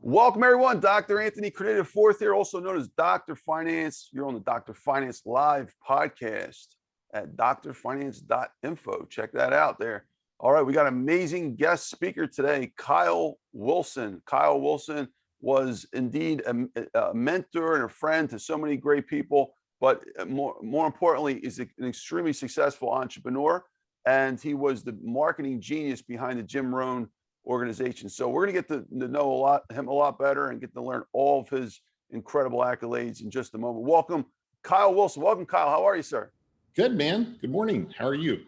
Welcome, everyone. Dr. Anthony Criniti IV here, also known as Dr. Finance. You're on the Dr. Finance Live podcast at drfinance.info. Check that out there. All right, we got an amazing guest speaker today, Kyle Wilson. Kyle Wilson was indeed a mentor and a friend to so many great people, but more importantly, is an extremely successful entrepreneur, and he was the marketing genius behind the Jim Rohn organization. So we're going to get to know him a lot better and get to learn all of his incredible accolades in just a moment. Welcome, Kyle Wilson. Welcome, Kyle. How are you, sir? Good, man. Good morning. How are you?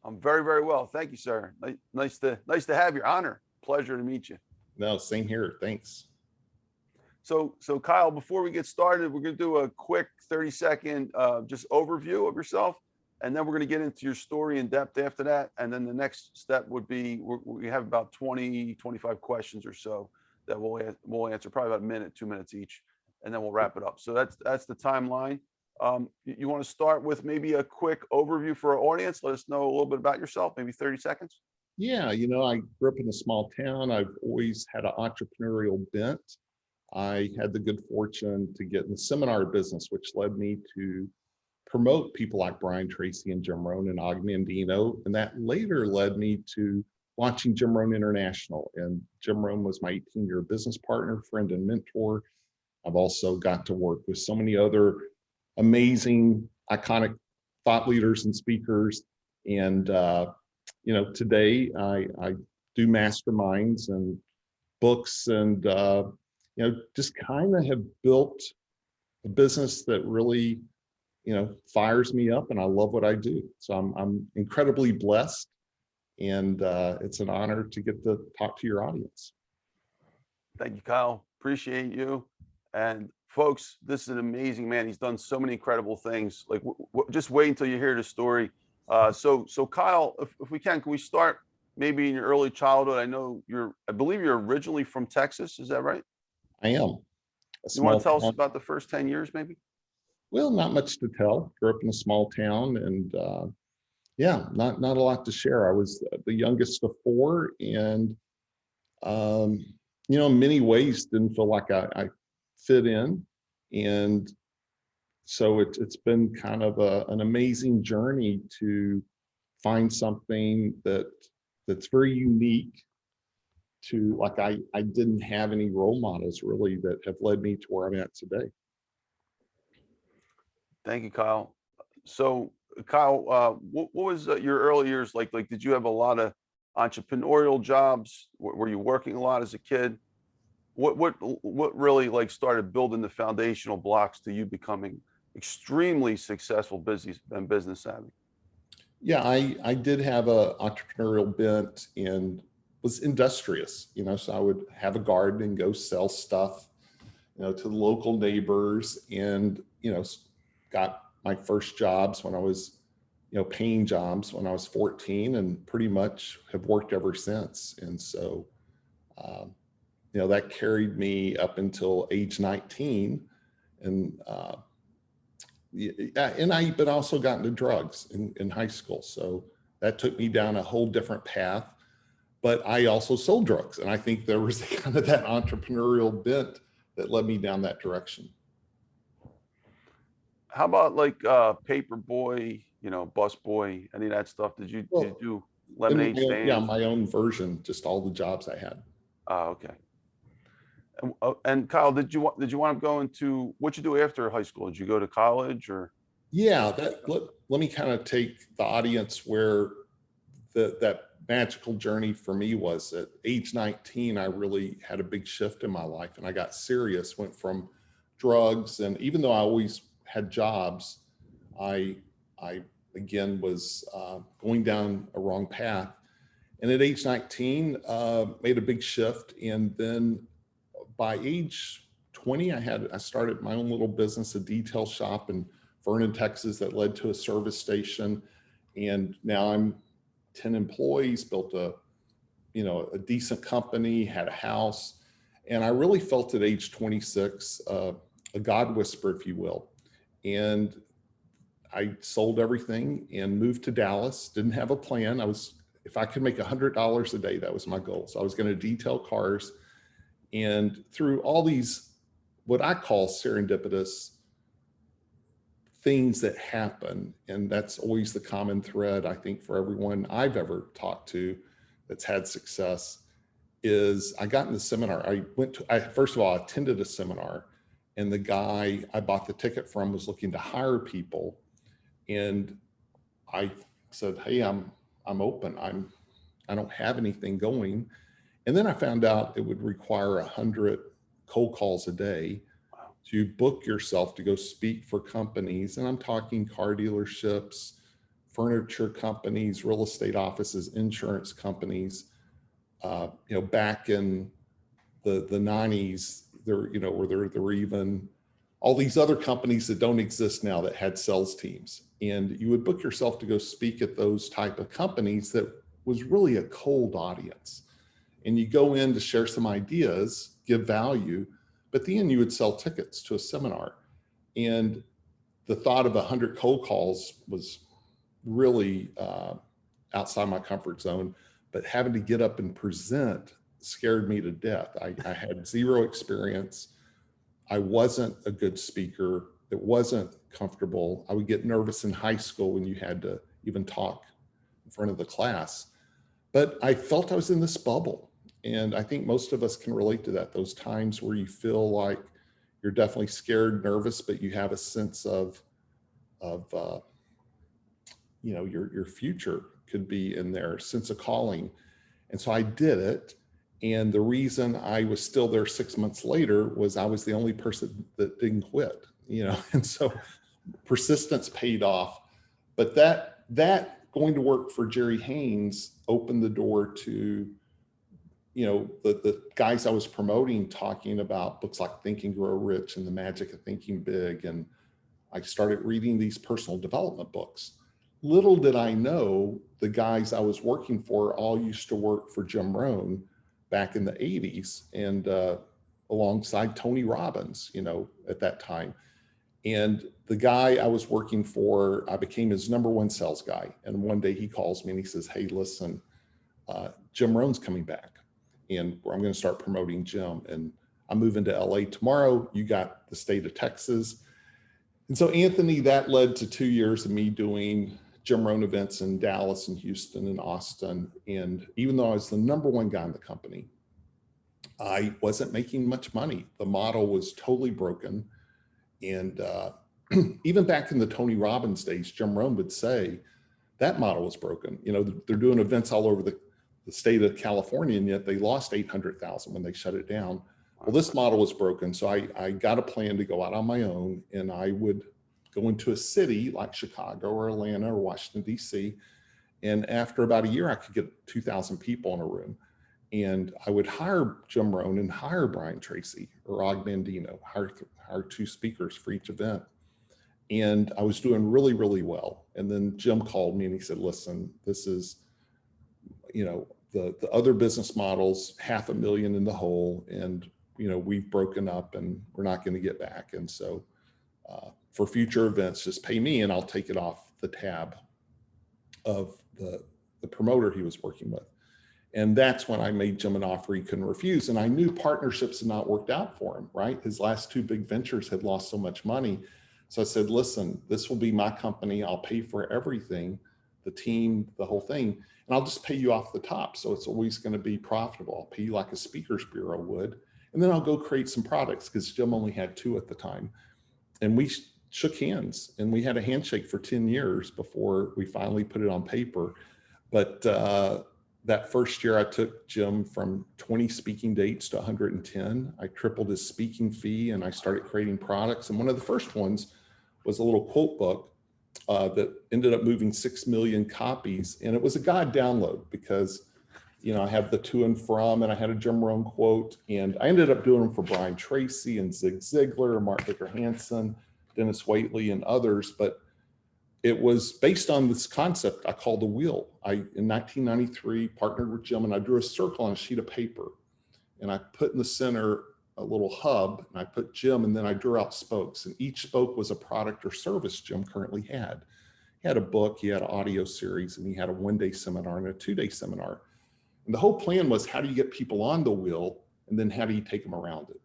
I'm very, very well. Thank you, sir. Nice to have your honor. Pleasure to meet you. No, same here. Thanks. So Kyle, before we get started, we're going to do a quick 30-second just overview of yourself. And then we're going to get into your story in depth after that. And then the next step would be, we have about 20, 25 questions or so that we'll answer, probably about a minute, 2 minutes each, and then we'll wrap it up. So that's the timeline. You want to start with maybe a quick overview for our audience? Let us know a little bit about yourself, maybe 30 seconds. Yeah, I grew up in a small town. I've always had an entrepreneurial bent. I had the good fortune to get in the seminar business, which led me to promote people like Brian Tracy and Jim Rohn and Agni and Dino. And that later led me to launching Jim Rohn International. And Jim Rohn was my 18-year business partner, friend, and mentor. I've also got to work with so many other amazing, iconic thought leaders and speakers. And, today I do masterminds and books and, just kind of have built a business that really fires me up, and I love what I do. So I'm incredibly blessed, and it's an honor to get to talk to your audience. Thank you, Kyle. Appreciate you. And folks, this is an amazing man. He's done so many incredible things. Like, just wait until you hear the story. So Kyle, if we can we start maybe in your early childhood? I believe you're originally from Texas. Is that right? I am. You want to tell us about the first 10 years, maybe? Well, not much to tell. Grew up in a small town, and not a lot to share. I was the youngest of four, and in many ways didn't feel like I fit in, and so it's been kind of an amazing journey to find something that's very unique. To I didn't have any role models really that have led me to where I'm at today. Thank you, Kyle. So, Kyle, what was your early years like? Like, did you have a lot of entrepreneurial jobs? Were you working a lot as a kid? What really started building the foundational blocks to you becoming extremely successful business savvy? Yeah, I did have a entrepreneurial bent and was industrious. So I would have a garden and go sell stuff, to the local neighbors, and got my first jobs when I was, paying jobs when I was 14, and pretty much have worked ever since. And so, that carried me up until age 19. And but I also got into drugs in high school. So that took me down a whole different path. But I also sold drugs. And I think there was kind of that entrepreneurial bent that led me down that direction. How about paper boy, bus boy, any of that stuff? Did you do lemonade stands? Yeah, my own version, just all the jobs I had. Oh, okay. And Kyle, did you want to go into what you do after high school? Did you go to college or? Yeah, let me kind of take the audience where that magical journey for me was. At age 19, I really had a big shift in my life, and I got serious. Went from drugs, and even though I always had jobs, I again was going down a wrong path. And at age 19, made a big shift. And then by age 20, I started my own little business, a detail shop in Vernon, Texas, that led to a service station. And now I'm 10 employees, built a decent company, had a house. And I really felt at age 26, a God whisper, if you will. And I sold everything and moved to Dallas. Didn't have a plan. If I could make $100 a day, that was my goal. So I was going to detail cars And through all these, what I call serendipitous things that happen, and that's always the common thread, I think, for everyone I've ever talked to that's had success, is I got in the seminar. First of all, I attended a seminar, and the guy I bought the ticket from was looking to hire people. And I said, hey, I'm open. I don't have anything going. And then I found out it would require 100 cold calls a day to book yourself to go speak for companies. And I'm talking car dealerships, furniture companies, real estate offices, insurance companies. Back in the 90s, there were even all these other companies that don't exist now that had sales teams. And you would book yourself to go speak at those type of companies that was really a cold audience. And you go in to share some ideas, give value, but then you would sell tickets to a seminar. And the thought of 100 cold calls was really outside my comfort zone, but having to get up and present scared me to death. I had zero experience. I wasn't a good speaker. It wasn't comfortable. I would get nervous in high school when you had to even talk in front of the class. But I felt I was in this bubble. And I think most of us can relate to that, those times where you feel like you're definitely scared, nervous, but you have a sense of your future could be in there, sense of calling. And so I did it. And the reason I was still there 6 months later was I was the only person that didn't quit, and so persistence paid off. But that going to work for Jerry Haynes opened the door to, the guys I was promoting, talking about books like Think and Grow Rich and The Magic of Thinking Big. And I started reading these personal development books. Little did I know the guys I was working for all used to work for Jim Rohn back in the 80s, and alongside Tony Robbins, at that time. And the guy I was working for, I became his #1 sales guy. And one day he calls me and he says, hey, listen, Jim Rohn's coming back, and I'm going to start promoting Jim. And I'm moving to LA tomorrow. You got the state of Texas. And so Anthony, that led to 2 years of me doing Jim Rohn events in Dallas and Houston and Austin. And even though I was the #1 guy in the company, I wasn't making much money. The model was totally broken. And even back in the Tony Robbins days, Jim Rohn would say that model was broken. They're doing events all over the state of California, and yet they lost 800,000 when they shut it down. Well, this model was broken. So I got a plan to go out on my own, and I would go into a city like Chicago or Atlanta or Washington, D.C. And after about a year, I could get 2,000 people in a room. And I would hire Jim Rohn and hire Brian Tracy or Og Mandino, hire 2 speakers for each event. And I was doing really, really well. And then Jim called me and he said, listen, this is, the other business models, $500,000 in the hole. And, we've broken up and we're not going to get back. And so for future events, just pay me and I'll take it off the tab of the promoter he was working with. And that's when I made Jim an offer he couldn't refuse. And I knew partnerships had not worked out for him, right? His last 2 big ventures had lost so much money. So I said, listen, this will be my company. I'll pay for everything, the team, the whole thing, and I'll just pay you off the top. So it's always going to be profitable. I'll pay you like a speakers bureau would. And then I'll go create some products, because Jim only had 2 at the time. And we shook hands, and we had a handshake for 10 years before we finally put it on paper. But that first year I took Jim from 20 speaking dates to 110. I tripled his speaking fee, and I started creating products. And one of the first ones was a little quote book that ended up moving 6 million copies. And it was a God download, because I have the to and from, and I had a Jim Rohn quote, and I ended up doing them for Brian Tracy and Zig Ziglar, Mark Victor Hansen, Denis Waitley, and others. But it was based on this concept I called the wheel. In 1993, partnered with Jim, and I drew a circle on a sheet of paper, and I put in the center a little hub, and I put Jim, and then I drew out spokes, and each spoke was a product or service Jim currently had. He had a book, he had an audio series, and he had a 1-day seminar and a 2-day seminar. And the whole plan was, how do you get people on the wheel And then how do you take them around it?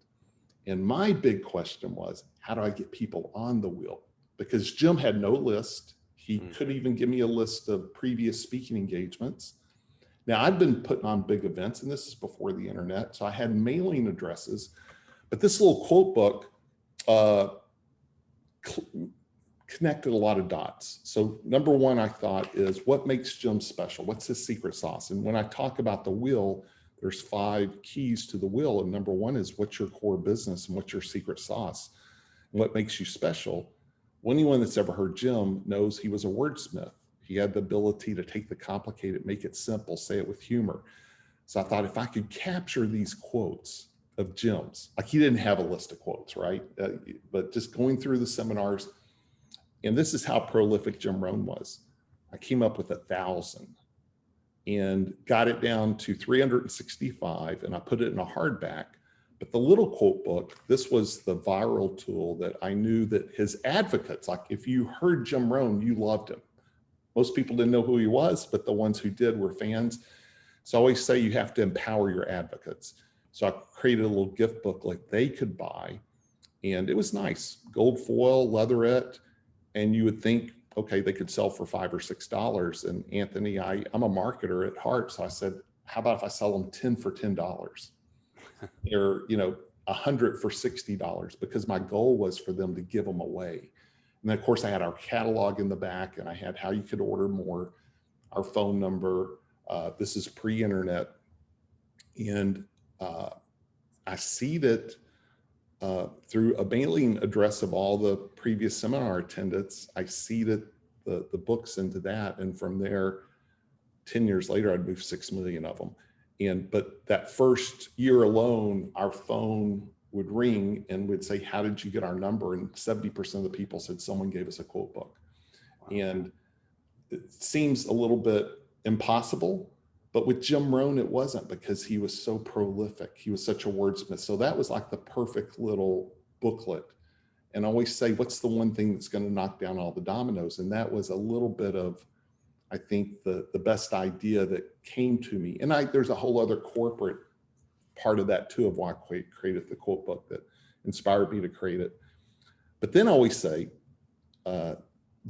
And my big question was, how do I get people on the wheel? Because Jim had no list. He couldn't even give me a list of previous speaking engagements. Now, I'd been putting on big events, and this is before the internet, so I had mailing addresses. But this little quote book connected a lot of dots. So number one, I thought, is what makes Jim special? What's his secret sauce? And when I talk about the wheel, there's 5 keys to the wheel. And number one is, what's your core business and what's your secret sauce and what makes you special? Anyone that's ever heard Jim knows he was a wordsmith. He had the ability to take the complicated, make it simple, say it with humor. So I thought, if I could capture these quotes of Jim's, like, he didn't have a list of quotes, right? But just going through the seminars, and this is how prolific Jim Rohn was. I came up with 1,000 and got it down to 365, and I put it in a hardback. But the little quote book, this was the viral tool that I knew that his advocates, like, if you heard Jim Rohn, you loved him. Most people didn't know who he was, but the ones who did were fans. So I always say you have to empower your advocates. So I created a little gift booklet they could buy, and it was nice, gold foil, leatherette, and you would think, okay, they could sell for $5 or $6. And Anthony, I'm a marketer at heart, so I said, how about if I sell them 10 for $10, or 100 for $60? Because my goal was for them to give them away. And then, of course, I had our catalog in the back, and I had how you could order more, our phone number. This is pre-internet. And I seeded through a mailing address of all the previous seminar attendants. I seeded the books into that. And from there, 10 years later, I'd moved 6 million of them. But that first year alone, our phone would ring and would say, how did you get our number? And 70% of the people said someone gave us a quote book. Wow. And it seems a little bit impossible, but with Jim Rohn, it wasn't, because he was so prolific. He was such a wordsmith. So that was like the perfect little booklet. And I always say, what's the one thing that's going to knock down all the dominoes? And that was a little bit of, I think, the best idea that came to me. And there's a whole other corporate part of that too, of why I created the quote book that inspired me to create it. But then I always say,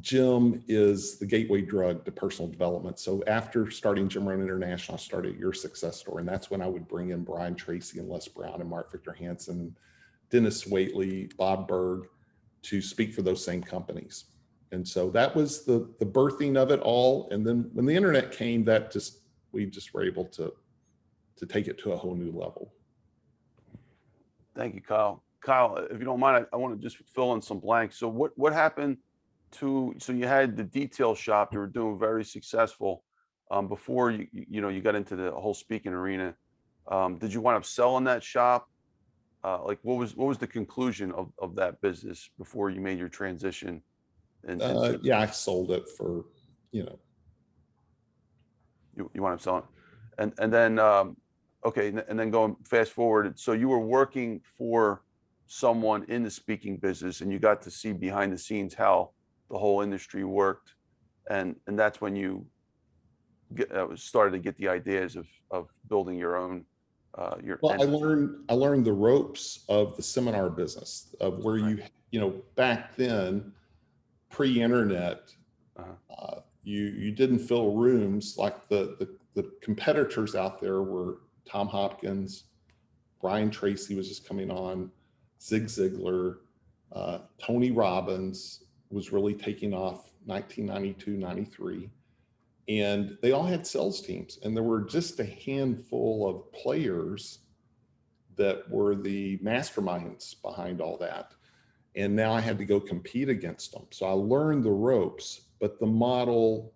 Jim is the gateway drug to personal development. So after starting Jim Rohn International, I started YourSuccessStore. And that's when I would bring in Brian Tracy and Les Brown and Victor Hansen, Denis Waitley, Bob Berg, to speak for those same companies. And so that was the birthing of it all. And then when the internet came, we just were able to take it to a whole new level. Thank you, Kyle. Kyle, if you don't mind, I want to just fill in some blanks. So what happened so you had the detail shop, you were doing very successful before you got into the whole speaking arena. Did you wind up selling that shop? Like, what was the conclusion of that business before you made your transition? Yeah, I sold it for, you want to sell it. And then, okay. And then going fast forward. So you were working for someone in the speaking business, and you got to see behind the scenes how the whole industry worked. And that's when you started to get the ideas of building your own, well, I learned the ropes of the seminar business, of where back then, pre-internet, you didn't fill rooms. Like the competitors out there were Tom Hopkins, Brian Tracy was just coming on, Zig Ziglar, Tony Robbins was really taking off 1992, 93. And they all had sales teams, and there were just a handful of players that were the masterminds behind all that. And now I had to go compete against them. So I learned the ropes, but the model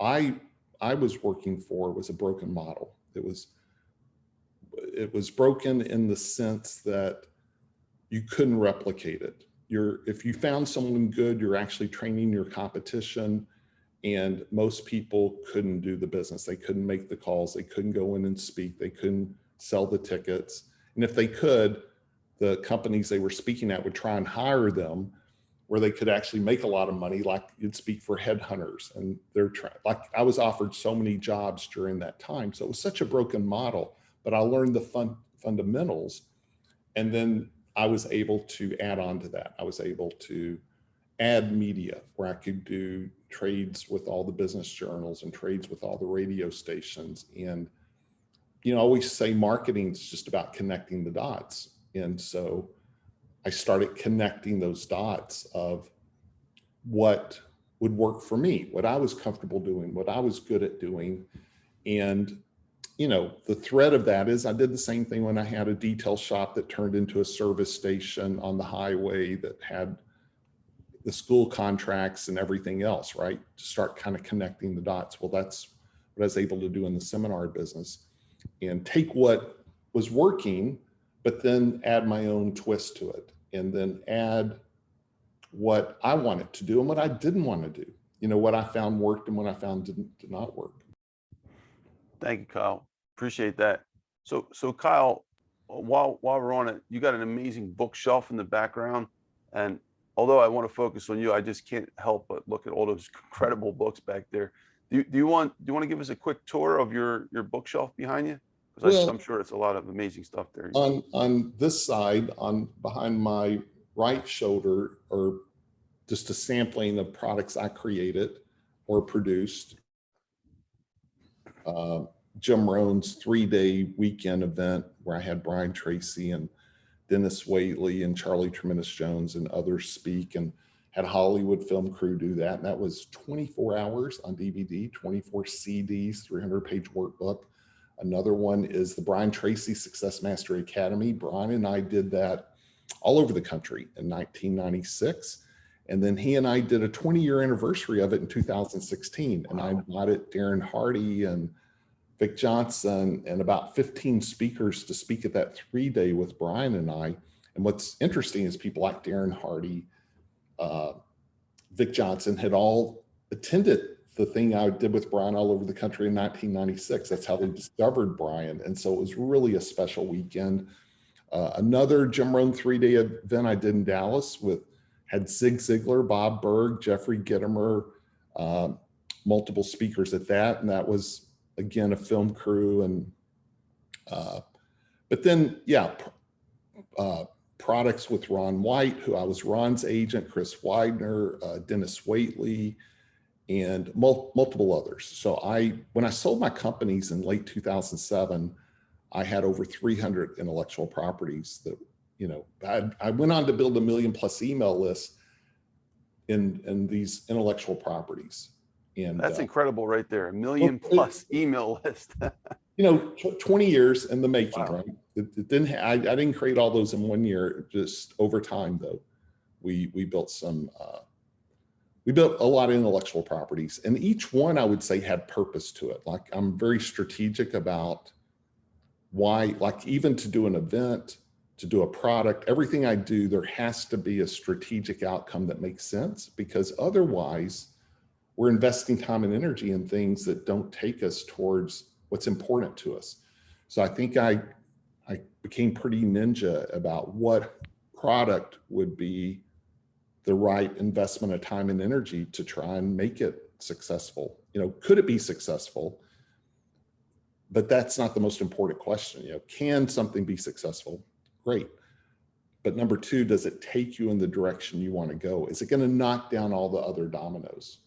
I was working for was a broken model. It was broken in the sense that you couldn't replicate it. If you found someone good, you're actually training your competition, and most people couldn't do the business. They couldn't make the calls. They couldn't go in and speak. They couldn't sell the tickets. And if they could, the companies they were speaking at would try and hire them where they could actually make a lot of money, like you'd speak for headhunters. And like I was offered so many jobs during that time. So it was such a broken model, but I learned the fundamentals. And then I was able to add on to that. I was able to add media where I could do trades with all the business journals and trades with all the radio stations. And, I always say marketing is just about connecting the dots. And so I started connecting those dots of what would work for me, what I was comfortable doing, what I was good at doing. And, the thread of that is I did the same thing when I had a detail shop that turned into a service station on the highway that had the school contracts and everything else, right? To start kind of connecting the dots. Well, that's what I was able to do in the seminar business, and take what was working, but then add my own twist to it, and then add what I wanted to do and what I didn't want to do. What I found worked and what I found did not work. Thank you, Kyle. Appreciate that. So Kyle, while we're on it, you got an amazing bookshelf in the background, and although I want to focus on you, I just can't help but look at all those incredible books back there. Do you want to give us a quick tour of your bookshelf behind you? Because I'm sure it's a lot of amazing stuff there. On this side, behind my right shoulder, are just a sampling of products I created or produced. Jim Rohn's 3-day weekend event where I had Brian Tracy and Denis Waitley and Charlie Tremendous Jones and others speak, and had a Hollywood film crew do that. And that was 24 hours on DVD, 24 CDs, 300-page workbook. Another one is the Brian Tracy Success Mastery Academy. Brian and I did that all over the country in 1996. And then he and I did a 20-year anniversary of it in 2016. And I invited Darren Hardy and Vic Johnson and about 15 speakers to speak at that 3-day with Brian and I. And what's interesting is people like Darren Hardy, Vic Johnson had all attended the thing I did with Brian all over the country in 1996. That's how they discovered Brian. And so it was really a special weekend. Another Jim Rohn 3-day event I did in Dallas had Zig Ziglar, Bob Berg, Jeffrey Gitomer, multiple speakers at that. And that was, again, a film crew. And, but then, products with Ron White, who I was Ron's agent, Chris Widener, Denis Waitley, and multiple others. So when I sold my companies in late 2007, I had over 300 intellectual properties that, I went on to build a 1 million+ email list in these intellectual properties. And that's incredible right there. 1 million+ email list. 20 years in the making, Wow. right? It didn't, I didn't create all those in 1 year, just over time though. We built we built a lot of intellectual properties, and each one I would say had purpose to it. Like, I'm very strategic about why, like, even to do an event, to do a product, everything I do, there has to be a strategic outcome that makes sense, because otherwise we're investing time and energy in things that don't take us towards what's important to us. So I think I became pretty ninja about what product would be the right investment of time and energy to try and make it successful. Could it be successful? But that's not the most important question. Can something be successful? Great. But number two, does it take you in the direction you want to go? Is it going to knock down all the other dominoes?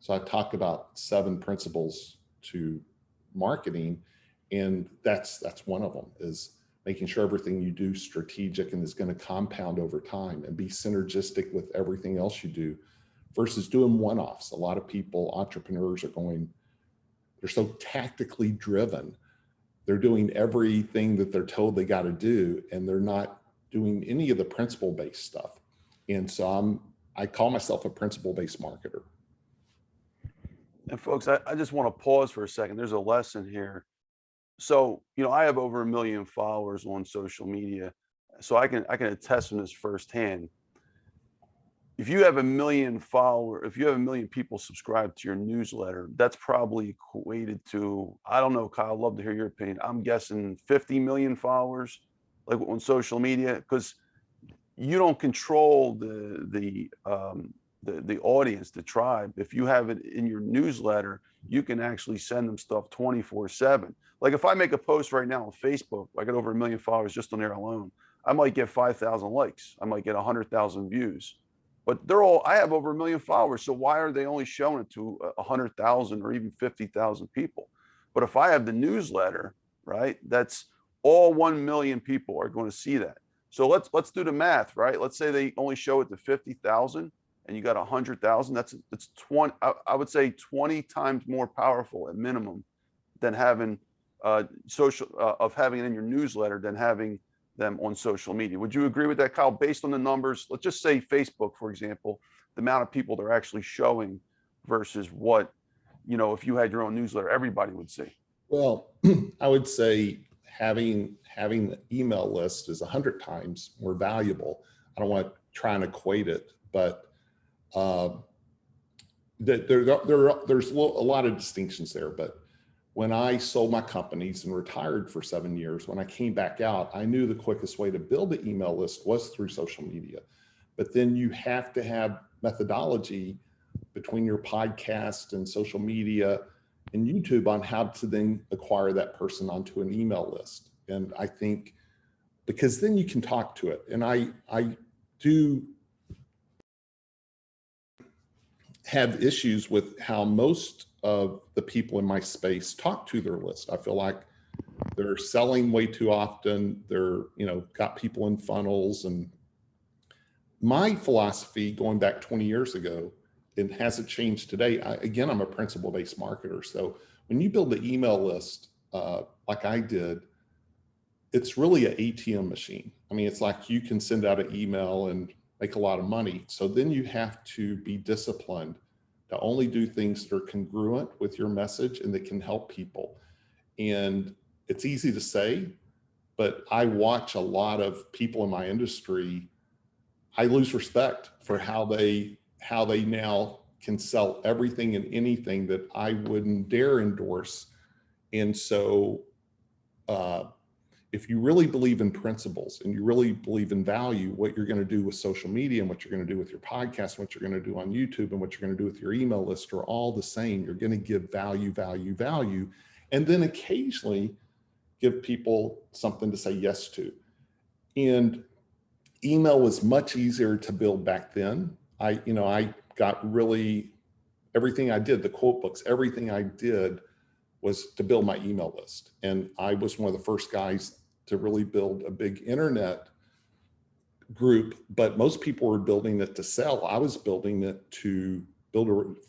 So I talk about 7 principles to marketing, and that's one of them, is making sure everything you do is strategic and is going to compound over time and be synergistic with everything else you do, versus doing one-offs. A lot of people, entrepreneurs, they're so tactically driven. They're doing everything that they're told they got to do, and they're not doing any of the principle-based stuff. And so I call myself a principle-based marketer. And folks, I just want to pause for a second. There's a lesson here. So, I have over 1 million followers on social media, so I can attest from this firsthand. If you have 1 million followers, if you have 1 million people subscribed to your newsletter, that's probably equated to, I don't know, Kyle, I'd love to hear your opinion. I'm guessing 50 million followers, like on social media, because you don't control the the audience, the tribe. If you have it in your newsletter, you can actually send them stuff 24/7. Like if I make a post right now on Facebook, I got over 1 million followers just on there alone. I might get 5,000 likes. I might get 100,000 views, but I have over 1 million followers. So why are they only showing it to 100,000 or even 50,000 people? But if I have the newsletter, right, that's all 1 million people are going to see that. So let's do the math, right? Let's say they only show it to 50,000 and you got 100,000. That's 20. I would say 20 times more powerful at minimum than having having it in your newsletter than having them on social media. Would you agree with that, Kyle? Based on the numbers, let's just say Facebook, for example, the amount of people they're actually showing versus what, if you had your own newsletter, everybody would see. Well, I would say having the email list is 100 times more valuable. I don't want to try and equate it, but there's a lot of distinctions there. But when I sold my companies and retired for 7 years, when I came back out, I knew the quickest way to build an email list was through social media. But then you have to have methodology between your podcast and social media and YouTube on how to then acquire that person onto an email list. And I think because then you can talk to it. And I do have issues with how most of the people in my space talk to their list. I feel like they're selling way too often. They're, got people in funnels. And my philosophy going back 20 years ago, it hasn't changed today. Again, I'm a principle-based marketer. So when you build an email list like I did, it's really an ATM machine. I mean, it's like you can send out an email and make a lot of money. So then you have to be disciplined to only do things that are congruent with your message and that can help people. And it's easy to say, but I watch a lot of people in my industry. I lose respect for how they now can sell everything and anything that I wouldn't dare endorse. And so if you really believe in principles and you really believe in value, what you're going to do with social media and what you're going to do with your podcast, what you're going to do on YouTube and what you're going to do with your email list are all the same. You're going to give value, value, value, and then occasionally give people something to say yes to. And email was much easier to build back then. I got really, everything I did, the quote books, everything I did was to build my email list. And I was one of the first guys to really build a big internet group, but most people were building it to sell. I was building it to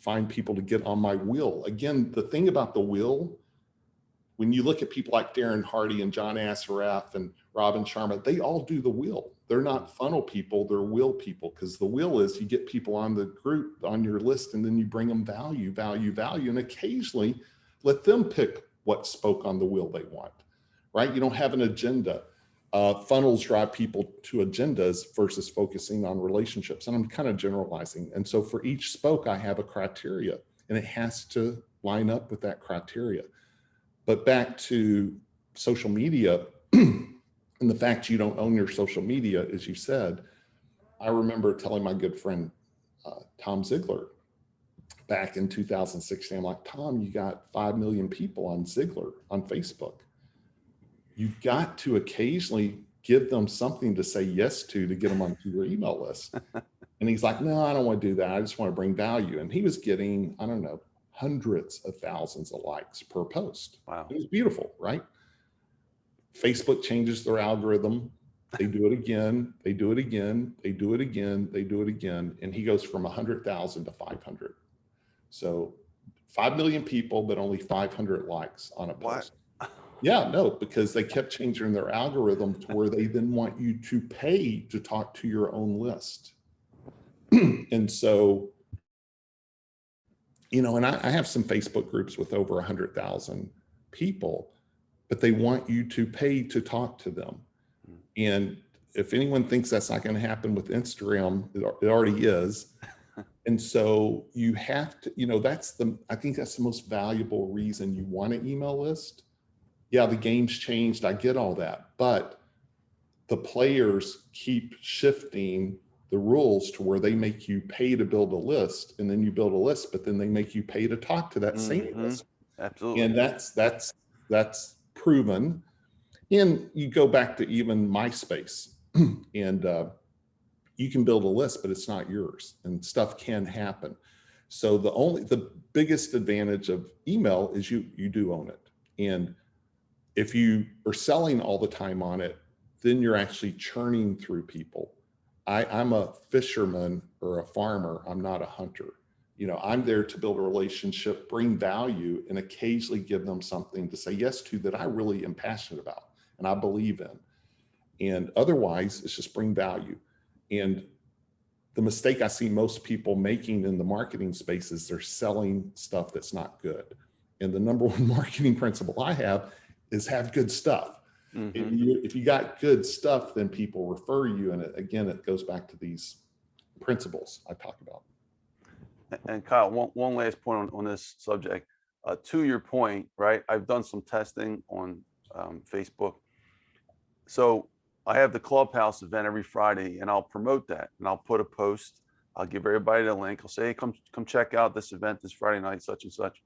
find people to get on my wheel. Again, the thing about the wheel, when you look at people like Darren Hardy and John Assaraf and Robin Sharma, they all do the wheel. They're not funnel people, they're wheel people, because the wheel is you get people on the group, on your list, and then you bring them value, value, value, and occasionally let them pick what spoke on the wheel they want, right? You don't have an agenda. Funnels drive people to agendas versus focusing on relationships. And I'm kind of generalizing. And so for each spoke, I have a criteria and it has to line up with that criteria. But back to social media and the fact you don't own your social media, as you said, I remember telling my good friend, Tom Ziegler, back in 2016, I'm like, Tom, you got 5 million people on Ziegler on Facebook. You've got to occasionally give them something to say yes to get them onto your email list. And he's like, no, I don't want to do that. I just want to bring value. And he was getting, I don't know, hundreds of thousands of likes per post. Wow. It was beautiful, right? Facebook changes their algorithm. They do it again. They do it again. They do it again. They do it again. And he goes from 100,000 to 500. So 5 million people, but only 500 likes on a post. What? Yeah, no, because they kept changing their algorithm to where they then want you to pay to talk to your own list. And so, and I have some Facebook groups with over 100,000 people, but they want you to pay to talk to them. And if anyone thinks that's not going to happen with Instagram, it already is. And so you have to, I think that's the most valuable reason you want an email list. Yeah, the game's changed. I get all that, but the players keep shifting the rules to where they make you pay to build a list, and then you build a list, but then they make you pay to talk to that same list. Absolutely. And that's proven. And you go back to even MySpace, and you can build a list, but it's not yours, and stuff can happen. So the biggest advantage of email is you do own it. And if you are selling all the time on it, then you're actually churning through people. I'm a fisherman or a farmer. I'm not a hunter. You know, I'm there to build a relationship, bring value, and occasionally give them something to say yes to that I really am passionate about and I believe in. And otherwise, it's just bring value. And the mistake I see most people making in the marketing space is they're selling stuff that's not good. And the number one marketing principle I have is have good stuff. If you got good stuff, then people refer you. And it goes back to these principles I talk about. And Kyle, one last point on this subject. To your point, right? I've done some testing on Facebook. So I have the Clubhouse event every Friday, and I'll promote that, and I'll put a post. I'll give everybody the link. I'll say, hey, come check out this event this Friday night, such and such.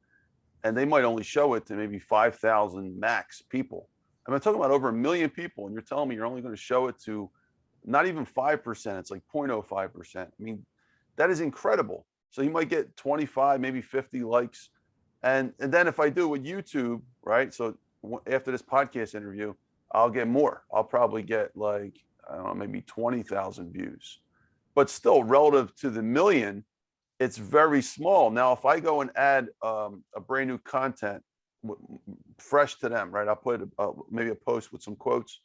And they might only show it to maybe 5,000 max people. I'm talking about over 1 million people, and you're telling me you're only going to show it to not even 5%. It's like 0.05%. I mean, that is incredible. So you might get 25, maybe 50 likes. And then if I do it with YouTube, right? So after this podcast interview, I'll get more. I'll probably get like, I don't know, maybe 20,000 views. But still, relative to the million, it's very small. Now, if I go and add a brand new content, fresh to them, right? I'll put maybe a post with some quotes.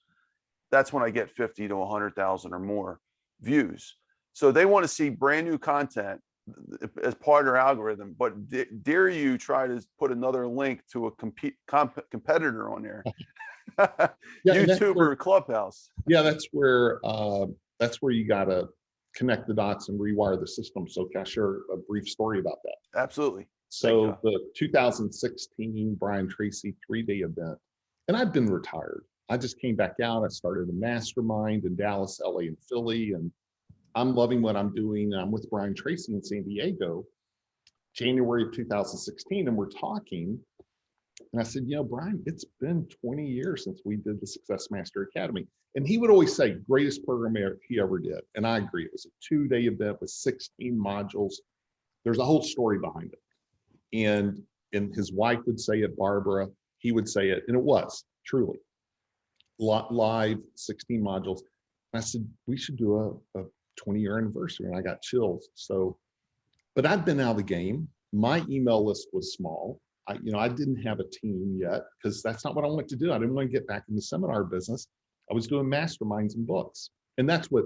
That's when I get 50 to 100,000 or more views. So they want to see brand new content as part of their algorithm, but dare you try to put another link to a competitor on there? YouTube or Clubhouse. Yeah, that's where you got to connect the dots and rewire the system. So can I share a brief story about that? Absolutely. So the 2016 Brian Tracy 3-day event, and I've been retired. I just came back out. I started a mastermind in Dallas, LA, and Philly, and I'm loving what I'm doing. I'm with Brian Tracy in San Diego, January of 2016, and we're talking. And I said, you know, Brian, it's been 20 years since we did the Success Master Academy. And he would always say, greatest program he ever did. And I agree. It was a 2-day event with 16 modules. There's a whole story behind it. And his wife would say it, Barbara, he would say it, and it was truly live, 16 modules. And I said, we should do a 20-year anniversary, and I got chills. So, but I'd been out of the game. My email list was small. I didn't have a team yet because that's not what I wanted to do. I didn't want to get back in the seminar business. I was doing masterminds and books. And that's what,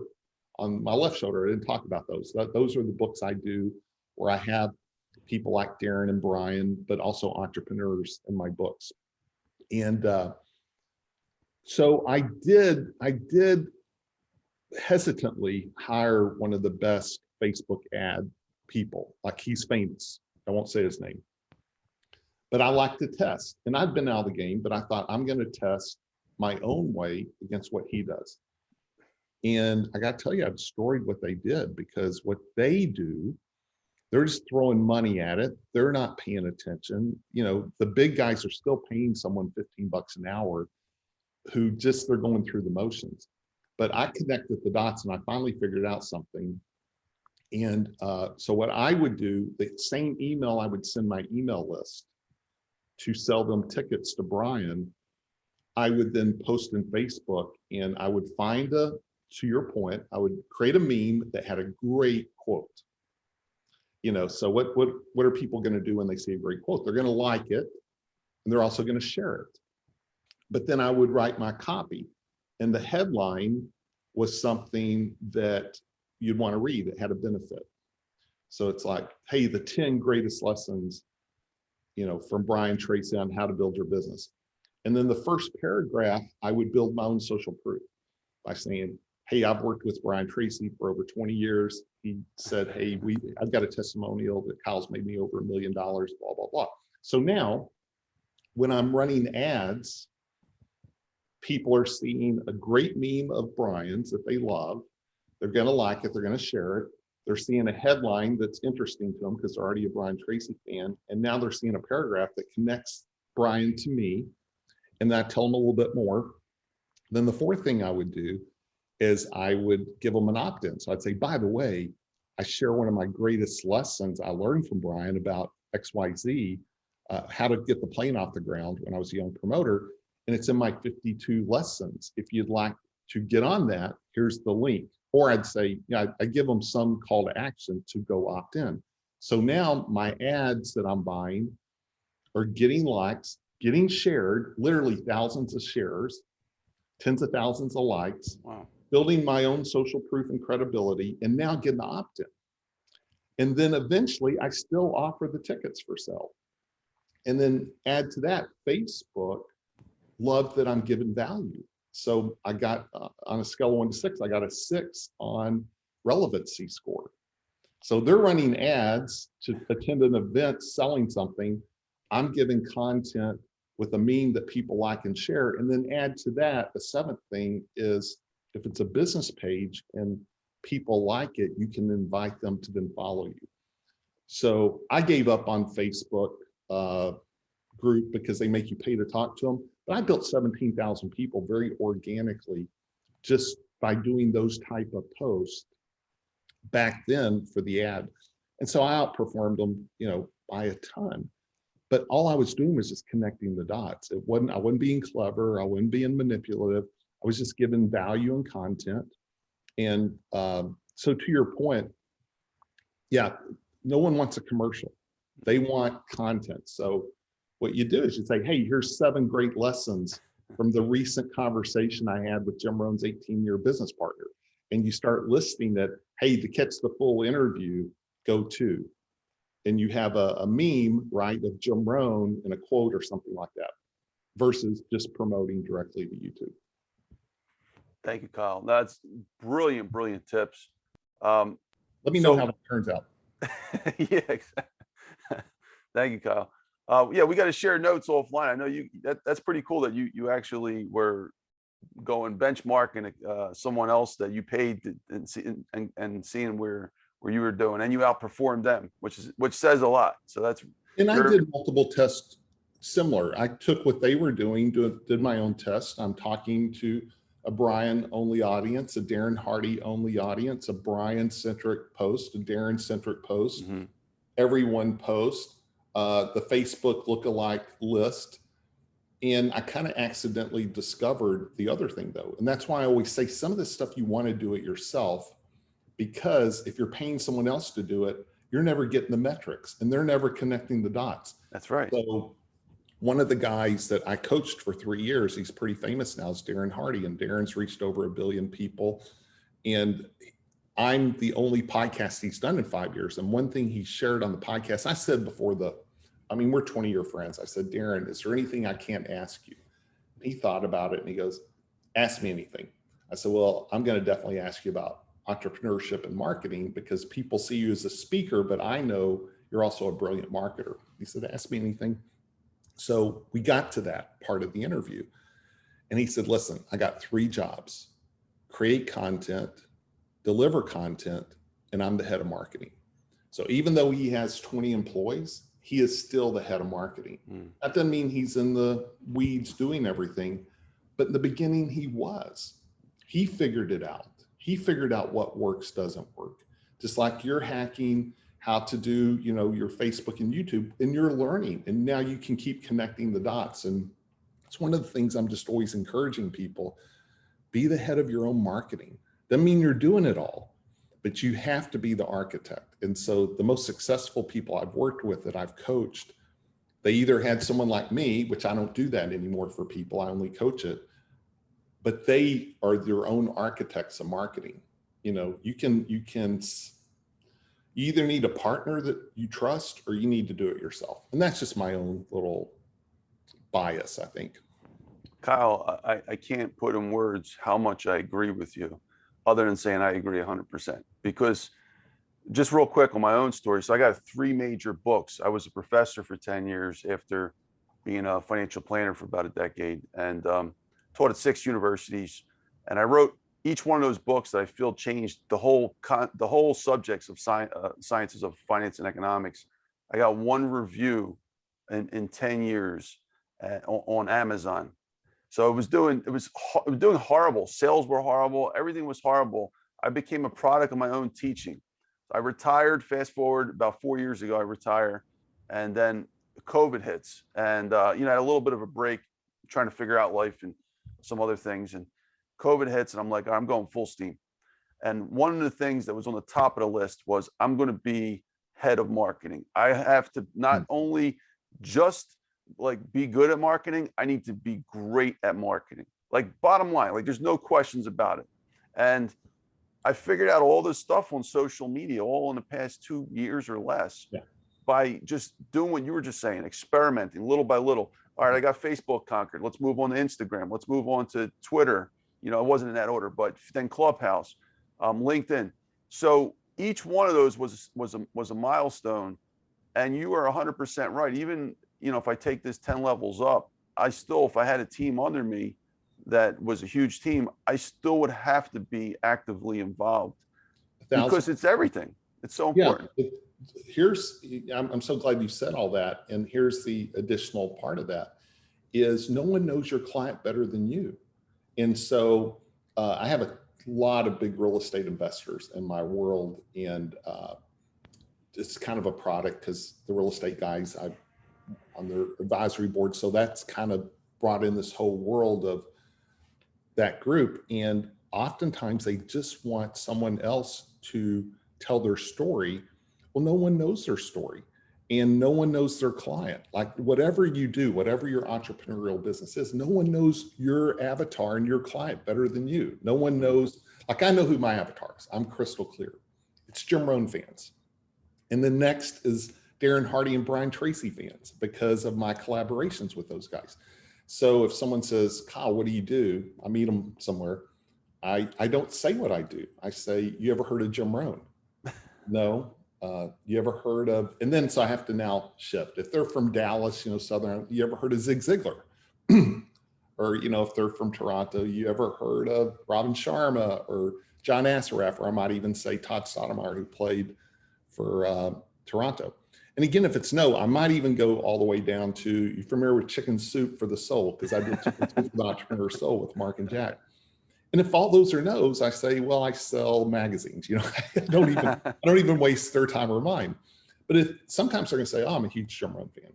on my left shoulder, I didn't talk about those. Those are the books I do where I have people like Darren and Brian, but also entrepreneurs in my books. And so I did hesitantly hire one of the best Facebook ad people. Like, he's famous. I won't say his name. But I like to test. And I've been out of the game, but I thought I'm going to test my own way against what he does. And I got to tell you, I destroyed what they did, because what they do, they're just throwing money at it. They're not paying attention. You know, the big guys are still paying someone $15 an hour who just, they're going through the motions. But I connected the dots and I finally figured out something. And so what I would do, the same email I would send my email list to sell them tickets to Brian, I would then post in Facebook, and I would find to your point, I would create a meme that had a great quote. You know, so what are people going to do when they see a great quote? They're going to like it, and they're also going to share it. But then I would write my copy, and the headline was something that you'd want to read. It had a benefit. So it's like, hey, the 10 greatest lessons, you know, from Brian Tracy on how to build your business. And then the first paragraph, I would build my own social proof by saying, hey, I've worked with Brian Tracy for over 20 years. He said, hey, I've got a testimonial that Kyle's made me over $1 million, blah, blah, blah. So now when I'm running ads, people are seeing a great meme of Brian's that they love. They're going to like it. They're going to share it. They're seeing a headline that's interesting to them because they're already a Brian Tracy fan. And now they're seeing a paragraph that connects Brian to me. And then I tell them a little bit more. Then the fourth thing I would do is I would give them an opt-in. So I'd say, by the way, I share one of my greatest lessons I learned from Brian about XYZ, how to get the plane off the ground when I was a young promoter. And it's in my 52 lessons. If you'd like to get on that, here's the link. Or I'd say, I give them some call to action to go opt in. So now my ads that I'm buying are getting likes, getting shared, literally thousands of shares, tens of thousands of likes, Wow. building my own social proof and credibility, and now getting the opt-in. And then eventually I still offer the tickets for sale. And then add to that, Facebook loved that I'm giving value. So I got on a scale of 1 to 6, I got a 6 on relevancy score. So they're running ads to attend an event selling something. I'm giving content with a meme that people like and share. And then add to that, the 7th thing is if it's a business page and people like it, you can invite them to then follow you. So I gave up on Facebook group because they make you pay to talk to them. But I built 17,000 people very organically just by doing those type of posts back then for the ad. And so I outperformed them, by a ton. But all I was doing was just connecting the dots. I wasn't being clever. I wasn't being manipulative. I was just giving value and content. And so to your point, yeah, no one wants a commercial. They want content. So what you do is you say, hey, here's 7 great lessons from the recent conversation I had with Jim Rohn's 18-year business partner. And you start listing that, hey, to catch the full interview, go to. And you have a meme, right, of Jim Rohn and a quote or something like that versus just promoting directly to YouTube. Thank you, Kyle. That's brilliant, brilliant tips. Let me know how that turns out. Yeah, exactly. Thank you, Kyle. Yeah, we got to share notes offline. I know that's pretty cool that you actually were going benchmarking someone else that you paid and seeing where you were doing, and you outperformed them, which says a lot. So that's. And I did multiple tests similar. I took what they were doing, did my own test. I'm talking to a Brian only audience, a Darren Hardy only audience, a Brian centric post, a Darren centric post, everyone post, the Facebook lookalike list. And I kind of accidentally discovered the other thing though. And that's why I always say some of this stuff you want to do it yourself, because if you're paying someone else to do it, you're never getting the metrics and they're never connecting the dots. That's right. So one of the guys that I coached for 3 years, he's pretty famous now, is Darren Hardy, and Darren's reached over 1 billion people. And I'm the only podcast he's done in 5 years. And one thing he shared on the podcast, I said before we're 20-year friends. I said, Darren, is there anything I can't ask you? And he thought about it and he goes, ask me anything. I said, well, I'm going to definitely ask you about entrepreneurship and marketing because people see you as a speaker, but I know you're also a brilliant marketer. He said, ask me anything. So we got to that part of the interview and he said, listen, I got 3 jobs: create content, deliver content, and I'm the head of marketing. So even though he has 20 employees, he is still the head of marketing. That doesn't mean he's in the weeds doing everything, but in the beginning he was. He figured it out. He figured out what works, doesn't work. Just like you're hacking how to do, your Facebook and YouTube, and you're learning, and now you can keep connecting the dots. And it's one of the things I'm just always encouraging people: be the head of your own marketing. Doesn't mean you're doing it all, but you have to be the architect. And so the most successful people I've worked with that I've coached, they either had someone like me, which I don't do that anymore for people, I only coach it, but they are their own architects of marketing. You either need a partner that you trust or you need to do it yourself. And that's just my own little bias, I think. Kyle, I can't put in words how much I agree with you, other than saying I agree 100%. Because just real quick on my own story. So I got 3 major books. I was a professor for 10 years after being a financial planner for about a decade, and taught at 6 universities. And I wrote each one of those books that I feel changed the whole subjects of sciences of finance and economics. I got one review in 10 years on Amazon. So it was doing horrible. Sales were horrible. Everything was horrible. I became a product of my own teaching. I retired. Fast forward about 4 years ago, I retire, and then COVID hits, and I had a little bit of a break trying to figure out life and some other things, and COVID hits, and I'm like, I'm going full steam. And one of the things that was on the top of the list was I'm going to be head of marketing. I have to not only just like be good at marketing, I need to be great at marketing. Like bottom line, like there's no questions about it. And I figured out all this stuff on social media all in the past 2 years or less by just doing what you were just saying, experimenting little by little. All right, I got Facebook conquered. Let's move on to Instagram. Let's move on to Twitter. It wasn't in that order, but then Clubhouse, LinkedIn. So each one of those was a milestone, and you are 100% right. Even if I take this 10 levels up, if I had a team under me that was a huge team, I still would have to be actively involved because it's everything. It's so important. I'm so glad you said all that. And here's the additional part of that is no one knows your client better than you. And so I have a lot of big real estate investors in my world, and it's kind of a product because the real estate guys, I'm on their advisory board. So that's kind of brought in this whole world of that group. And oftentimes they just want someone else to tell their story. Well, no one knows their story, and no one knows their client. Like whatever you do, whatever your entrepreneurial business is, no one knows your avatar and your client better than you. No one knows, like I know who my avatar is. I'm crystal clear. It's Jim Rohn fans. And the next is Darren Hardy and Brian Tracy fans because of my collaborations with those guys. So if someone says, Kyle, what do you do? I meet them somewhere. I don't say what I do. I say, you ever heard of Jim Rohn? No. You ever heard of, and then so I have to now shift. If they're from Dallas, Southern, you ever heard of Zig Ziglar? Or, if they're from Toronto, you ever heard of Robin Sharma or John Assaraf, or I might even say Todd Sotomayor, who played for Toronto. And again, if it's no, I might even go all the way down to, you familiar with Chicken Soup for the Soul? Because I did Chicken Soup for the Entrepreneur Soul with Mark and Jack. And if all those are no's, I say, well, I sell magazines. I don't even waste their time or mine. But if sometimes they're going to say, oh, I'm a huge Jim Rohn fan.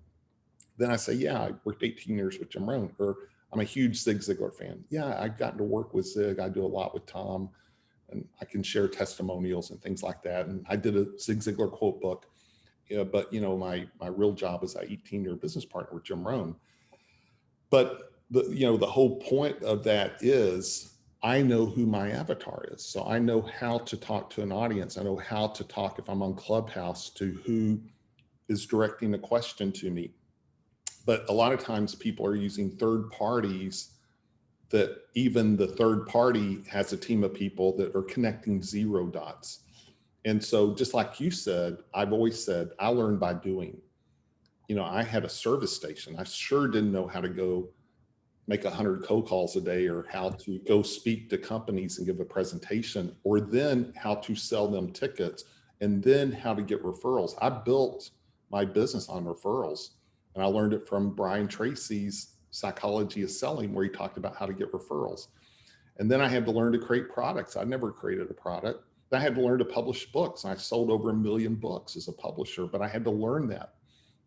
Then I say, yeah, I worked 18 years with Jim Rohn. Or I'm a huge Zig Ziglar fan. Yeah, I've gotten to work with Zig. I do a lot with Tom, and I can share testimonials and things like that. And I did a Zig Ziglar quote book. But my real job is I 18-year business partner with Jim Rohn. But the whole point of that is I know who my avatar is. So I know how to talk to an audience. I know how to talk if I'm on Clubhouse to who is directing a question to me. But a lot of times people are using third parties that even the third party has a team of people that are connecting zero dots. And so just like you said, I've always said, I learned by doing. I had a service station. I sure didn't know how to go make 100 cold calls a day, or how to go speak to companies and give a presentation, or then how to sell them tickets, and then how to get referrals. I built my business on referrals, and I learned it from Brian Tracy's Psychology of Selling, where he talked about how to get referrals. And then I had to learn to create products. I never created a product. I had to learn to publish books. I sold over 1 million books as a publisher, but I had to learn that.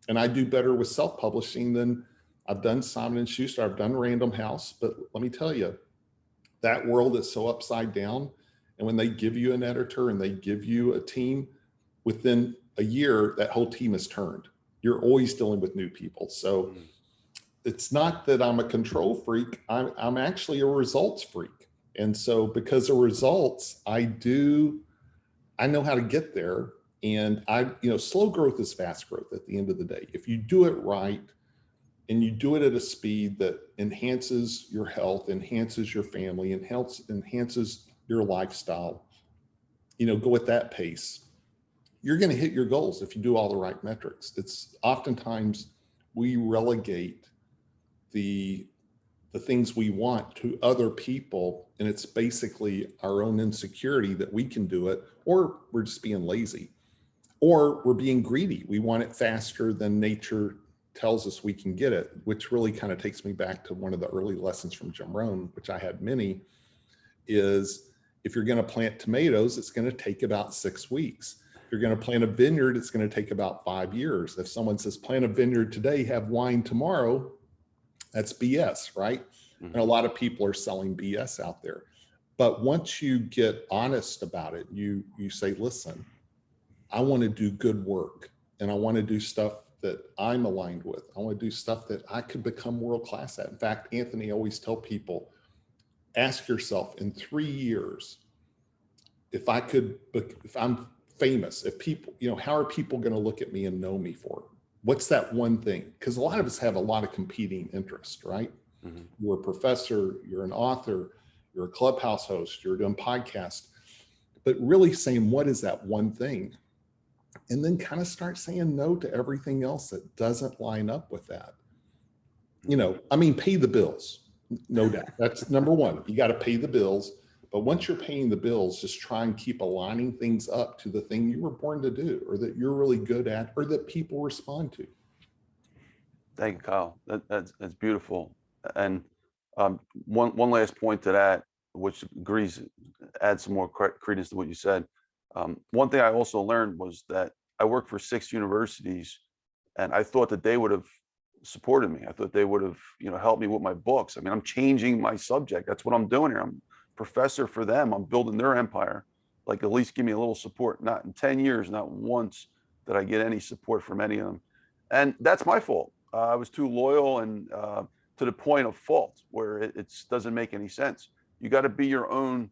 And I do better with self-publishing than I've done Simon & Schuster, I've done Random House, but let me tell you, that world is so upside down. And when they give you an editor and they give you a team, within a year, that whole team is turned. You're always dealing with new people. So it's not that I'm a control freak. I'm actually a results freak. And so because of results, I know how to get there. And slow growth is fast growth at the end of the day. If you do it right, and you do it at a speed that enhances your health, enhances your family, and enhances your lifestyle, go at that pace, you're going to hit your goals if you do all the right metrics. It's oftentimes we relegate the the things we want to other people, and it's basically our own insecurity that we can do it, or we're just being lazy, or we're being greedy. We want it faster than nature tells us we can get it, which really kind of takes me back to one of the early lessons from Jim Rohn, which I had many, is if you're going to plant tomatoes, it's going to take about 6 weeks. If you're going to plant a vineyard, it's going to take about 5 years. If someone says, plant a vineyard today, have wine tomorrow, that's BS, right? And a lot of people are selling BS out there. But once you get honest about it, you say, listen, I want to do good work, and I want to do stuff that I'm aligned with. I want to do stuff that I could become world-class at. In fact, Anthony, I always tell people, ask yourself in 3 years, if I'm famous, if people, how are people going to look at me and know me for? What's that one thing? Because a lot of us have a lot of competing interests, right? Mm-hmm. You're a professor, you're an author, you're a clubhouse host, you're doing podcasts, but really saying, what is that one thing? And then kind of start saying no to everything else that doesn't line up with that. Pay the bills, no doubt. That's number one. You got to pay the bills. But once you're paying the bills, just try and keep aligning things up to the thing you were born to do, or that you're really good at, or that people respond to. Thank you, Kyle. That's beautiful. And one last point to that, which adds some more credence to what you said. One thing I also learned was that I worked for 6 universities, and I thought that they would have supported me. I thought they would have, helped me with my books. I mean, I'm changing my subject. That's what I'm doing here. I'm professor for them. I'm building their empire. Like, at least give me a little support. Not in 10 years, not once did I get any support from any of them. And that's my fault. I was too loyal, and to the point of fault where it doesn't make any sense. You got to be your own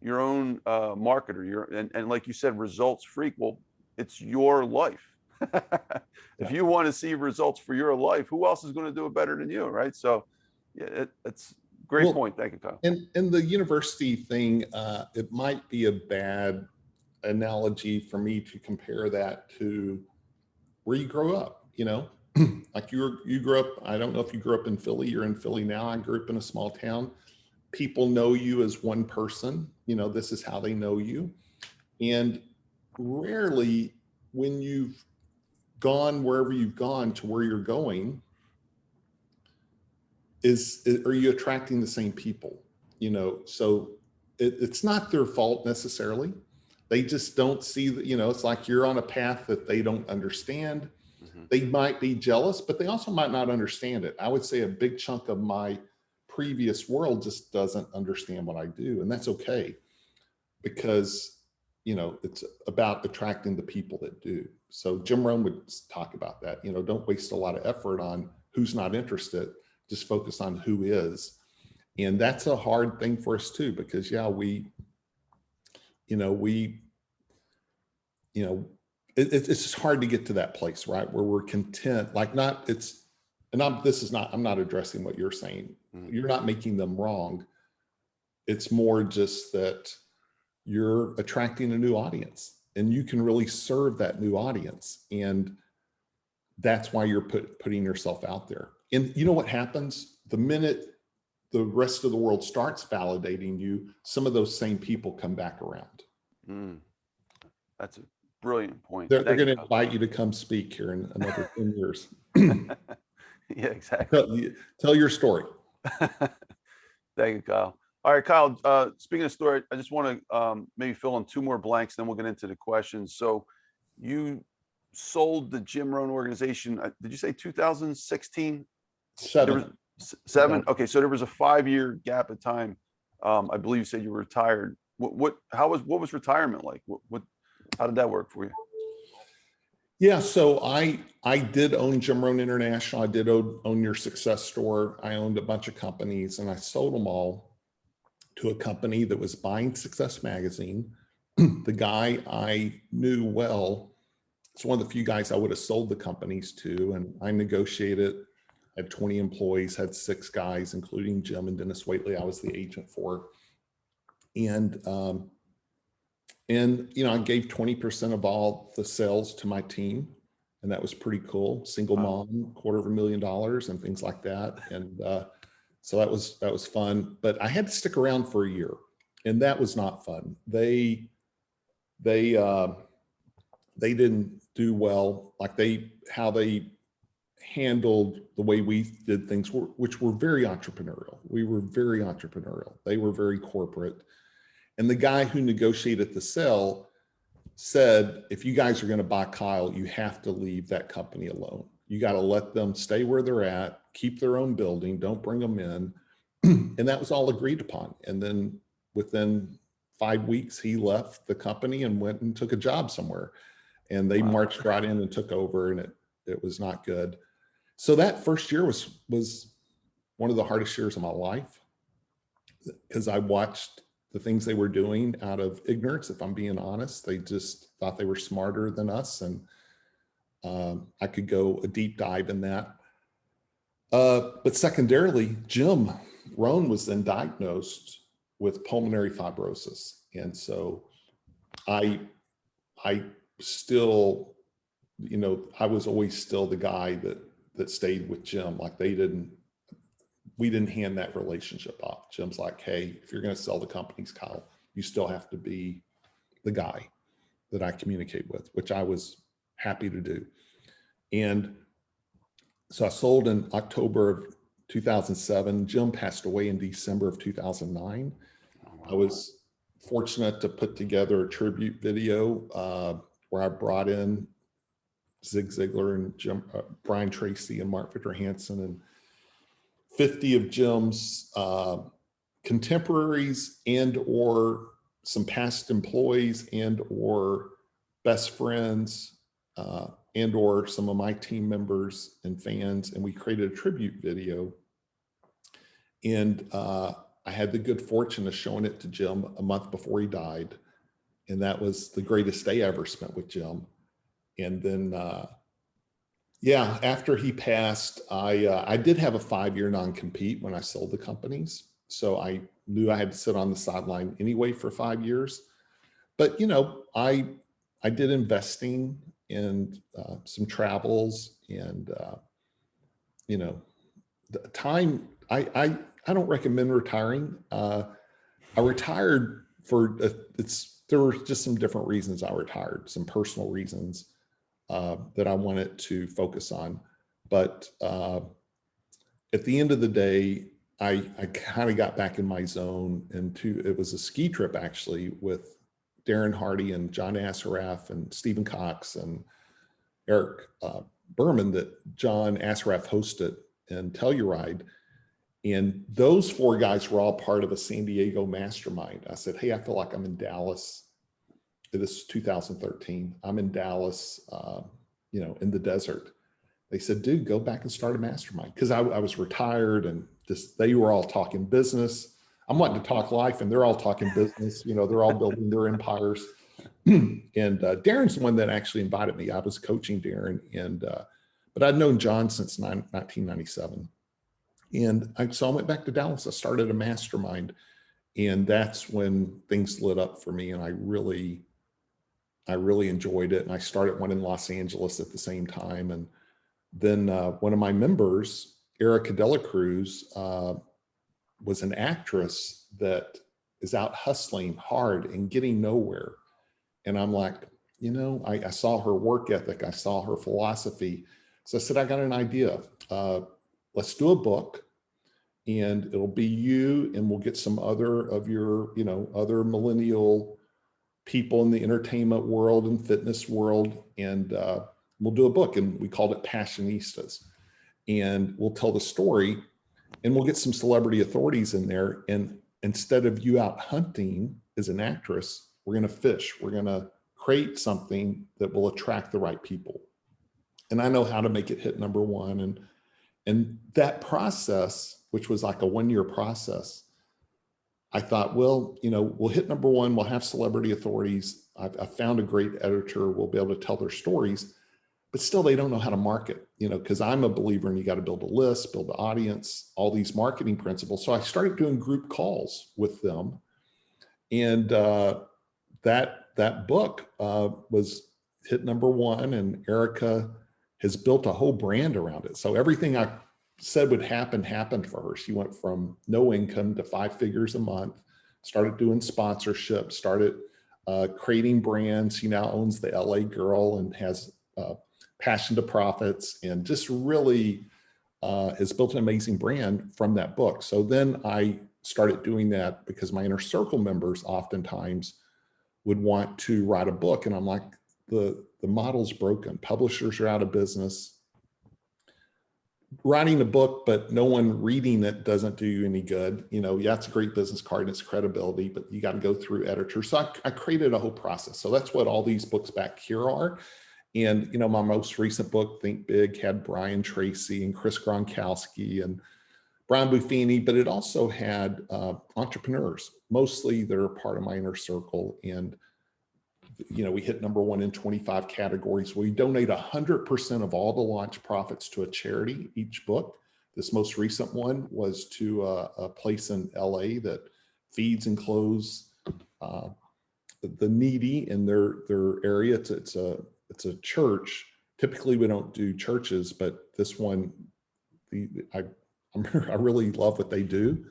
marketer. And like you said, results freak. Well, it's your life. If you want to see results for your life, who else is going to do it better than you, right? So yeah, it's great point. Thank you, Kyle. And the university thing, it might be a bad analogy for me to compare that to where you grow up, like you grew up, I don't know if you grew up in Philly, you're in Philly now. I grew up in a small town. People know you as one person, this is how they know you. And rarely, when you've gone wherever you've gone to where you're going, are you attracting the same people? So it's not their fault necessarily. They just don't see that, it's like you're on a path that they don't understand. Mm-hmm. They might be jealous, but they also might not understand it. I would say a big chunk of my previous world just doesn't understand what I do. And that's okay, because, it's about attracting the people that do. So Jim Rohn would talk about that, don't waste a lot of effort on who's not interested, just focus on who is. And that's a hard thing for us too, because it's just hard to get to that place, right? Where we're content, I'm not addressing what you're saying. Mm-hmm. You're not making them wrong. It's more just that you're attracting a new audience, and you can really serve that new audience. And that's why you're putting yourself out there. And you know what happens? The minute the rest of the world starts validating you, some of those same people come back around. That's a brilliant point. They're going to invite you to come speak here in another 10 years. Yeah, exactly. Tell your story. Thank you, Kyle. All right, Kyle, speaking of story, I just want to maybe fill in 2 more blanks, then we'll get into the questions. So you sold the Jim Rohn organization, did you say 2016? 7. 7? Okay, so there was a 5-year gap of time. I believe you said you were retired. What was retirement like? How did that work for you? Yeah, so I did own Jim Rohn International. I did own YourSuccessStore. I owned a bunch of companies, and I sold them all to a company that was buying Success Magazine. The guy I knew well, it's one of the few guys I would have sold the companies to, and I negotiated, had 20 employees, had 6 guys, including Jim and Denis Waitley. I was the agent for. And I gave 20% of all the sales to my team, and that was pretty cool. Single mom, $250,000 and things like that. And So that was fun, but I had to stick around for a year, and that was not fun. They didn't do well, like how they handled the way we did things, which were very entrepreneurial. We were very entrepreneurial. They were very corporate. And the guy who negotiated the sale said, if you guys are going to buy Kyle, you have to leave that company alone. You got to let them stay where they're at, keep their own building, don't bring them in. And that was all agreed upon. And then within 5 weeks, he left the company and went and took a job somewhere. And they marched right in and took over, and it was not good. So that first year was one of the hardest years of my life, because I watched the things they were doing out of ignorance. If I'm being honest, they just thought they were smarter than us. And I could go a deep dive in that. But secondarily, Jim Rohn was then diagnosed with pulmonary fibrosis. And so I still, I was always still the guy that stayed with Jim. Like we didn't hand that relationship off. Jim's like, hey, if you're going to sell the companies, Kyle, you still have to be the guy that I communicate with, which I was happy to do. And so I sold in October of 2007. Jim passed away in December of 2009. I was fortunate to put together a tribute video where I brought in Zig Ziglar and Brian Tracy and Victor Hansen, and 50 of Jim's contemporaries and or some past employees and or best friends and or some of my team members and fans. And we created a tribute video. And I had the good fortune of showing it to Jim a month before he died. And that was the greatest day I ever spent with Jim. And then, after he passed, I did have a 5-year non-compete when I sold the companies. So I knew I had to sit on the sideline anyway for 5 years. But, I did investing and some travels and, the time, I don't recommend retiring. I retired there were just some different reasons I retired, some personal reasons that I wanted to focus on. But at the end of the day, I kind of got back in my zone, and it was a ski trip actually with Darren Hardy and John Assaraf and Stephen Cox and Eric Berman that John Assaraf hosted in Telluride. And those 4 guys were all part of a San Diego mastermind. I said, hey, I feel like I'm in Dallas. This is 2013. I'm in Dallas, in the desert. They said, dude, go back and start a mastermind. Because I was retired, and they were all talking business. I'm wanting to talk life, and they're all talking business. They're all building their empires. And Darren's the one that actually invited me. I was coaching Darren, but I'd known John since 1997. And so I went back to Dallas. I started a mastermind, and that's when things lit up for me. And I really enjoyed it. And I started one in Los Angeles at the same time. And then one of my members, Erica Dela Cruz, was an actress that is out hustling hard and getting nowhere. And I'm like, I saw her work ethic. I saw her philosophy. So I said, I got an idea. Let's do a book, and it'll be you, and we'll get some other of your, other millennial people in the entertainment world and fitness world. And we'll do a book, and we called it Passionistas. And we'll tell the story, and we'll get some celebrity authorities in there. And instead of you out hunting as an actress, we're going to fish. We're going to create something that will attract the right people. And I know how to make it hit #1. And that process, which was like a 1-year process, I thought, well, we'll hit #1. We'll have celebrity authorities. I've found a great editor. We'll be able to tell their stories, but still they don't know how to market, because I'm a believer in you got to build a list, build an audience, all these marketing principles. So I started doing group calls with them. And that book was hit #1, and Erica has built a whole brand around it. So everything I said would happen happened for her. She went from no income to 5 figures a month, started doing sponsorship, started creating brands. She now owns the LA Girl and has Passion to Profits, and just really has built an amazing brand from that book. So then I started doing that because my inner circle members oftentimes would want to write a book. And I'm like, the model's broken. Publishers are out of business. Writing a book, but no one reading it doesn't do you any good. You know, yeah, it's a great business card and it's credibility, but you got to go through editors. So I created a whole process. So that's what all these books back here are. And, you know, my most recent book, Think Big, had Brian Tracy and Chris Gronkowski and Brian Buffini, but it also had entrepreneurs, mostly that are part of my inner circle. And, you know, we hit #1 in 25 categories. We donate 100% of all the launch profits to a charity each book. This most recent one was to a place in LA that feeds and clothes the needy in their area. It's a church. Typically we don't do churches, but this one, I really love what they do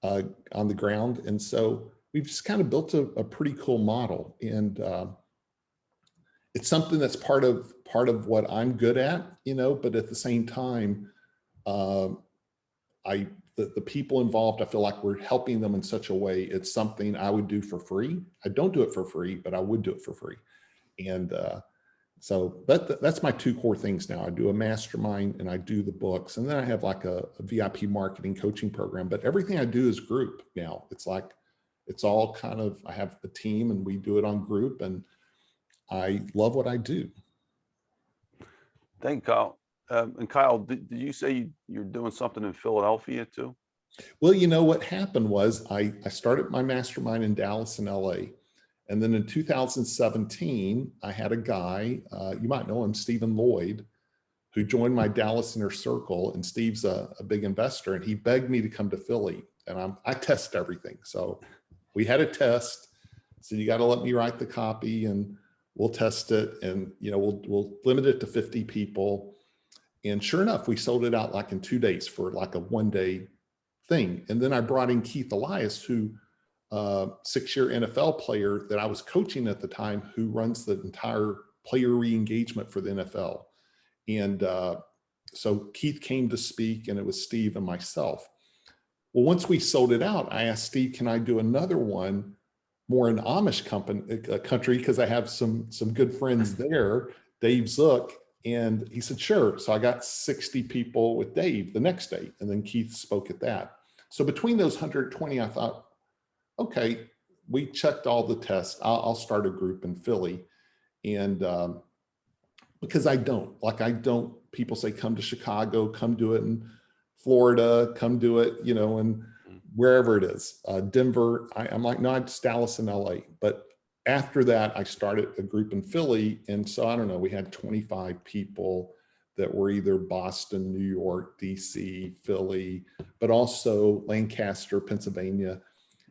on the ground. And so we've just kind of built a pretty cool model. And it's something that's part of what I'm good at, you know, but at the same time, the people involved, I feel like we're helping them in such a way. It's something I would do for free. I don't do it for free, but I would do it for free. And so that's my 2 core things now. I do a mastermind and I do the books, and then I have like a VIP marketing coaching program, but everything I do is group now. It's like, it's all kind of, I have a team and we do it on group, and I love what I do. Thank you, Kyle. And Kyle, did you say you're doing something in Philadelphia too? Well, you know, what happened was I started my mastermind in Dallas and LA. And then in 2017, I had a guy, you might know him, Stephen Lloyd, who joined my Dallas inner circle. And Steve's a big investor, and he begged me to come to Philly. And I test everything. So we had a test. So you got to let me write the copy and we'll test it. And, you know, we'll limit it to 50 people. And sure enough, we sold it out like in 2 days for like a 1-day thing. And then I brought in Keith Elias, who 6-year NFL player that I was coaching at the time, who runs the entire player re-engagement for the NFL. And so Keith came to speak, and it was Steve and myself. Well, once we sold it out, I asked Steve, can I do another one more in Amish country? Because I have some good friends there, Dave Zook. And he said, sure. So I got 60 people with Dave the next day. And then Keith spoke at that. So between those 120, I thought, okay, we checked all the tests. I'll start a group in Philly. And because people say, come to Chicago, come do it in Florida, come do it, you know, and wherever it is, Denver. I'm like, no, it's Dallas and LA. But after that, I started a group in Philly. And so, I don't know, we had 25 people that were either Boston, New York, DC, Philly, but also Lancaster, Pennsylvania.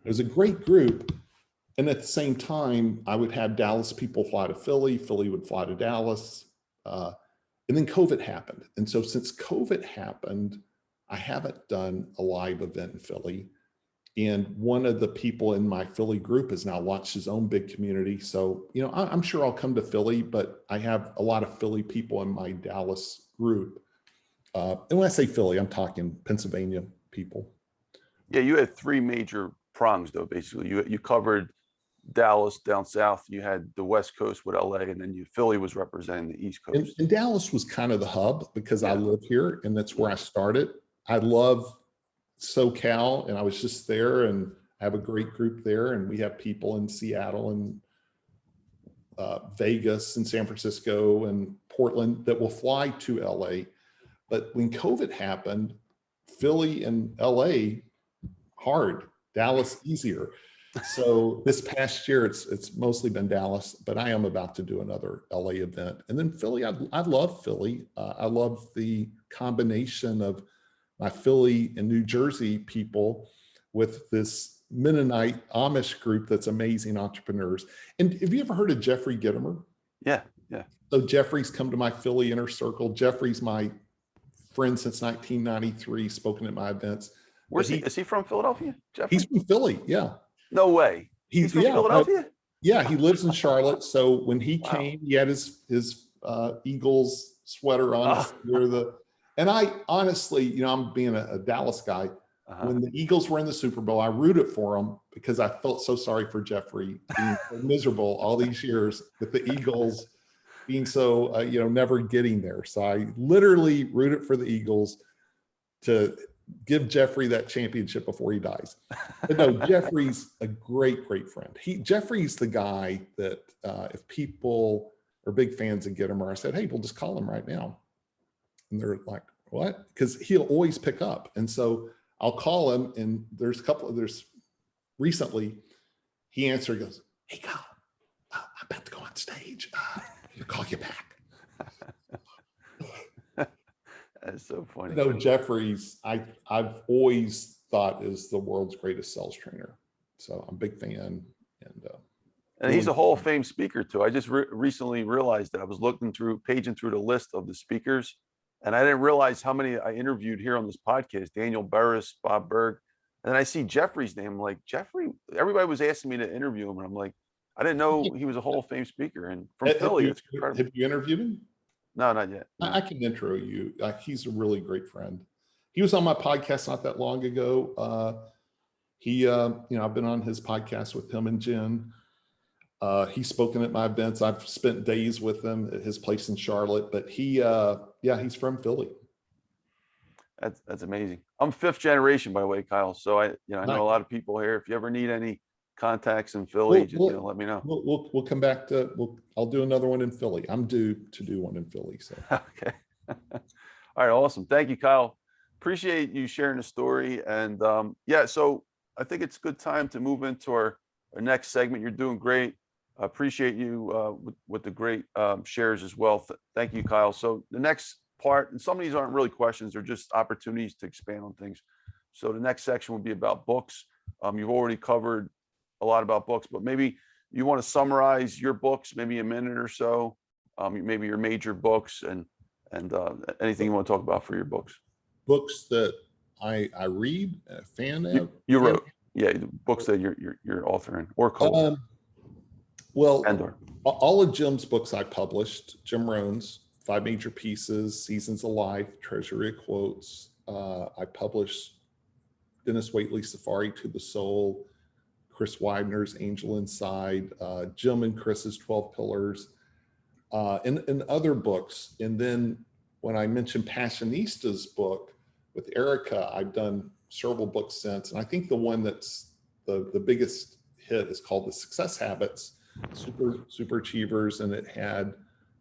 It was a great group. And at the same time, I would have Dallas people fly to Philly, Philly would fly to Dallas. And then COVID happened. And so since COVID happened, I haven't done a live event in Philly. And one of the people in my Philly group has now launched his own big community. So, you know, I'm sure I'll come to Philly, but I have a lot of Philly people in my Dallas group. And when I say Philly, I'm talking Pennsylvania people. Yeah, you had 3 major prongs though, basically. You covered Dallas down south, you had the West Coast with LA, and then Philly was representing the East Coast. And Dallas was kind of the hub because I live here, and that's where I started. I love SoCal, and I was just there, and I have a great group there, and we have people in Seattle and Vegas and San Francisco and Portland that will fly to LA. But when COVID happened, Philly and LA hard, Dallas easier. So this past year, it's mostly been Dallas, but I am about to do another LA event. And then Philly, I love Philly. I love the combination of my Philly and New Jersey people with this Mennonite Amish group that's amazing entrepreneurs. And have you ever heard of Jeffrey Gittimer? Yeah. So Jeffrey's come to my Philly inner circle. Jeffrey's my friend since 1993, spoken at my events. Where's he? Is he from Philadelphia, Jeffrey? He's from Philly. Yeah. No way. He's from Philadelphia? Yeah, he lives in Charlotte. So when he came, he had his Eagles sweater on. And I honestly, I'm being a Dallas guy. When the Eagles were in the Super Bowl, I rooted for them because I felt so sorry for Jeffrey being so miserable all these years with the Eagles being so, never getting there. So I literally rooted for the Eagles to give Jeffrey that championship before he dies. But no, Jeffrey's a great, great friend. Jeffrey's the guy that if people are big fans and get him, or I said, hey, we'll just call him right now. And they're like, what? Because he'll always pick up. And so I'll call him, and recently he answered, he goes, hey, Kyle, I'm about to go on stage. I'll call you back. That's so funny. No, Jeffrey's, I've always thought is the world's greatest sales trainer. So I'm a big fan. And he's a Hall of Fame speaker too. I just recently realized that I was paging through the list of the speakers, and I didn't realize how many I interviewed here on this podcast. Daniel Burris, Bob Berg. And then I see Jeffrey's name. I'm like, Jeffrey, everybody was asking me to interview him. And I'm like, I didn't know he was a Hall of Fame speaker. And from Philly, it's incredible. Have you interviewed him? No, not yet. No. I can intro you. He's a really great friend. He was on my podcast not that long ago. I've been on his podcast with him and Jen. He's spoken at my events. I've spent days with him at his place in Charlotte, but he's from Philly. That's amazing. I'm 5th generation, by the way, Kyle. So I know a lot of people here. If you ever need any contacts in Philly, let me know. We'll come back to, I'll do another one in Philly. I'm due to do one in Philly. So. Okay. All right. Awesome. Thank you, Kyle. Appreciate you sharing the story. And so I think it's a good time to move into our next segment. You're doing great. I appreciate you with the great shares as well. Thank you, Kyle. So the next part, and some of these aren't really questions, they're just opportunities to expand on things. So the next section will be about books. You've already covered a lot about books, but maybe you want to summarize your books, maybe a minute or so, maybe your major books and anything you want to talk about for your books. Books that I read, a fan of. You wrote, books that you're authoring or co-authoring. Well, all of Jim's books I published, Jim Rohn's 5 Major Pieces, Seasons of Life, Treasury of Quotes. I published Denis Waitley, Safari to the Soul, Chris Widener's Angel Inside, Jim and Chris's 12 Pillars, and other books. And then when I mentioned Passionista's book with Erica, I've done several books since. And I think the one that's the biggest hit is called The Success Habits, Super Achievers. And it had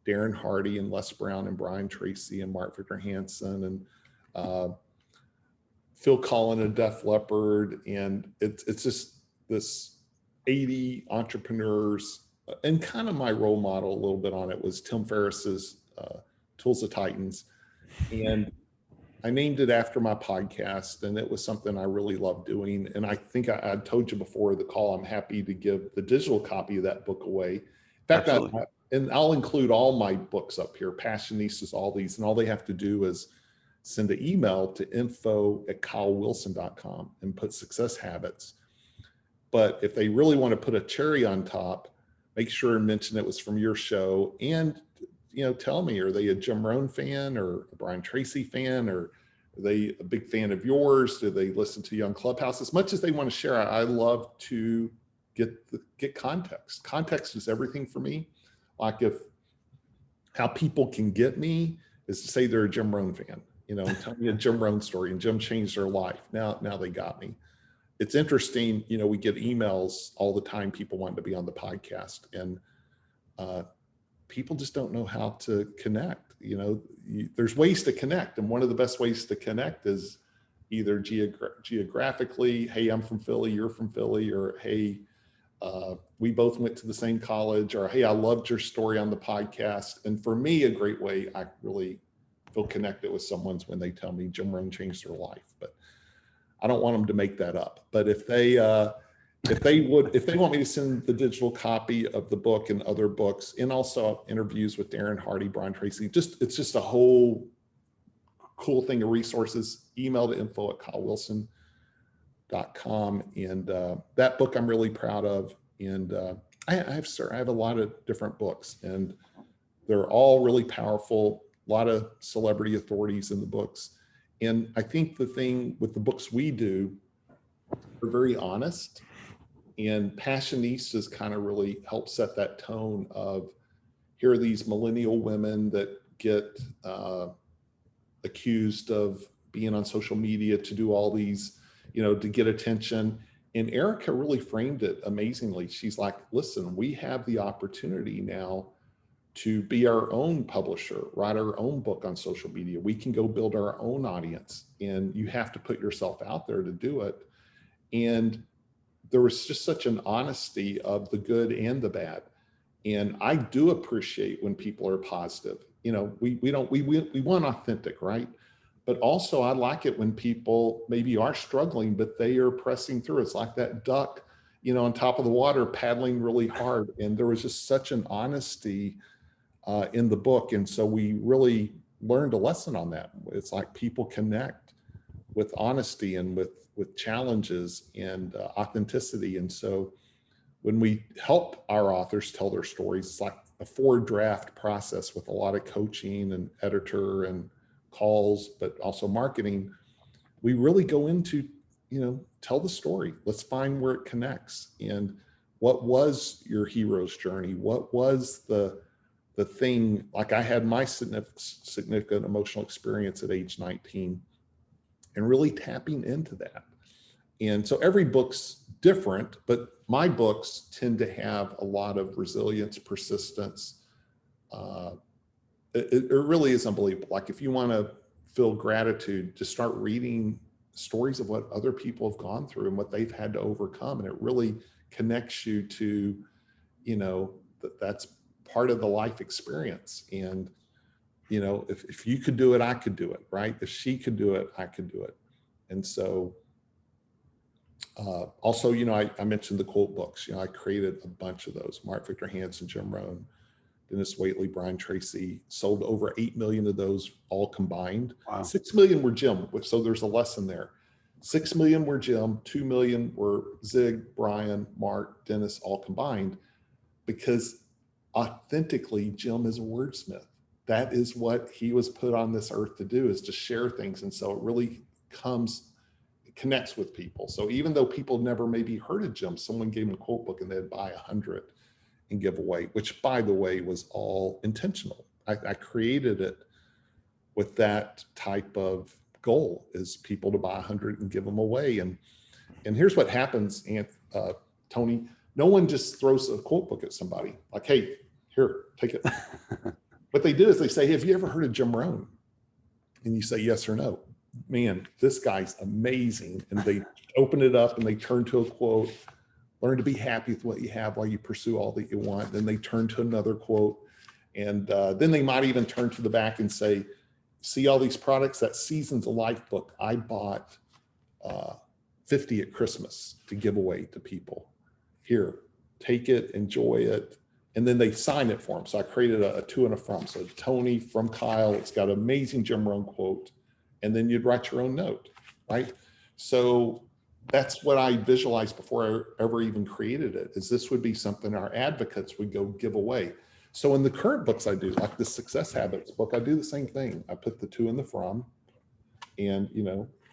Darren Hardy and Les Brown and Brian Tracy and Victor Hansen and Phil Collen of Def Leppard. And it's just this 80 entrepreneurs, and kind of my role model a little bit on it was Tim Ferriss's Tools of Titans. And I named it after my podcast, and it was something I really loved doing. And I think I told you before the call, I'm happy to give the digital copy of that book away. In fact, and I'll include all my books up here, Passionistas, all these, and all they have to do is send an email to info@kylewilson.com and put Success Habits. But if they really want to put a cherry on top, make sure and mention it was from your show, and tell me, are they a Jim Rohn fan or a Brian Tracy fan, or are they a big fan of yours? Do they listen to you on Clubhouse? As much as they want to share, I love to get context. Context is everything for me. Like how people can get me is to say they're a Jim Rohn fan, and tell me a Jim Rohn story, and Jim changed their life. Now they got me. It's interesting, we get emails all the time, people wanting to be on the podcast, and people just don't know how to connect. There's ways to connect, and one of the best ways to connect is either geographically, hey, I'm from Philly, you're from Philly, or hey, we both went to the same college, or hey, I loved your story on the podcast. And for me, a great way I really feel connected with someone's when they tell me Jim Rohn changed their life. But I don't want them to make that up. But if they want me to send the digital copy of the book and other books, and also interviews with Darren Hardy, Brian Tracy, it's just a whole cool thing of resources, email to info@kylewilson.com. And that book I'm really proud of. And I have a lot of different books, and they're all really powerful. A lot of celebrity authorities in the books. And I think the thing with the books we do, we're very honest, and Passionistas kind of really help set that tone of, here are these millennial women that get accused of being on social media to do all these, to get attention. And Erica really framed it amazingly. She's like, listen, we have the opportunity now to be our own publisher, write our own book on social media. We can go build our own audience, and you have to put yourself out there to do it. And there was just such an honesty of the good and the bad. And I do appreciate when people are positive. We want authentic, right? But also I like it when people maybe are struggling, but they are pressing through. It's like that duck, on top of the water, paddling really hard. And there was just such an honesty in the book. And so we really learned a lesson on that. It's like people connect with honesty and with challenges and authenticity. And so when we help our authors tell their stories, it's like a 4-draft process with a lot of coaching and editor and calls, but also marketing. We really go into, tell the story. Let's find where it connects. And what was your hero's journey? What was the thing? Like, I had my significant emotional experience at age 19, and really tapping into that. And so every book's different, but my books tend to have a lot of resilience, persistence. It really is unbelievable. Like, if you want to feel gratitude, just start reading stories of what other people have gone through and what they've had to overcome. And it really connects you to, that's part of the life experience. And, if you could do it, I could do it, right? If she could do it, I could do it. And so also, I mentioned the quote books. I created a bunch of those. Victor Hansen, Jim Rohn, Denis Waitley, Brian Tracy, sold over 8 million of those all combined. Wow. 6 million were Jim, so there's a lesson there. 6 million were Jim, 2 million were Zig, Brian, Mark, Dennis, all combined, because authentically, Jim is a wordsmith. That is what he was put on this earth to do, is to share things. And so it really connects with people. So even though people never maybe heard of Jim, someone gave him a quote book and they'd buy 100 and give away, which, by the way, was all intentional. I created it with that type of goal, is people to buy 100 and give them away. And here's what happens, Tony. No one just throws a quote book at somebody like, hey, here, take it. What they do is they say, hey, have you ever heard of Jim Rohn? And you say yes or no. Man, this guy's amazing. And they open it up and they turn to a quote. Learn to be happy with what you have while you pursue all that you want. Then they turn to another quote. And then they might even turn to the back and say, see all these products? That Seasons of Life book, I bought 50 at Christmas to give away to people. Here, take it, enjoy it. And then they sign it for them. So I created a to and a from. So Tony from Kyle, it's got an amazing Jim Rohn quote. And then you'd write your own note, right? So that's what I visualized before I ever even created it, is this would be something our advocates would go give away. So in the current books I do, like the Success Habits book, I do the same thing. I put the to and the from, and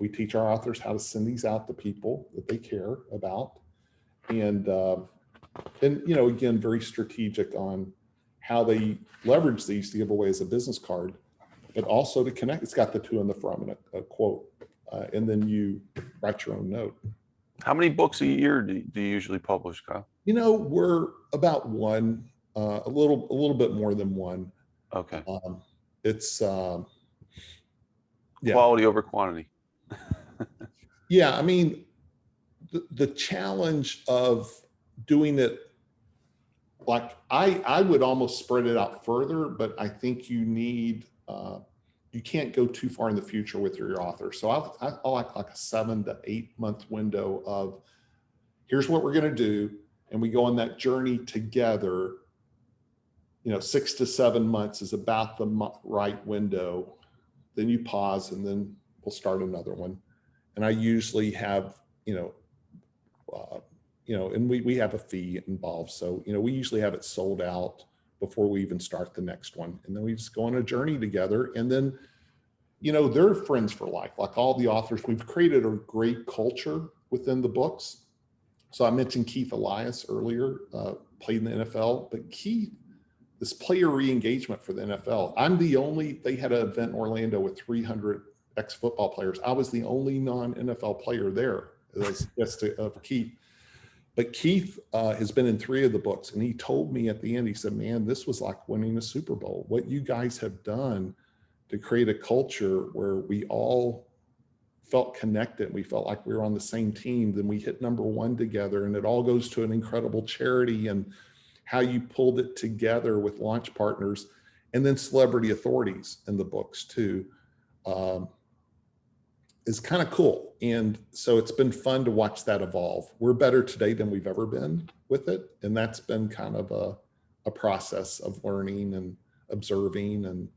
we teach our authors how to send these out to people that they care about. And again, very strategic on how they leverage these to give away as a business card, but also to connect. It's got the to and the from and a quote. And then you write your own note. How many books a year do you usually publish, Kyle? We're about one, a little bit more than one. Okay. It's quality over quantity. Yeah, I mean, the challenge of doing it, like I would almost spread it out further, but I think you need. You can't go too far in the future with your author. So I like a 7 to 8 month window of, here's what we're going to do. And we go on that journey together. 6 to 7 months is about the right window then you pause, and then we'll start another one. And I usually have, and we have a fee involved. So, we usually have it sold out before we even start the next one. And then we just go on a journey together. And then, they're friends for life. Like all the authors, we've created a great culture within the books. So I mentioned Keith Elias earlier, played in the NFL, but Keith, this player re-engagement for the NFL. They had an event in Orlando with 300 ex-football players. I was the only non-NFL player there, as guest of Keith. But Keith has been in 3 of the books, and he told me at the end, he said, man, this was like winning a Super Bowl. What you guys have done to create a culture where we all felt connected, we felt like we were on the same team, then we hit #1 together, and it all goes to an incredible charity, and how you pulled it together with launch partners and then celebrity authorities in the books too, is kind of cool. And so it's been fun to watch that evolve. We're better today than we've ever been with it. And that's been kind of a process of learning and observing.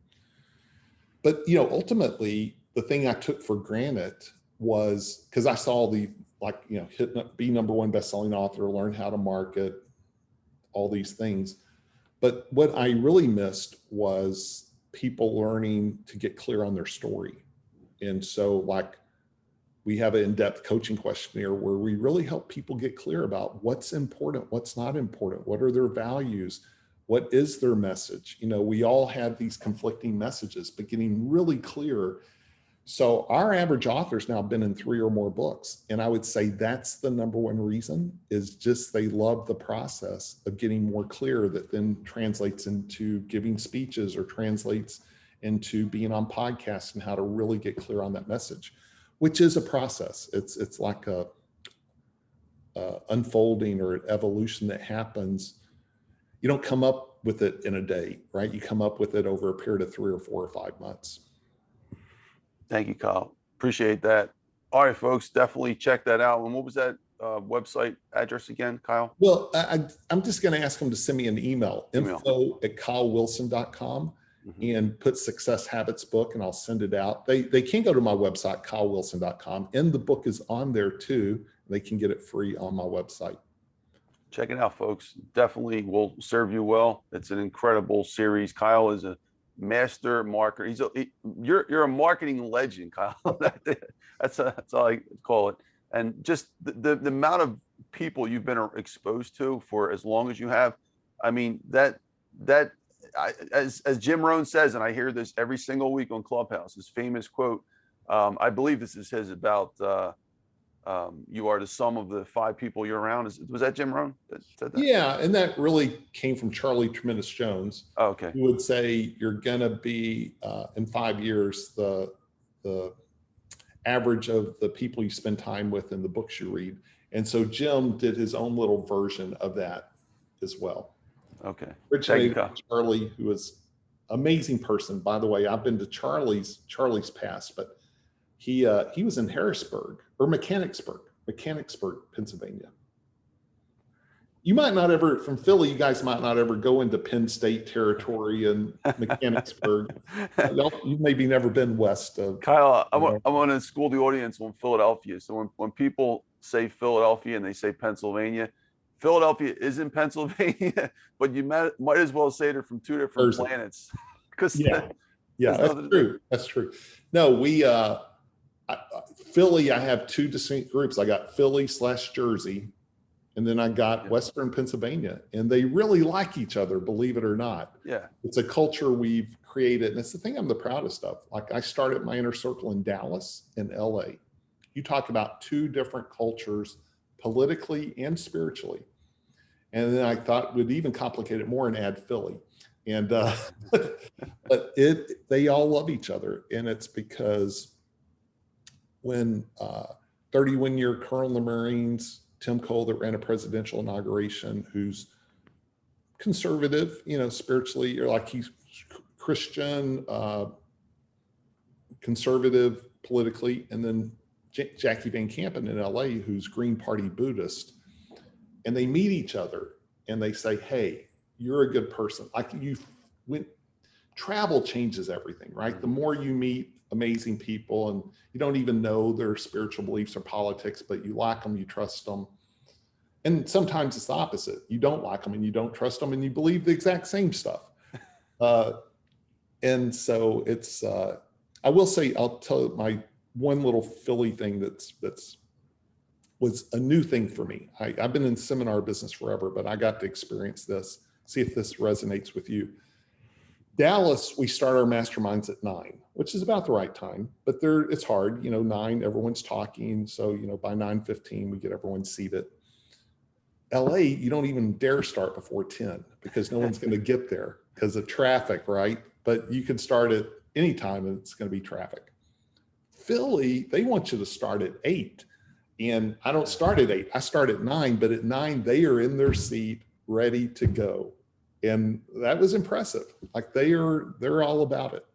But ultimately the thing I took for granted was, because I saw be #1 best-selling author, learn how to market, all these things. But what I really missed was people learning to get clear on their story. And so we have an in-depth coaching questionnaire where we really help people get clear about what's important, what's not important, what are their values, what is their message. We all have these conflicting messages, but getting really clear. So our average author's now been in 3 or more books. And I would say that's the #1 reason, is just they love the process of getting more clear, that then translates into giving speeches or translates into being on podcasts and how to really get clear on that message, which is a process. It's like a unfolding or an evolution that happens. You don't come up with it in a day, right? You come up with it over a period of 3 or 4 or 5 months. Thank you, Kyle. Appreciate that. All right, folks, definitely check that out. And what was that website address again, Kyle? Well, I'm just going to ask them to send me an email. info@kylewilson.com, and put Success Habits book, and I'll send it out. They can go to my website, kylewilson.com, and the book is on there too. They can get it free on my website. Check it out, folks. Definitely will serve you well. It's an incredible series. Kyle is a master marketer. You're a marketing legend, Kyle. That's all I call it. And just the amount of people you've been exposed to for as long as you have, I mean, as Jim Rohn says, and I hear this every single week on Clubhouse, his famous quote, I believe this is his, about you are the sum of the 5 people you're around. Was that Jim Rohn that said that? Yeah, and that really came from Charlie Tremendous Jones. Oh, okay. Who would say you're gonna be in 5 years the average of the people you spend time with in the books you read. And so Jim did his own little version of that as well. Okay. Originated from Charlie, who was an amazing person. By the way, I've been to Charlie's past, but he was in Harrisburg or Mechanicsburg, Pennsylvania. You might not ever, from Philly, you guys might not ever go into Penn State territory and Mechanicsburg. You've maybe never been west of. Kyle, I want to school the audience on Philadelphia. So when people say Philadelphia and they say Pennsylvania, Philadelphia is in Pennsylvania, but you might as well say they're from 2 different planets. That's true. No, Philly, I have 2 distinct groups. I got Philly/Jersey, and then I got Western Pennsylvania, and they really like each other, believe it or not. Yeah. It's a culture we've created, and it's the thing I'm the proudest of. Like, I started my inner circle in Dallas and LA. You talk about 2 different cultures, politically and spiritually. And then I thought we'd even complicate it more and add Philly. And but they all love each other, and it's because when 31-year Colonel in the Marines, Tim Cole, that ran a presidential inauguration, who's conservative, spiritually, or like he's Christian, conservative politically, and then Jackie Van Campen in LA, who's Green Party Buddhist, and they meet each other and they say, hey, you're a good person. Like, travel changes everything, right? The more you meet amazing people, and you don't even know their spiritual beliefs or politics, but you like them, you trust them. And sometimes it's the opposite. You don't like them and you don't trust them and you believe the exact same stuff. And so it's, I will say, I'll tell my one little Philly thing that's was a new thing for me. I've been in seminar business forever, but I got to experience this, see if this resonates with you. Dallas, we start our masterminds at 9, which is about the right time, but it's hard, 9, everyone's talking. So, by 9:15, we get everyone seated. LA, you don't even dare start before 10 because no one's going to get there because of traffic, right? But you can start at any time and it's going to be traffic. Philly, they want you to start at 8. And I don't start at 8, I start at 9, but at 9, they are in their seat ready to go. And that was impressive. Like they're all about it.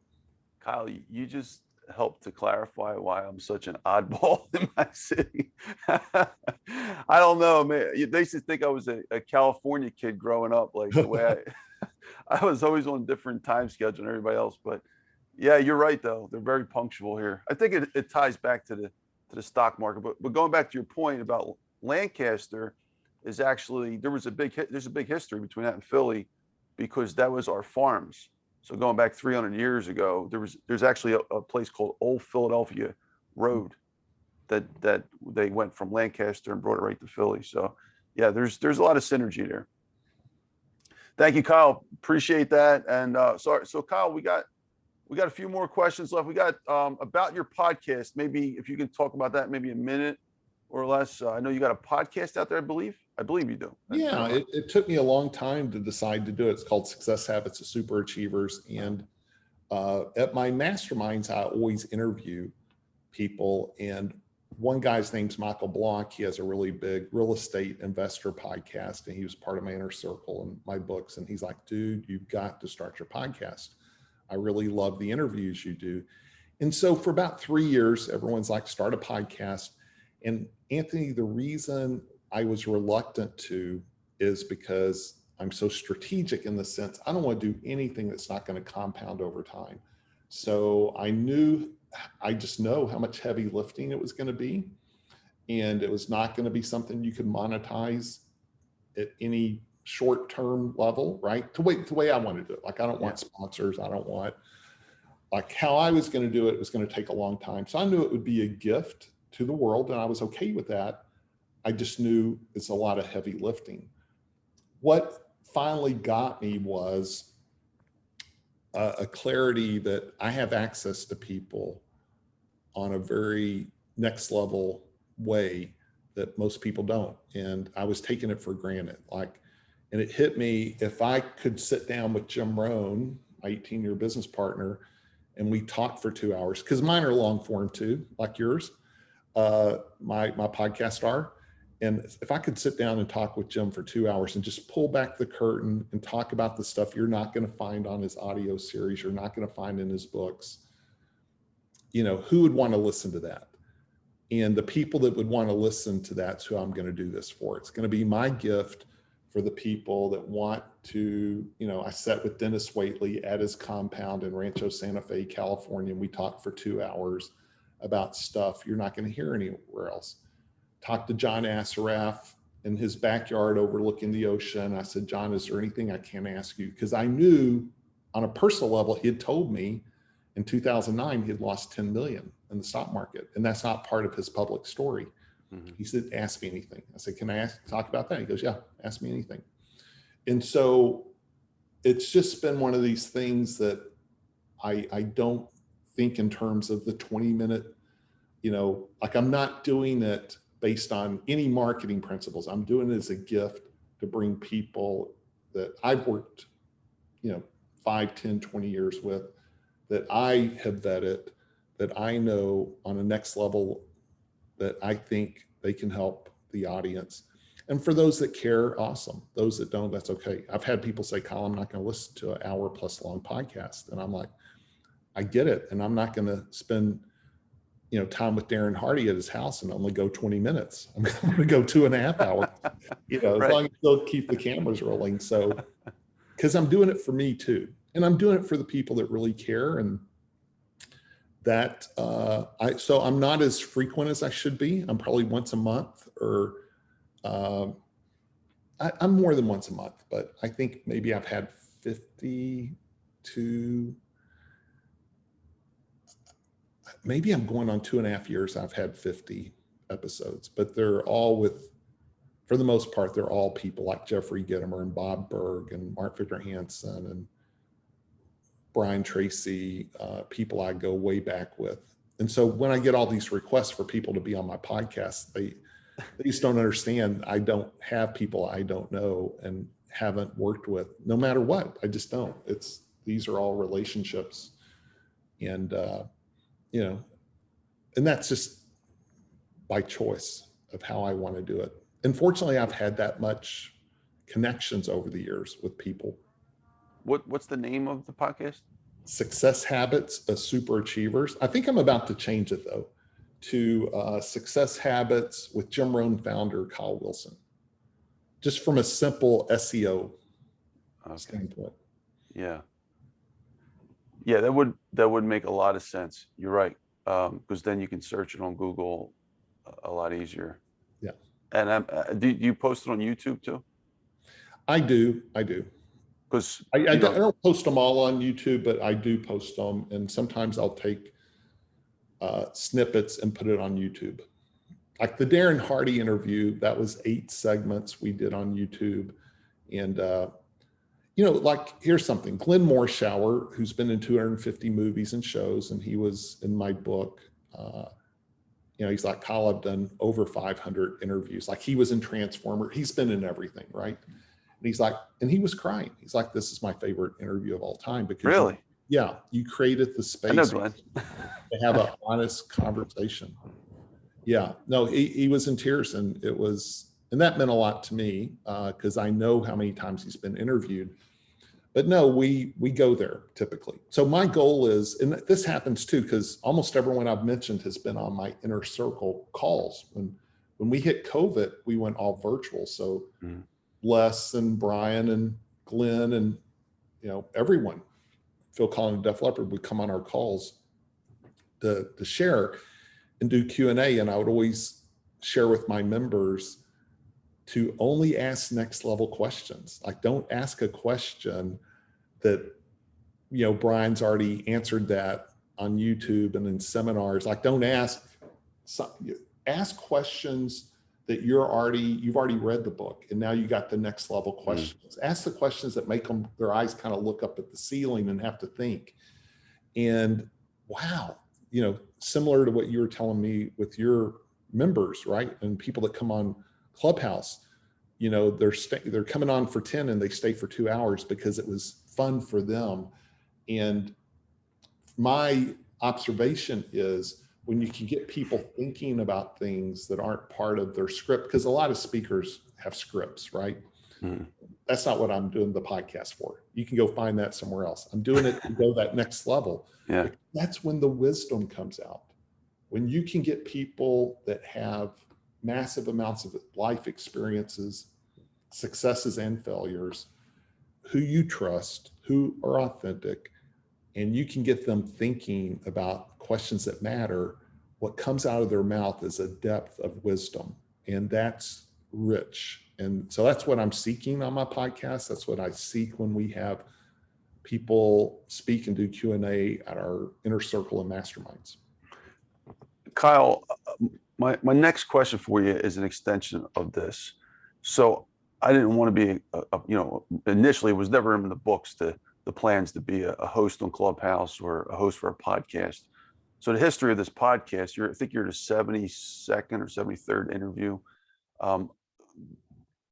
Kyle, you just helped to clarify why I'm such an oddball in my city. I don't know, man. They used to think I was a California kid growing up, like the way I was always on different time schedule than everybody else. But yeah, you're right though. They're very punctual here. I think it ties back to the stock market. But going back to your point about Lancaster, is actually there's a big history between that and Philly, because that was our farms. So going back 300 years ago, there's actually a place called Old Philadelphia Road that they went from Lancaster and brought it right to Philly. So yeah, there's a lot of synergy there. Thank you, Kyle. Appreciate that. And so Kyle, we got a few more questions left. We got about your podcast. Maybe if you can talk about that, maybe a minute or less. I know you got a podcast out there, I believe you do. Yeah, it took me a long time to decide to do it. It's called Success Habits of Super Achievers. And at my masterminds, I always interview people. And one guy's name's Michael Blanc. He has a really big real estate investor podcast. And he was part of my inner circle and my books. And he's like, dude, you've got to start your podcast. I really love the interviews you do. And so for about 3 years, everyone's like, start a podcast. And Anthony, the reason I was reluctant to is because I'm so strategic in the sense, I don't want to do anything that's not going to compound over time. So I just know how much heavy lifting it was going to be. And it was not going to be something you could monetize at any short-term level, right? The way I want to do it. Like, I don't want sponsors. I don't want, like, how I was going to do it was going to take a long time. So I knew it would be a gift to the world, and I was okay with that. I just knew it's a lot of heavy lifting. What finally got me was a clarity that I have access to people on a very next level way that most people don't. And I was taking it for granted. And it hit me, if I could sit down with Jim Rohn, my 18-year business partner, and we talked for 2 hours, because mine are long form too, like yours, my podcast are. And if I could sit down and talk with Jim for 2 hours and just pull back the curtain and talk about the stuff you're not going to find on his audio series, you're not going to find in his books, who would want to listen to that? And the people that would want to listen to that's who I'm going to do this for. It's going to be my gift for the people that want to, I sat with Denis Waitley at his compound in Rancho Santa Fe, California, and we talked for 2 hours about stuff you're not going to hear anywhere else. Talked to John Assaraf in his backyard overlooking the ocean. I said, John, is there anything I can't ask you? Because I knew on a personal level, he had told me in 2009, he had lost 10 million in the stock market. And that's not part of his public story. Mm-hmm. He said, ask me anything. I said, can I talk about that? He goes, yeah, ask me anything. And so it's just been one of these things that I don't think in terms of the 20-minute, I'm not doing it based on any marketing principles. I'm doing it as a gift to bring people that I've worked, 5, 10, 20 years with, that I have vetted, that I know on a next level that I think they can help the audience. And for those that care, awesome. Those that don't, that's okay. I've had people say, Colin, I'm not going to listen to an hour-plus long podcast. And I'm like, I get it. And I'm not going to spend time with Darren Hardy at his house and only go 20 minutes. I'm going to go 2.5 hours, as Right. long as they'll keep the cameras rolling. So, because I'm doing it for me too. And I'm doing it for the people that really care. And that so I'm not as frequent as I should be. I'm probably once a month, or I'm more than once a month, but I think maybe I've had 52, maybe I'm going on 2.5 years. I've had 50 episodes, but they're all with, for the most part, they're all people like Jeffrey Gitomer and Bob Berg and Victor Hansen and Brian Tracy, people I go way back with. And so when I get all these requests for people to be on my podcast, they just don't understand. I don't have people I don't know and haven't worked with, no matter what. I just don't. These are all relationships, and and that's just by choice of how I want to do it. Unfortunately, I've had that much connections over the years with people. What's the name of the podcast? Success Habits of Super Achievers. I think I'm about to change it though to Success Habits with Jim Rohn founder Kyle Wilson, just from a simple SEO standpoint. Yeah, that would make a lot of sense. You're right, because then you can search it on Google a lot easier. Yeah. And do you post it on YouTube too? I do. Because I don't post them all on YouTube, but I do post them, and sometimes I'll take snippets and put it on YouTube. Like the Darren Hardy interview, that was 8 segments we did on YouTube. And, like, here's something. Glenn Morshower, who's been in 250 movies and shows, and he was in my book, he's like, Kyle, I've done over 500 interviews. Like, he was in Transformer. He's been in everything, right? And he's like, and he was crying. He's like, this is my favorite interview of all time. Because really? You created the space to have an honest conversation. Yeah, no, he was in tears, and that meant a lot to me, because I know how many times he's been interviewed. But no, we go there typically. So my goal is, and this happens too, because almost everyone I've mentioned has been on my inner circle calls. When we hit COVID, we went all virtual. So Les and Brian and Glenn and everyone, Phil Collen of Def Leppard, would come on our calls to share and do Q&A. And I would always share with my members to only ask next level questions. Like, don't ask a question that, Brian's already answered that on YouTube and in seminars. Like, don't ask questions that you've already read the book, and now you got the next level questions. Ask the questions that make their eyes kind of look up at the ceiling and have to think. And wow, similar to what you were telling me with your members, right? And people that come on Clubhouse, they're coming on for 10 and they stay for 2 hours because it was fun for them. And my observation is, when you can get people thinking about things that aren't part of their script, because a lot of speakers have scripts, right? That's not what I'm doing the podcast for. You can go find that somewhere else. I'm doing it to go that next level. Yeah. That's when the wisdom comes out. When you can get people that have massive amounts of life experiences, successes and failures, who you trust, who are authentic, and you can get them thinking about questions that matter, what comes out of their mouth is a depth of wisdom, and that's rich. And so that's what I'm seeking on my podcast. That's what I seek when we have people speak and do Q&A at our inner circle and masterminds. Kyle, my next question for you is an extension of this. So I didn't want to be, initially it was never in the books, the plans to be a host on Clubhouse or a host for a podcast. So the history of this podcast, I think you're the 72nd or 73rd interview.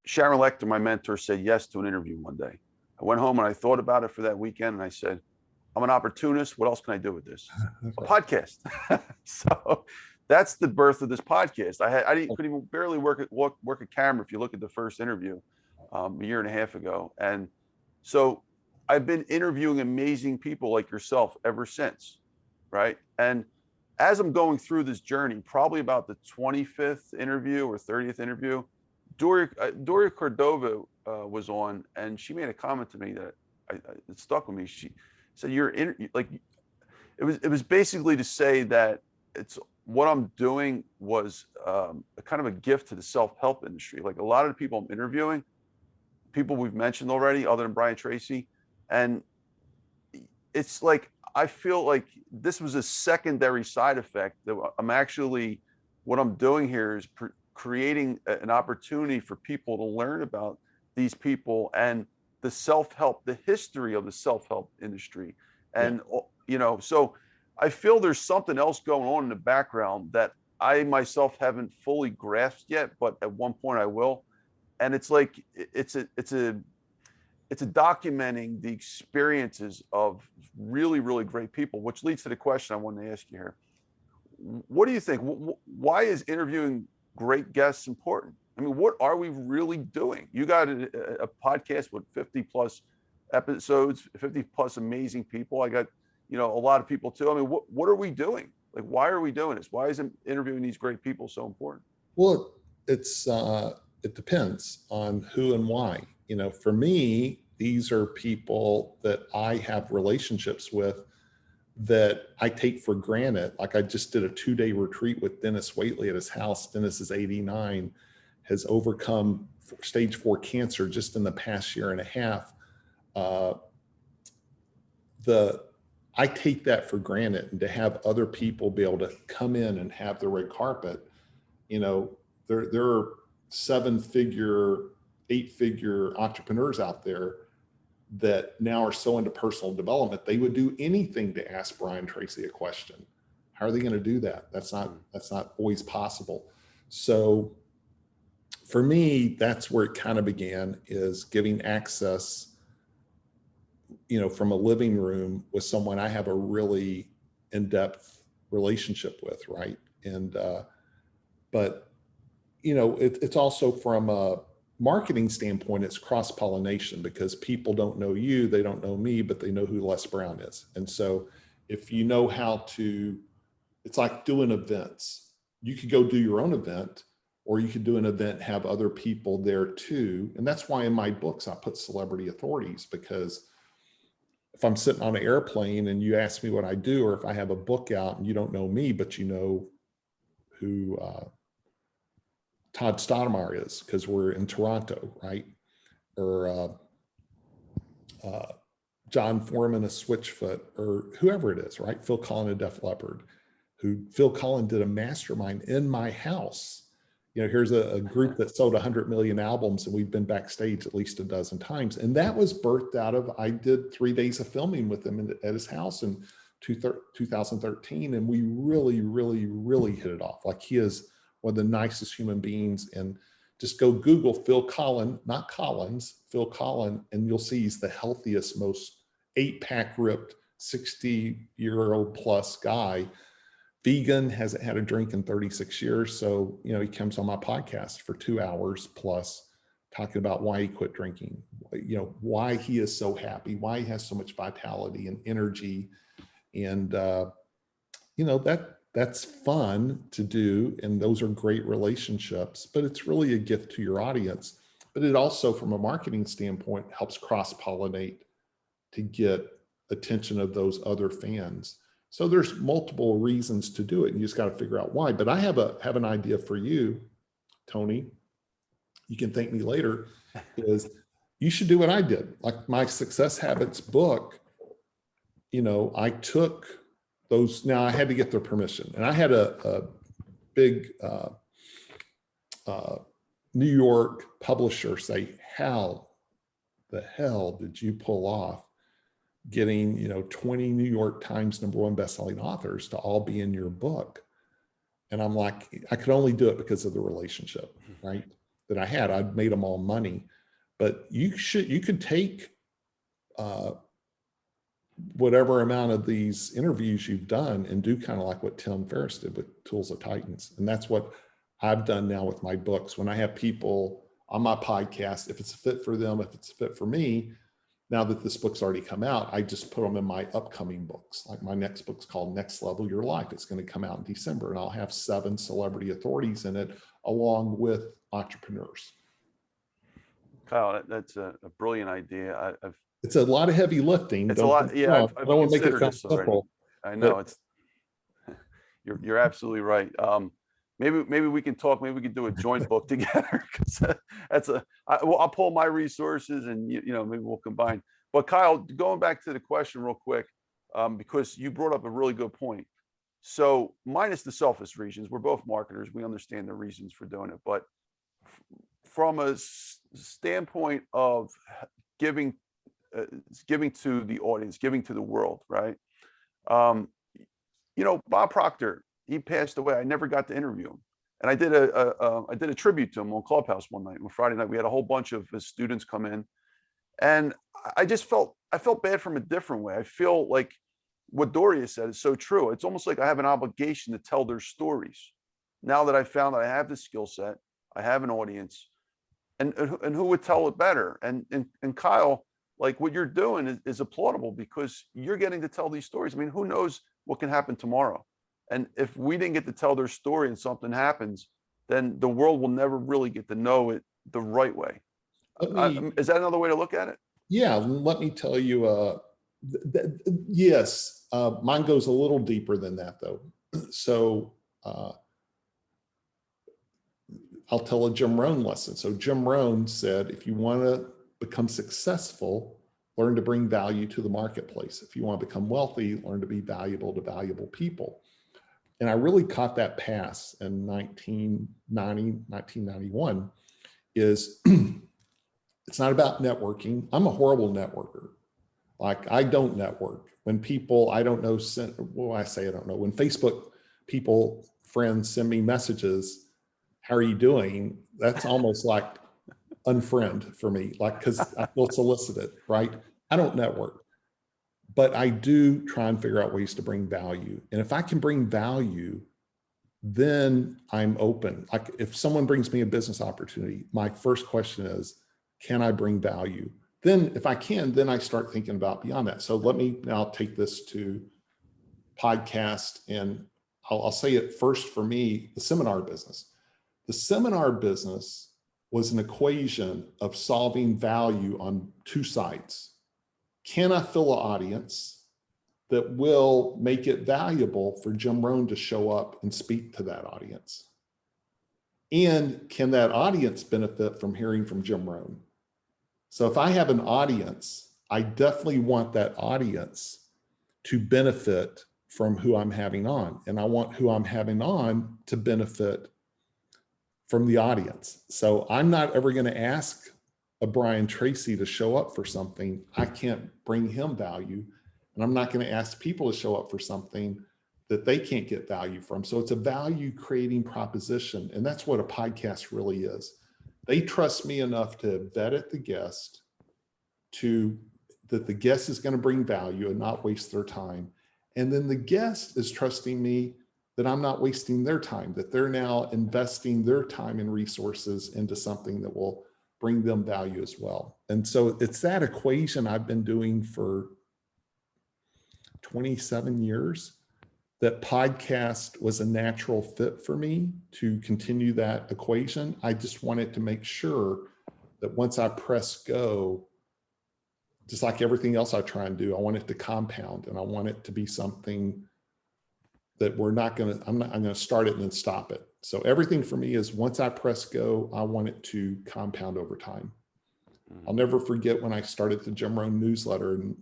Sharon Lecter, my mentor, said yes to an interview one day. I went home and I thought about it for that weekend, and I said, I'm an opportunist. What else can I do with this? A podcast. So that's the birth of this podcast. Couldn't even barely work a camera if you look at the first interview a year and a half ago. And so I've been interviewing amazing people like yourself ever since, right? And as I'm going through this journey, probably about the 25th interview or 30th interview, Doria Cordova was on, and she made a comment to me that it stuck with me. She said, it was basically to say that it's what I'm doing was a kind of a gift to the self-help industry. Like a lot of the people I'm interviewing, people we've mentioned already, other than Brian Tracy, and it's like I feel like this was a secondary side effect that I'm actually what I'm doing here is creating an opportunity for people to learn about these people and the self-help, the history of the self-help industry. And, you know, so I feel there's something else going on in the background that I myself haven't fully grasped yet, but at one point I will. And it's like, it's a documenting the experiences of really, really great people, which leads to the question I wanted to ask you here. What do you think? Why is interviewing great guests important? I mean, what are we really doing? You got a podcast with 50 plus episodes, 50 plus amazing people. I got, you know, a lot of people too. I mean, what are we doing? Like, why are we doing this? Why is interviewing these great people so important? Well, it depends on who and why. You know, for me, these are people that I have relationships with that I take for granted. Like I just did a 2-day retreat with Denis Waitley at his house. Denis is 89, has overcome stage 4 cancer just in the past year and a half. I take that for granted, and to have other people be able to come in and have the red carpet, you know, there are 7-figure, 8-figure entrepreneurs out there that now are so into personal development, they would do anything to ask Brian Tracy a question. How are they going to do that? That's not always possible. So for me, that's where it kind of began, is giving access, you know, from a living room with someone I have a really in-depth relationship with. Right. And, but you know, it's also from a marketing standpoint, it's cross-pollination, because people don't know you, they don't know me, but they know who Les Brown is. And so if you know how to, it's like doing events. You could go do your own event, or you could do an event, have other people there too. And that's why in my books, I put celebrity authorities, because if I'm sitting on an airplane and you ask me what I do, or if I have a book out and you don't know me, but you know who Todd Stoudemire is, because we're in Toronto, right? Or John Foreman of Switchfoot, or whoever it is, right? Phil Collen of Def Leppard, Phil Collen did a mastermind in my house. You know, here's a group that sold 100 million albums, and we've been backstage at least a dozen times. And that was birthed out of, I did 3 days of filming with him at his house in 2013. And we really, really, really hit it off. Like, he is one of the nicest human beings. And just go Google Phil Collen, not Collins, Phil Collen, and you'll see he's the healthiest, most 8-pack ripped 60-year-old plus guy. Vegan, hasn't had a drink in 36 years. So, you know, he comes on my podcast for 2 hours plus talking about why he quit drinking, you know, why he is so happy, why he has so much vitality and energy. And, you know, that's fun to do. And those are great relationships, but it's really a gift to your audience. But it also, from a marketing standpoint, helps cross-pollinate to get attention of those other fans. So there's multiple reasons to do it, and you just got to figure out why. But I have an idea for you, Tony. You can thank me later. Is you should do what I did. Like my Success Habits book, you know, I took those. Now I had to get their permission, and I had a big New York publisher say, "How the hell did you pull off getting, you know, 20 New York Times #1 bestselling authors to all be in your book?" And I'm like, I could only do it because of the relationship, right, that I had. I'd made them all money. But you could take whatever amount of these interviews you've done and do kind of like what Tim Ferriss did with Tools of Titans. And that's what I've done now with my books. When I have people on my podcast, if it's a fit for them, if it's a fit for me, now that this book's already come out, I just put them in my upcoming books. Like my next book's called Next Level Your Life. It's going to come out in December, and I'll have 7 celebrity authorities in it along with entrepreneurs. Kyle, that's a brilliant idea. It's a lot of heavy lifting. It's a lot. Yeah, I don't want to make it sound simple, I know it's, you're absolutely right. Maybe we can talk, maybe we can do a joint book together, because I'll pull my resources and maybe we'll combine. But Kyle, going back to the question real quick, because you brought up a really good point. So minus the selfish reasons, we're both marketers. We understand the reasons for doing it, but from a standpoint of giving, giving to the audience, giving to the world, right? Bob Proctor, he passed away. I never got to interview him, and I did a tribute to him on Clubhouse one night. On Friday night, we had a whole bunch of his students come in, and I felt bad from a different way. I feel like what Doria said is so true. It's almost like I have an obligation to tell their stories. Now that I found that I have the skill set, I have an audience, and who would tell it better? And Kyle, like what you're doing is applaudable, because you're getting to tell these stories. I mean, who knows what can happen tomorrow? And if we didn't get to tell their story and something happens, then the world will never really get to know it the right way. Is that another way to look at it? Yeah, let me tell you, yes, mine goes a little deeper than that though. So I'll tell a Jim Rohn lesson. So Jim Rohn said, if you want to become successful, learn to bring value to the marketplace. If you want to become wealthy, learn to be valuable to valuable people. And I really caught that pass in 1991 is it's not about networking. I'm a horrible networker. Like I don't network. When people, I don't know, well, I say I don't know. When Facebook people, friends send me messages, how are you doing? That's almost like unfriend for me, like, because I feel solicited, right? I don't network, but I do try and figure out ways to bring value. And if I can bring value, then I'm open. Like if someone brings me a business opportunity, my first question is, can I bring value? Then if I can, then I start thinking about beyond that. So let me now take this to podcast, and I'll say it first for me, the seminar business. The seminar business was an equation of solving value on two sides. Can I fill an audience that will make it valuable for Jim Rohn to show up and speak to that audience? And can that audience benefit from hearing from Jim Rohn? So if I have an audience, I definitely want that audience to benefit from who I'm having on. And I want who I'm having on to benefit from the audience. So I'm not ever going to ask a Brian Tracy to show up for something I can't bring him value. And I'm not going to ask people to show up for something that they can't get value from. So it's a value creating proposition. And that's what a podcast really is. They trust me enough to vet at the guest that the guest is going to bring value and not waste their time. And then the guest is trusting me that I'm not wasting their time, that they're now investing their time and resources into something that will bring them value as well. And so it's that equation I've been doing for 27 years. That podcast was a natural fit for me to continue that equation. I just wanted to make sure that once I press go, just like everything else I try and do, I want it to compound, and I want it to be something that I'm going to start it and then stop it. So everything for me is once I press go, I want it to compound over time. I'll never forget when I started the Jim Rohn newsletter in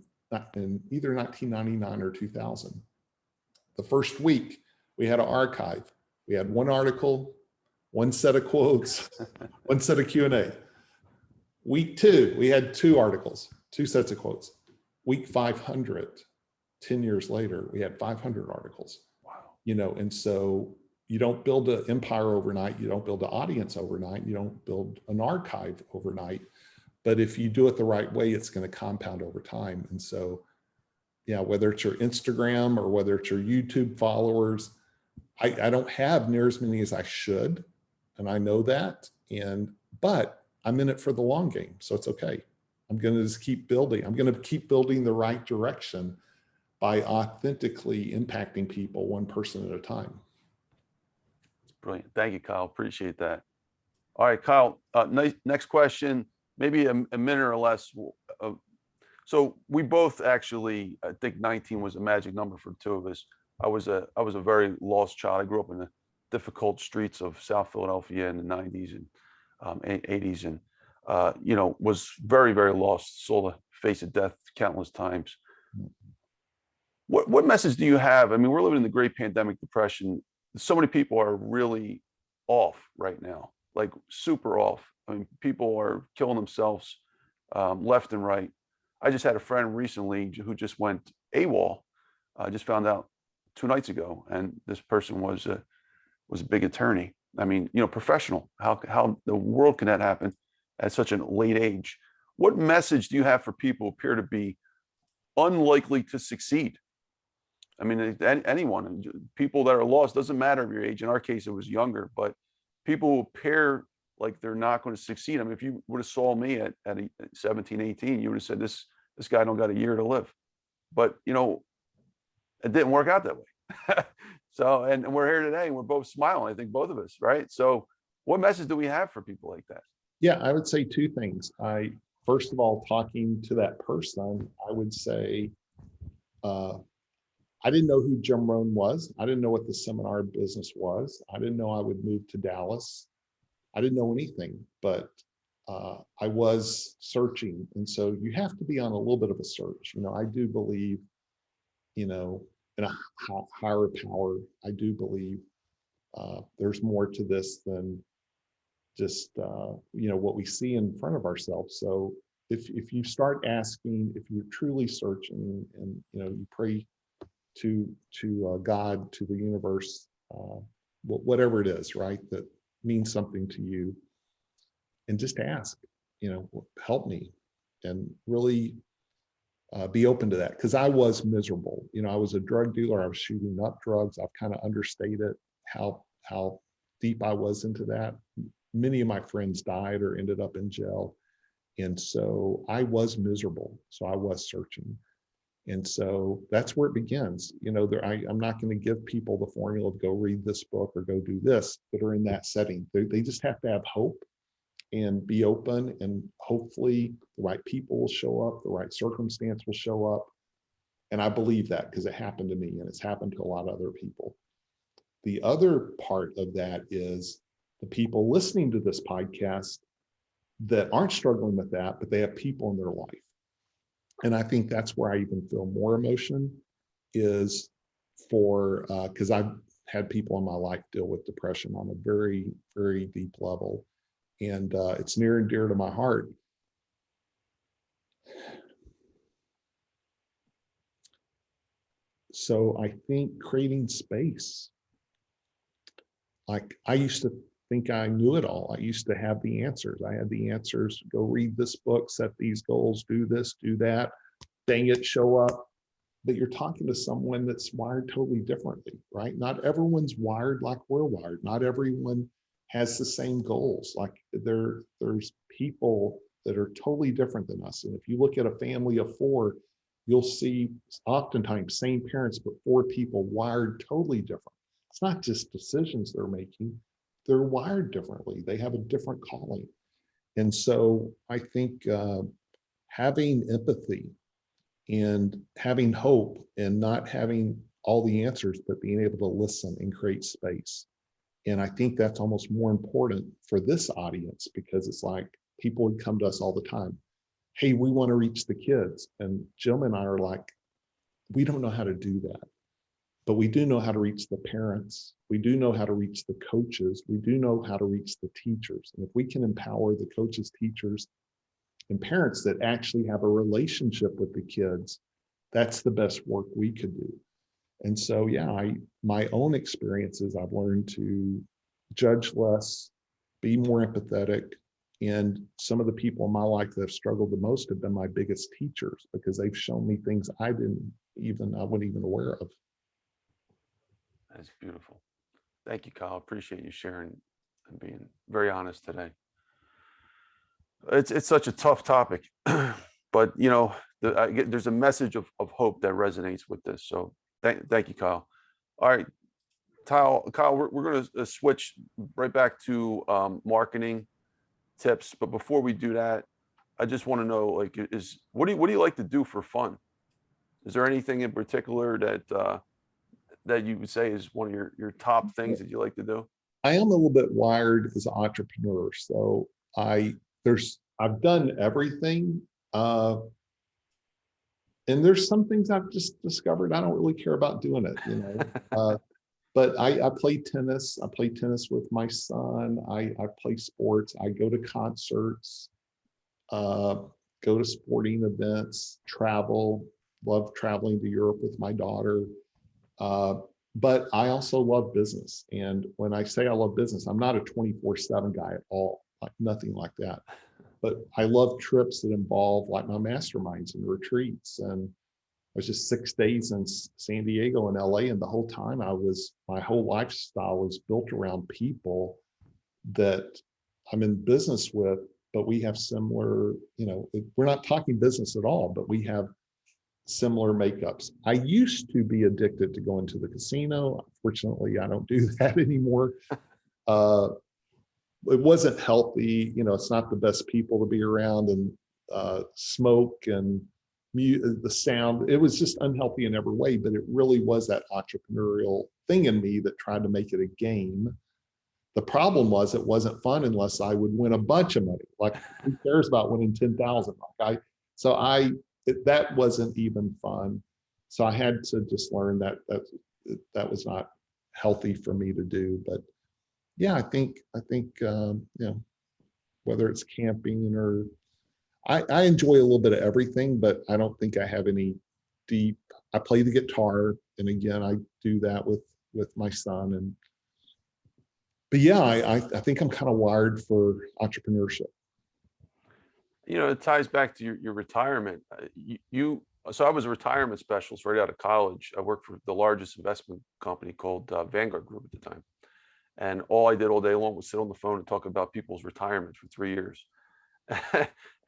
either 1999 or 2000. The first week we had an archive. We had one article, one set of quotes, one set of Q&A. Week 2, we had 2 articles, 2 sets of quotes. Week 500, 10 years later, we had 500 articles. Wow. And so you don't build an empire overnight. You don't build an audience overnight. You don't build an archive overnight. But if you do it the right way, it's going to compound over time. And so, yeah, whether it's your Instagram or whether it's your YouTube followers, I don't have near as many as I should. And I know that. But I'm in it for the long game. So it's okay. I'm going to just keep building. I'm going to keep building the right direction by authentically impacting people one person at a time. Brilliant. Thank you, Kyle. Appreciate that. All right, Kyle, next question, maybe a minute or less. So we both actually, I think 19 was a magic number for the two of us. I was a very lost child. I grew up in the difficult streets of South Philadelphia in the 90s and 80s, and was very, very lost. Saw the face of death countless times. What message do you have? I mean, we're living in the great pandemic depression. So many people are really off right now, like super off. I mean, people are killing themselves left and right. I just had a friend recently who just went AWOL. I just found out 2 nights ago, and this person was a big attorney. I mean, professional. How the world can that happen at such a late age? What message do you have for people who appear to be unlikely to succeed? I mean, anyone, people that are lost, doesn't matter your age. In our case, it was younger, but people who appear like they're not going to succeed. I mean, if you would have saw me at 17, 18, you would have said, this guy don't got a year to live. But, it didn't work out that way. So, and we're here today and we're both smiling, I think both of us, right? So what message do we have for people like that? Yeah, I would say 2 things. First of all, talking to that person, I would say, I didn't know who Jim Rohn was. I didn't know what the seminar business was. I didn't know I would move to Dallas. I didn't know anything, but I was searching. And so you have to be on a little bit of a search. I do believe, in a higher power. I do believe there's more to this than just, what we see in front of ourselves. So if you start asking, if you're truly searching and, you pray to God, to the universe, whatever it is, right, that means something to you, and just ask, help me, and really be open to that, because I was miserable. I was a drug dealer. I was shooting up drugs. I've kind of understated how deep I was into that. Many of my friends died or ended up in jail, and so I was miserable. So I was searching. And so that's where it begins. I'm not going to give people the formula of go read this book or go do this that are in that setting. They just have to have hope and be open, and hopefully the right people will show up, the right circumstance will show up. And I believe that because it happened to me and it's happened to a lot of other people. The other part of that is the people listening to this podcast that aren't struggling with that, but they have people in their life. And I think that's where I even feel more emotion is for, because I've had people in my life deal with depression on a very, very deep level. And it's near and dear to my heart. So I think creating space, like I used to think I knew it all. I used to have the answers. I had the answers. Go read this book, set these goals, do this, do that. Dang it, show up. But you're talking to someone that's wired totally differently, right? Not everyone's wired like we're wired. Not everyone has the same goals. Like there's people that are totally different than us. And if you look at a family of 4, you'll see oftentimes same parents, but 4 people wired totally different. It's not just decisions they're making. They're wired differently. They have a different calling. And so I think having empathy and having hope and not having all the answers, but being able to listen and create space. And I think that's almost more important for this audience, because it's like people would come to us all the time. Hey, we want to reach the kids. And Jim and I are like, we don't know how to do that. But we do know how to reach the parents. We do know how to reach the coaches. We do know how to reach the teachers. And if we can empower the coaches, teachers, and parents that actually have a relationship with the kids, that's the best work we could do. And so, yeah, my own experiences, I've learned to judge less, be more empathetic. And some of the people in my life that have struggled the most have been my biggest teachers, because they've shown me things I wasn't even aware of. That's beautiful. Thank you, Kyle. Appreciate you sharing and being very honest today. It's such a tough topic, but there's a message of hope that resonates with this. So thank you, Kyle. All right, Kyle, we're going to switch right back to marketing tips. But before we do that, I just want to know, like, what do you like to do for fun? Is there anything in particular that you would say is one of your top things that you like to do? I am a little bit wired as an entrepreneur. So I've done everything. And there's some things I've just discovered I don't really care about doing it, you know. But I play tennis. I play tennis with my son. I play sports. I go to concerts, go to sporting events, travel, love traveling to Europe with my daughter. But I also love business. And when I say I love business, I'm not a 24/7 guy at all, like nothing like that. But I love trips that involve like my masterminds and retreats. And I was just 6 days in San Diego and LA. And the whole time my whole lifestyle was built around people that I'm in business with, but we have similar, you know, we're not talking business at all, but we have similar makeups. I used to be addicted to going to the casino. Unfortunately, I don't do that anymore. It wasn't healthy. You know, it's not the best people to be around, and smoke and the sound. It was just unhealthy in every way, but it really was that entrepreneurial thing in me that tried to make it a game. The problem was it wasn't fun unless I would win a bunch of money. Like, who cares about winning 10,000? That wasn't even fun. So I had to just learn that was not healthy for me to do. But yeah, I think you know, whether it's camping or I enjoy a little bit of everything, but I don't think I have any deep. I play the guitar, and again, I do that with my son. But yeah, I think I'm kind of wired for entrepreneurship. You know, it ties back to your retirement. So I was a retirement specialist right out of college. I worked for the largest investment company called Vanguard Group at the time. And all I did all day long was sit on the phone and talk about people's retirement for 3 years.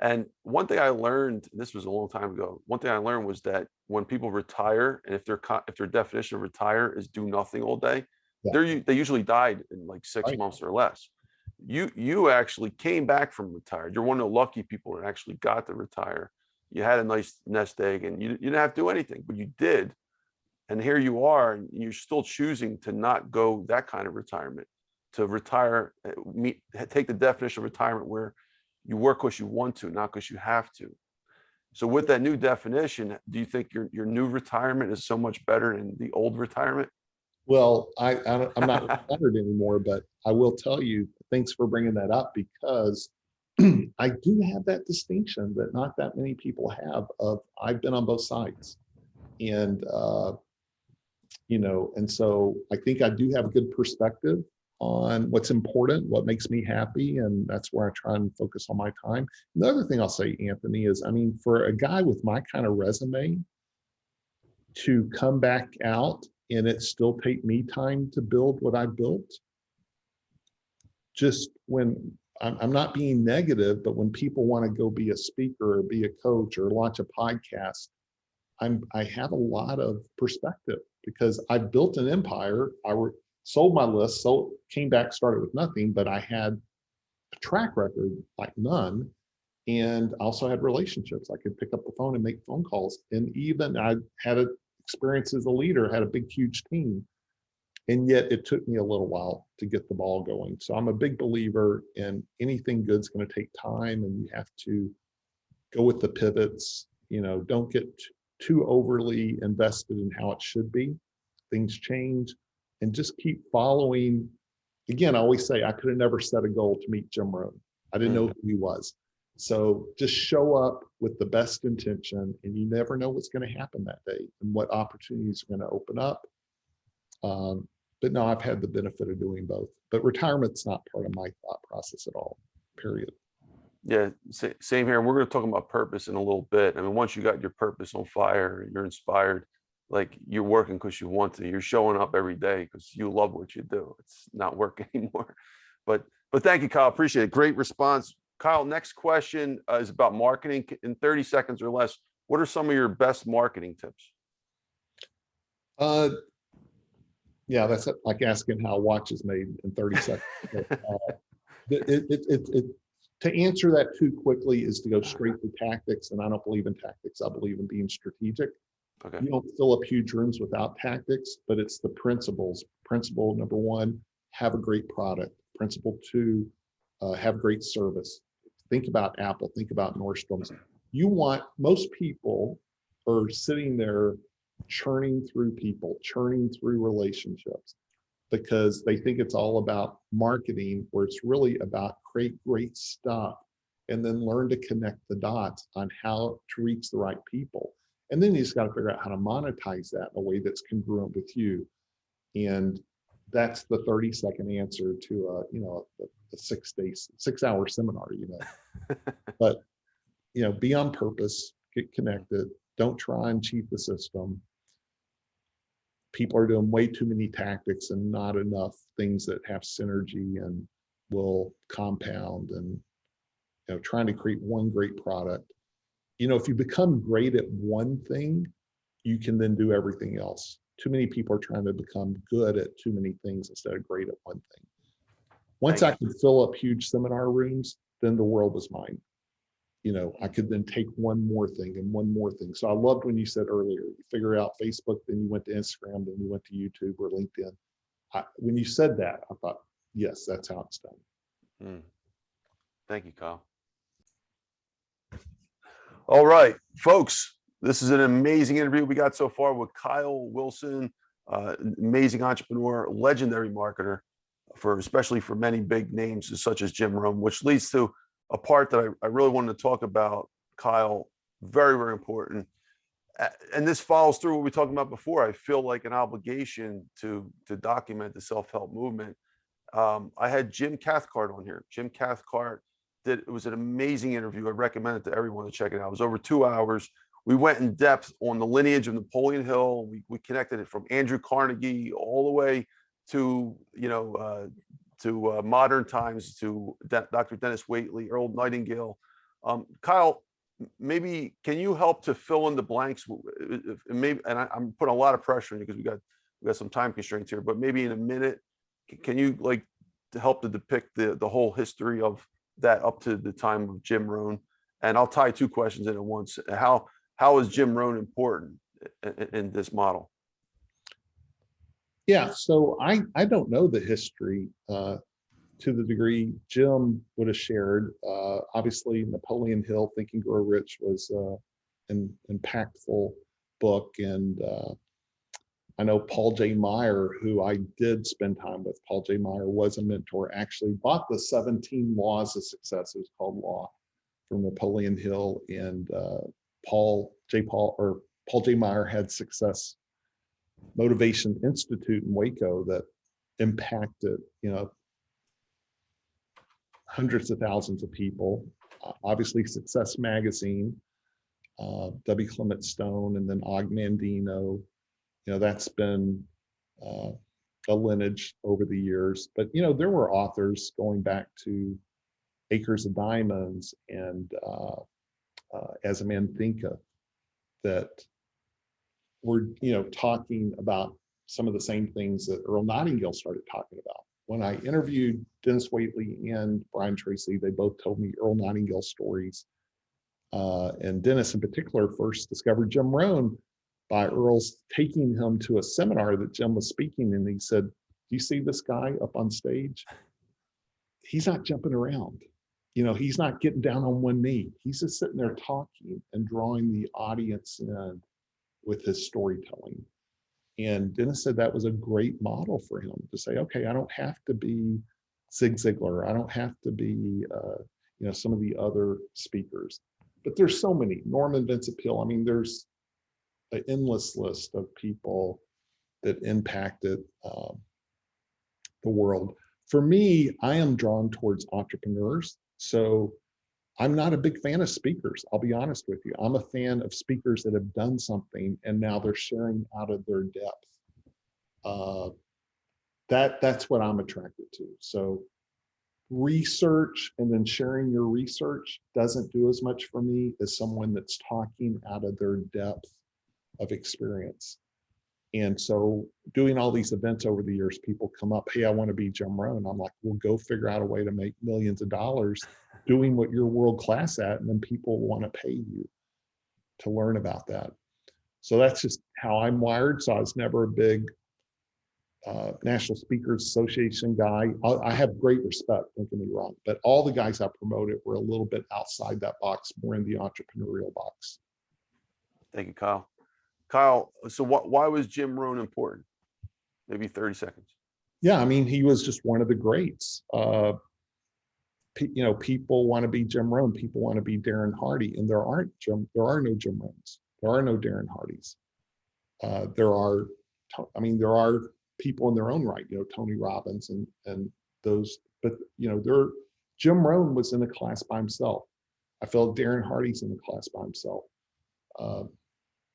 And one thing I learned, this was a long time ago, one thing I learned was that when people retire, and if their definition of retire is do nothing all day, Yeah, they usually died in like 6 months or less. You actually came back from retired. You're one of the lucky people that actually got to retire. You had a nice nest egg, and you didn't have to do anything, but you did. And here you are, and you're still choosing to not go that kind of retirement, to retire, take the definition of retirement where you work because you want to, not because you have to. So with that new definition, do you think your new retirement is so much better than the old retirement? well, I'm not retired anymore, but I will tell you, thanks for bringing that up, because I do have that distinction that not that many people have. Of I've been on both sides, and you know, and so I think I do have a good perspective on what's important, what makes me happy, and that's where I try and focus on my time. And the other thing I'll say, Anthony, is I mean, for a guy with my kind of resume to come back out and it still take me time to build what I built, just when I'm not being negative, but when people want to go be a speaker or be a coach or launch a podcast, I have a lot of perspective because I built an empire. Sold my list, so came back, started with nothing, but I had a track record like none. And also had relationships. I could pick up the phone and make phone calls. And even I had an experience as a leader, had a big, huge team. And yet it took me a little while to get the ball going. So I'm a big believer in anything good's going to take time, and you have to go with the pivots. You know, don't get too overly invested in how it should be. Things change, and just keep following. Again, I always say I could have never set a goal to meet Jim Rohn. I didn't know who he was. So just show up with the best intention, and you never know what's going to happen that day and what opportunities are going to open up. But no, I've had the benefit of doing both. But retirement's not part of my thought process at all, period. Yeah, same here. We're going to talk about purpose in a little bit. I mean, once you got your purpose on fire, you're inspired, like you're working because you want to. You're showing up every day because you love what you do. It's not work anymore. But thank you, Kyle. Appreciate it. Great response. Kyle, next question is about marketing in 30 seconds or less. What are some of your best marketing tips? Yeah, that's like asking how a watch is made in 30 seconds. But, it To answer that too quickly is to go straight to tactics, and I don't believe in tactics. I believe in being strategic. Okay. You don't fill up huge rooms without tactics, but it's the principles. Principle number one, have a great product. Principle two, have great service. Think about Apple, think about Nordstrom's. Most people are sitting there churning through people, churning through relationships, because they think it's all about marketing, where it's really about create great stuff and then learn to connect the dots on how to reach the right people. And then you just got to figure out how to monetize that in a way that's congruent with you. And that's the 30-second answer to a 6-hour seminar, But be on purpose, get connected, don't try and cheat the system. People are doing way too many tactics and not enough things that have synergy and will compound, and trying to create one great product. If you become great at one thing, you can then do everything else. Too many people are trying to become good at too many things instead of great at one thing. Once I could fill up huge seminar rooms, then the world was mine. I could then take one more thing and one more thing. So I loved when you said earlier, you figure out Facebook, then you went to Instagram, then you went to YouTube or LinkedIn. When you said that, I thought, yes, that's how it's done. Thank you, Kyle. All right, folks, this is an amazing interview we got so far with Kyle Wilson, amazing entrepreneur, legendary marketer, especially for many big names such as Jim Rohn, which leads to a part that I really wanted to talk about, Kyle. Very, very important. And this follows through what we talked about before. I feel like an obligation to document the self-help movement. I had Jim Cathcart on here. Jim Cathcart it was an amazing interview. I recommend it to everyone to check it out. It was over 2 hours. We went in depth on the lineage of Napoleon Hill. We connected it from Andrew Carnegie all the way to modern times, to Dr. Denis Waitley, Earl Nightingale. Kyle, maybe can you help to fill in the blanks? Maybe, and I'm putting a lot of pressure on you because we got some time constraints here, but maybe in a minute, can you to help to depict the whole history of that up to the time of Jim Rohn? And I'll tie two questions in at once. How is Jim Rohn important in this model? Yeah, so I don't know the history to the degree Jim would have shared. Obviously, Napoleon Hill, Think and Grow Rich, was an impactful book. And I know Paul J. Meyer, who I did spend time with. Paul J. Meyer was a mentor, actually bought the 17 Laws of Success, it was called Law, from Napoleon Hill. And Paul J. Meyer had Success Motivation Institute in Waco that impacted, hundreds of thousands of people. Obviously, Success Magazine, W. Clement Stone, and then Og Mandino. That's been a lineage over the years. But there were authors going back to Acres of Diamonds and As a Man Thinketh that were talking about some of the same things that Earl Nightingale started talking about. When I interviewed Denis Waitley and Brian Tracy, they both told me Earl Nightingale stories. And Denis in particular first discovered Jim Rohn by Earl's taking him to a seminar that Jim was speaking, and he said, "Do you see this guy up on stage? He's not jumping around. He's not getting down on one knee. He's just sitting there talking and drawing the audience in with his storytelling." And Denis said that was a great model for him to say, okay, I don't have to be Zig Ziglar. I don't have to be, some of the other speakers. But there's so many. Norman Vincent Peale. I mean, there's an endless list of people that impacted the world. For me, I am drawn towards entrepreneurs. So I'm not a big fan of speakers. I'll be honest with you. I'm a fan of speakers that have done something and now they're sharing out of their depth. That's what I'm attracted to. So research and then sharing your research doesn't do as much for me as someone that's talking out of their depth of experience. And so doing all these events over the years, people come up, hey, I want to be Jim Rohn. I'm like, well, go figure out a way to make millions of dollars doing what you're world class at, and then people want to pay you to learn about that. So that's just how I'm wired. So I was never a big National Speakers Association guy. I have great respect, don't get me wrong, but all the guys I promoted were a little bit outside that box, more in the entrepreneurial box. Thank you, Kyle. Kyle, so why was Jim Rohn important? Maybe 30 seconds. Yeah, I mean, he was just one of the greats. People want to be Jim Rohn. People want to be Darren Hardy, and there are no Jim Rohns. There are no Darren Hardys. There are people in their own right, Tony Robbins and those, but Jim Rohn was in a class by himself. I felt Darren Hardy's in a class by himself.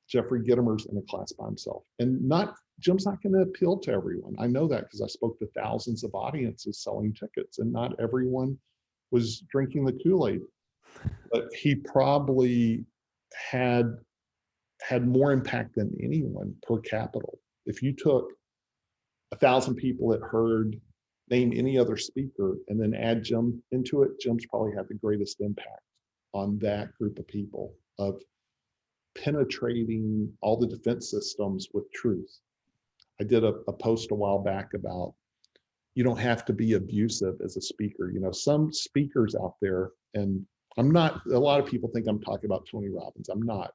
Jeffrey Gitomer's in a class by himself, and Jim's not going to appeal to everyone. I know that because I spoke to thousands of audiences selling tickets, and not everyone was drinking the Kool-Aid, but he probably had more impact than anyone per capita. If you took 1,000 people that heard name any other speaker and then add Jim into it, Jim's probably had the greatest impact on that group of people of penetrating all the defense systems with truth. I did a post a while back about you don't have to be abusive as a speaker. Some speakers out there, and I'm not, a lot of people think I'm talking about Tony Robbins. I'm not.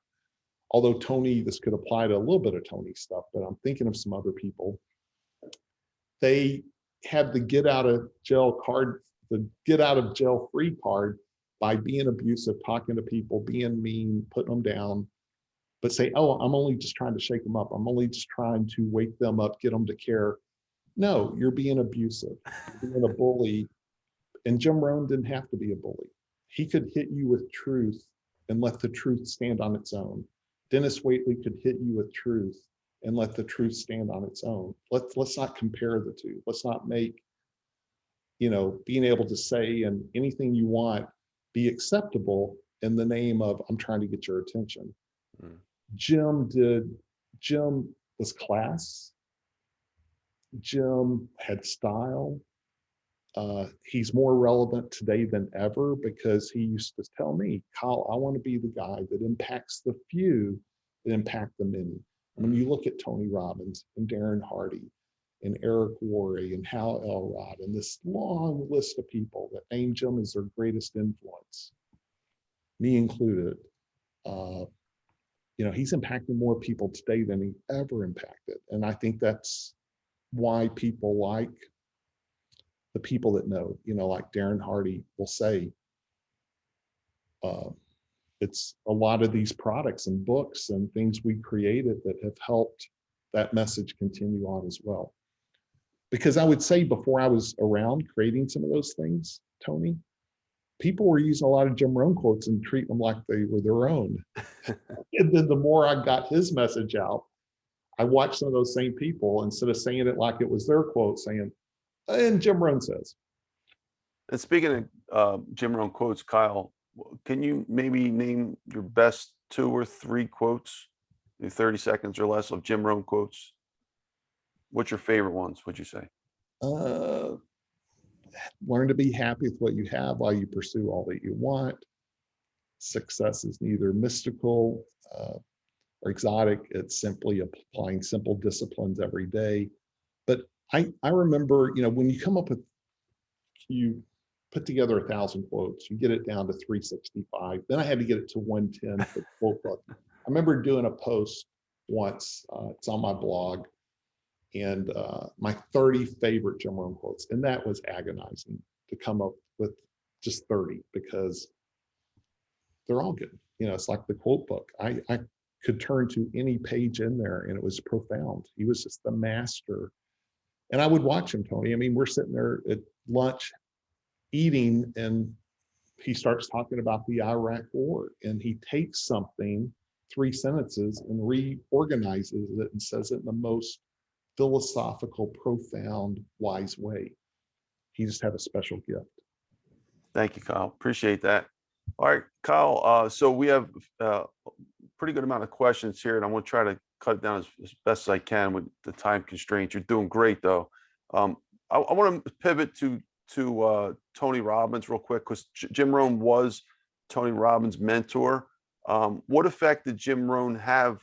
Although Tony, this could apply to a little bit of Tony stuff, but I'm thinking of some other people. They have the get out of jail card, the get out of jail free card by being abusive, talking to people, being mean, putting them down, but say, oh, I'm only just trying to shake them up. I'm only just trying to wake them up, get them to care. No, you're being abusive, you're being a bully. And Jim Rohn didn't have to be a bully. He could hit you with truth and let the truth stand on its own. Denis Waitley could hit you with truth and let the truth stand on its own. Let's not compare the two. Let's not make, being able to say and anything you want be acceptable in the name of I'm trying to get your attention. Mm. Jim was class. Jim had style. He's more relevant today than ever because he used to tell me, Kyle, I want to be the guy that impacts the few that impact the many. When you look at Tony Robbins and Darren Hardy and Eric Worre and Hal Elrod and this long list of people that name Jim as their greatest influence, me included, he's impacting more people today than he ever impacted. And I think that's why people like the people that know, like Darren Hardy will say, it's a lot of these products and books and things we created that have helped that message continue on as well. Because I would say before I was around creating some of those things, Tony, people were using a lot of Jim Rohn quotes and treating them like they were their own. And then the more I got his message out, I watched some of those same people, instead of saying it like it was their quote, saying, and Jim Rohn says. And speaking of Jim Rohn quotes, Kyle, can you maybe name your best 2 or 3 quotes in 30 seconds or less of Jim Rohn quotes? What's your favorite ones, would you say? Learn to be happy with what you have while you pursue all that you want. Success is neither mystical or exotic. It's simply applying simple disciplines every day. But I remember, when you come up with, you put together 1,000 quotes, you get it down to 365. Then I had to get it to 110 for the quote book. I remember doing a post once, it's on my blog, and my 30 favorite Jim Rohn quotes. And that was agonizing to come up with just 30 because they're all good. It's like the quote book. I could turn to any page in there and it was profound. He was just the master. And I would watch him, Tony. I mean, we're sitting there at lunch eating and he starts talking about the Iraq war and he takes something, 3 sentences, and reorganizes it and says it in the most philosophical, profound, wise way. He just had a special gift. Thank you, Kyle. Appreciate that. All right, Kyle. So we have a pretty good amount of questions here, and I'm going to try to cut it down as best as I can with the time constraints. You're doing great, though. I want to pivot to to Tony Robbins real quick, because Jim Rohn was Tony Robbins' mentor. What effect did Jim Rohn have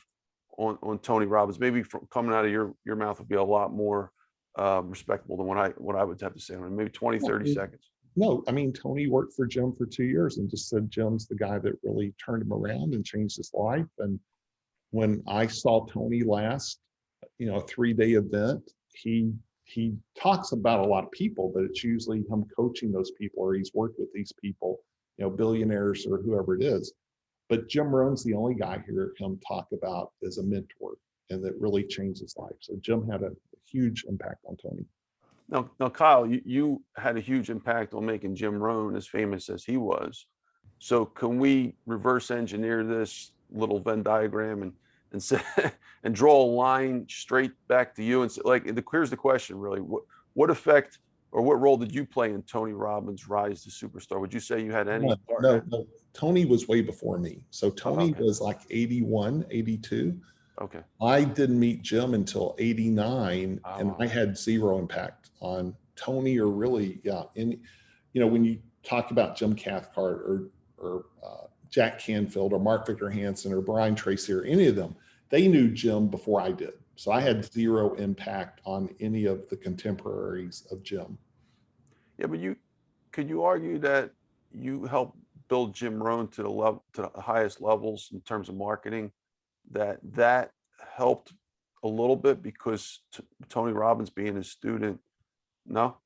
on Tony Robbins? Maybe from coming out of your mouth would be a lot more respectable than what I would have to say. Maybe 20, 30 seconds. No, I mean, Tony worked for Jim for 2 years and just said Jim's the guy that really turned him around and changed his life. And when I saw Tony last, a 3-day event, he talks about a lot of people, but it's usually him coaching those people, or he's worked with these people, billionaires or whoever it is. But Jim Rohn's the only guy here him talk about as a mentor, and that really changed his life. So Jim had a huge impact on Tony. Now, Kyle, you had a huge impact on making Jim Rohn as famous as he was. So can we reverse engineer this little Venn diagram and say, and draw a line straight back to you and say, here's the question really: what effect or what role did you play in Tony Robbins' rise to superstar? Would you say you had any part? No. Tony was way before me. So Tony was like 81, 82. Okay. I didn't meet Jim until 89, and I had zero impact on Tony, or really, when you talk about Jim Cathcart or Jack Canfield or Mark Victor Hansen or Brian Tracy or any of them, they knew Jim before I did. So I had zero impact on any of the contemporaries of Jim. Yeah, but could you argue that you helped build Jim Rohn to the highest levels in terms of marketing? That helped a little bit because Tony Robbins being his student? No,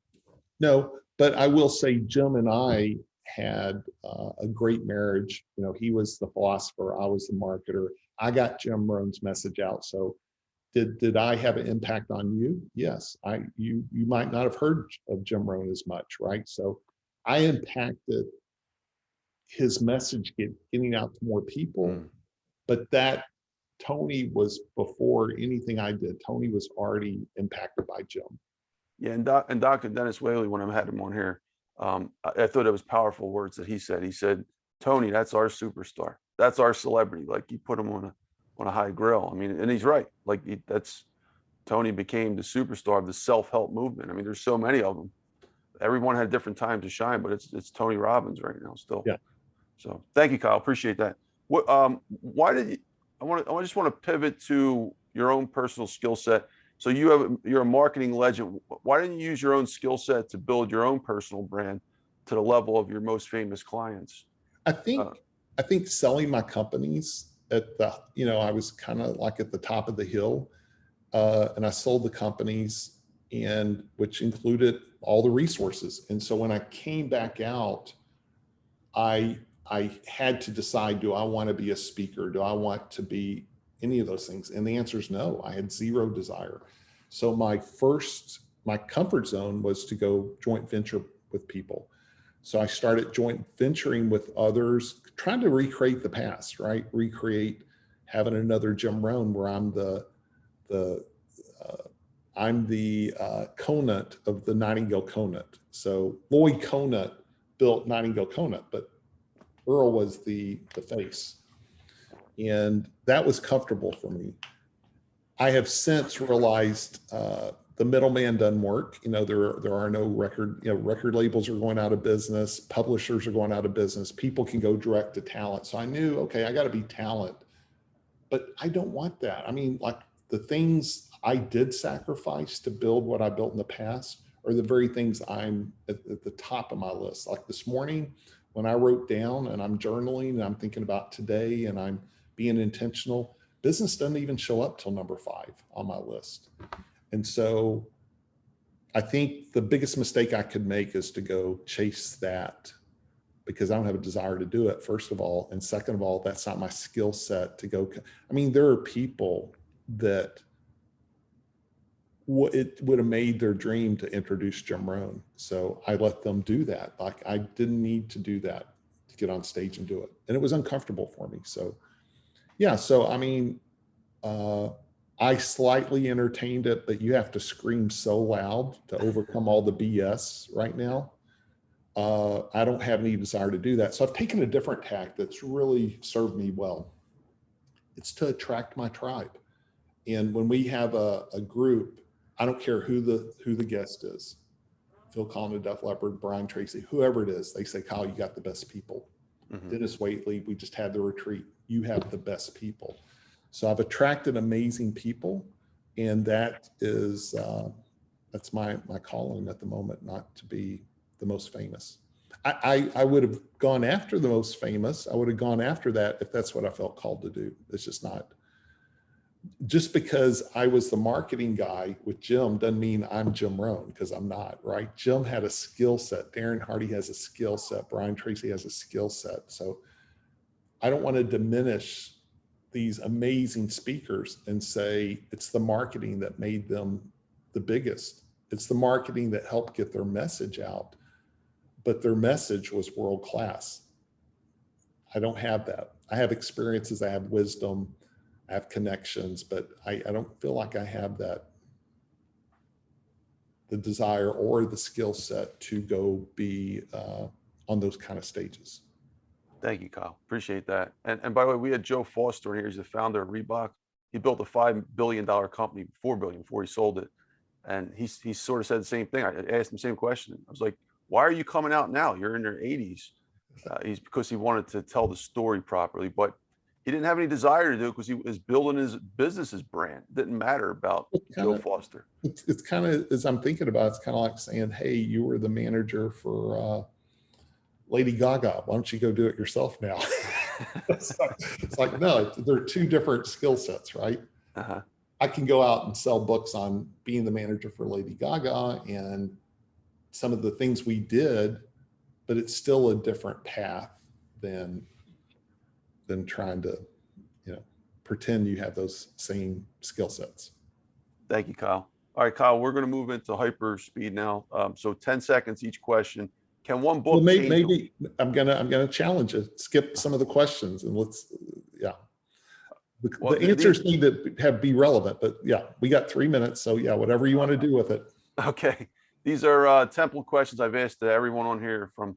but I will say Jim and I had a great marriage. He was the philosopher, I was the marketer. I got Jim Rohn's message out. So did I have an impact on you? Yes. You might not have heard of Jim Rohn as much, right? So I impacted his message getting out to more people, but that Tony was before anything I did. Tony was already impacted by Jim. Yeah, and Dr. Denis Waitley, when I had him on here, I thought it was powerful words that he said. He said, "Tony, that's our superstar. That's our celebrity. Like, you put him on a high grill." I mean, and he's right. That's Tony became the superstar of the self-help movement. I mean, there's so many of them. Everyone had different times to shine, but it's Tony Robbins right now still. Yeah. So thank you, Kyle. Appreciate that. What? Why did you? I just want to pivot to your own personal skill set. So you're a marketing legend. Why didn't you use your own skill set to build your own personal brand to the level of your most famous clients? I think selling my companies at the, I was kind of like at the top of the hill, and I sold the companies, and which included all the resources. And so when I came back out, I had to decide, do I want to be a speaker? Do I want to be any of those things? And the answer is no. I had zero desire. So my comfort zone was to go joint venture with people. So I started joint venturing with others, trying to recreate the past, right? Recreate having another Jim Rohn where I'm the Conant of the Nightingale Conant. So Lloyd Conant built Nightingale Conant, but Earl was the face. And that was comfortable for me. I have since realized the middleman doesn't work. There are no record labels are going out of business, publishers are going out of business, people can go direct to talent. So I knew, okay, I got to be talent, but I don't want that. I mean, like, the things I did sacrifice to build what I built in the past are the very things I'm at the top of my list. Like this morning, when I wrote down and I'm journaling and I'm thinking about today and I'm being intentional, business doesn't even show up till number 5 on my list. And so I think the biggest mistake I could make is to go chase that, because I don't have a desire to do it, first of all. And second of all, that's not my skill set to go. I mean, there are people that it would have made their dream to introduce Jim Rohn. So I let them do that. Like, I didn't need to do that to get on stage and do it. And it was uncomfortable for me. So yeah, so I mean, I slightly entertained it, but you have to scream so loud to overcome all the BS right now. I don't have any desire to do that. So I've taken a different tack that's really served me well. It's to attract my tribe. And when we have a group, I don't care who the guest is. Phil Collen of Def Leppard, Brian Tracy, whoever it is, they say, Kyle, you got the best people. Denis Waitley, we just had the retreat. You have the best people. So I've attracted amazing people, and that is, that's my calling at the moment, not to be the most famous. I would have gone after the most famous. I would have gone after that if that's what I felt called to do. It's just not. Just because I was the marketing guy with Jim doesn't mean I'm Jim Rohn, because I'm not, right? Jim had a skill set. Darren Hardy has a skill set. Brian Tracy has a skill set. So I don't want to diminish these amazing speakers and say it's the marketing that made them the biggest. It's the marketing that helped get their message out, but their message was world-class. I don't have that. I have experiences, I have wisdom, I have connections, but I don't feel like I have that, the desire or the skill set to go be on those kind of stages. Thank you, Kyle. Appreciate that. And by the way, we had Joe Foster here. He's the founder of Reebok. He built a $5 billion company, $4 billion before he sold it. And he sort of said the same thing. I asked him the same question. I was like, why are you coming out now? You're in your 80s. Because he wanted to tell the story properly, but he didn't have any desire to do it because he was building his business's brand. It didn't matter about Joe Foster. It's kind of, as I'm thinking about it, it's kind of like saying, hey, you were the manager for Lady Gaga. Why don't you go do it yourself now? It's like, no, they're two different skill sets, right? I can go out and sell books on being the manager for Lady Gaga and some of the things we did, but it's still a different path than trying to, pretend you have those same skill sets. Thank you, Kyle. All right, Kyle, we're going to move into hyper speed now. So 10 seconds each question. Can one book? Well, maybe I'm gonna challenge it. Skip some of the questions and let's, the answers need to be relevant. But yeah, we got 3 minutes, so yeah, whatever you want to do with it. Okay, these are template questions I've asked everyone on here from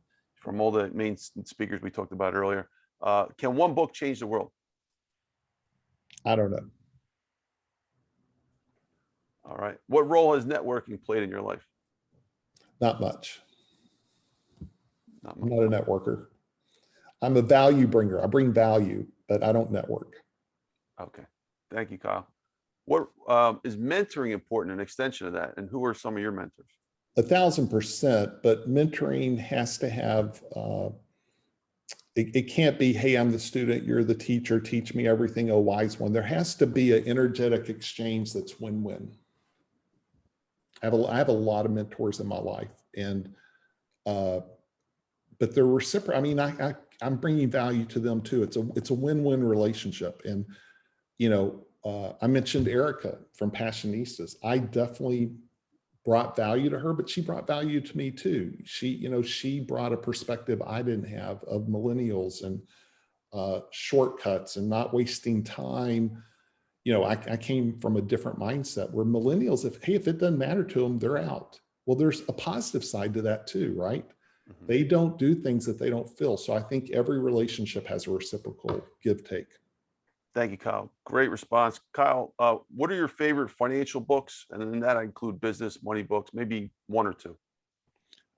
all the main speakers we talked about earlier. Can one book change the world? I don't know. All right. What role has networking played in your life? Not much. Not I'm not a networker. I'm a value bringer. I bring value, but I don't network. Okay. Thank you, Kyle. What is mentoring important, an extension of that? And who are some of your mentors? 1000%, but mentoring has to have, it can't be, hey, I'm the student, you're the teacher, teach me everything, oh wise one. There has to be an energetic exchange that's win-win. I have a lot of mentors in my life, and but they're reciprocal. I mean, I'm bringing value to them too. It's a win-win relationship. And I mentioned Erica from Passionistas. I definitely brought value to her, but she brought value to me too. She brought a perspective I didn't have of millennials and shortcuts and not wasting time. I came from a different mindset where millennials, if it doesn't matter to them, they're out. Well, there's a positive side to that too, right? They don't do things that they don't feel. So I think every relationship has a reciprocal give take. Thank you, Kyle. Great response. Kyle, what are your favorite financial books? And in that I include business, money books, maybe one or two.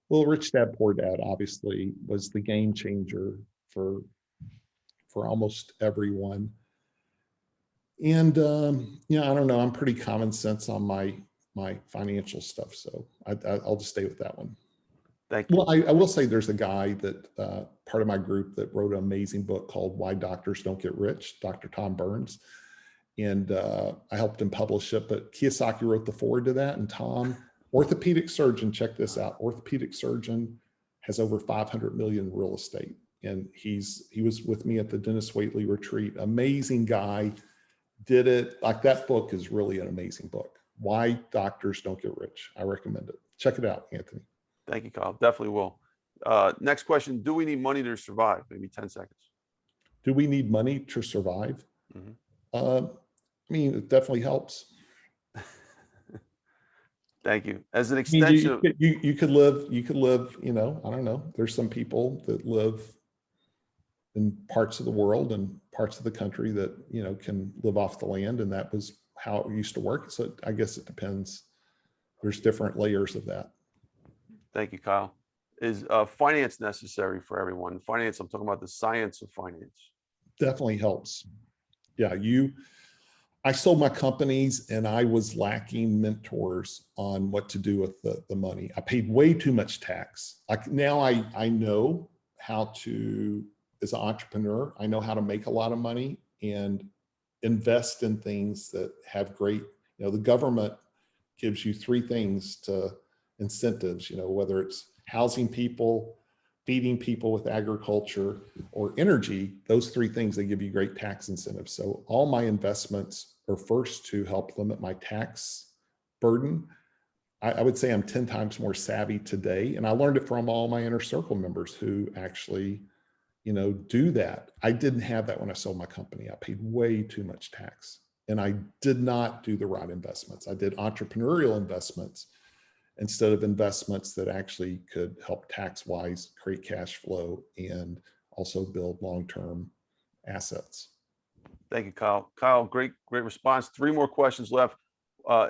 Well, Rich Dad Poor Dad obviously was the game changer for almost everyone. And I don't know, I'm pretty common sense on my financial stuff. So I'll just stay with that one. Thank you. Well, I will say there's a guy that part of my group that wrote an amazing book called Why Doctors Don't Get Rich, Dr. Tom Burns. And I helped him publish it, but Kiyosaki wrote the foreword to that. And Tom, orthopedic surgeon, check this out. Orthopedic surgeon, has over 500 million in real estate. And he was with me at the Denis Waitley retreat. Amazing guy, did it. Like, that book is really an amazing book. Why Doctors Don't Get Rich. I recommend it. Check it out, Anthony. Thank you, Kyle. Definitely will. Next question. Do we need money to survive? Maybe 10 seconds. Do we need money to survive? I mean, it definitely helps. Thank you. As an extension, you could live, I don't know. There's some people that live in parts of the world and parts of the country that, can live off the land, and that was how it used to work. So I guess it depends. There's different layers of that. Thank you, Kyle. Is finance necessary for everyone? Finance, I'm talking about the science of finance. Definitely helps. Yeah, I sold my companies and I was lacking mentors on what to do with the money. I paid way too much tax. Now I know how to, as an entrepreneur, I know how to make a lot of money and invest in things that have great, the government gives you three things to incentives, whether it's housing people, feeding people with agriculture, or energy. Those three things, they give you great tax incentives. So all my investments are first to help limit my tax burden. I would say I'm 10 times more savvy today. And I learned it from all my inner circle members who actually, do that. I didn't have that when I sold my company. I paid way too much tax and I did not do the right investments. I did entrepreneurial investments instead of investments that actually could help tax-wise create cash flow and also build long-term assets. Thank you, Kyle. Kyle, great response. 3 more questions left.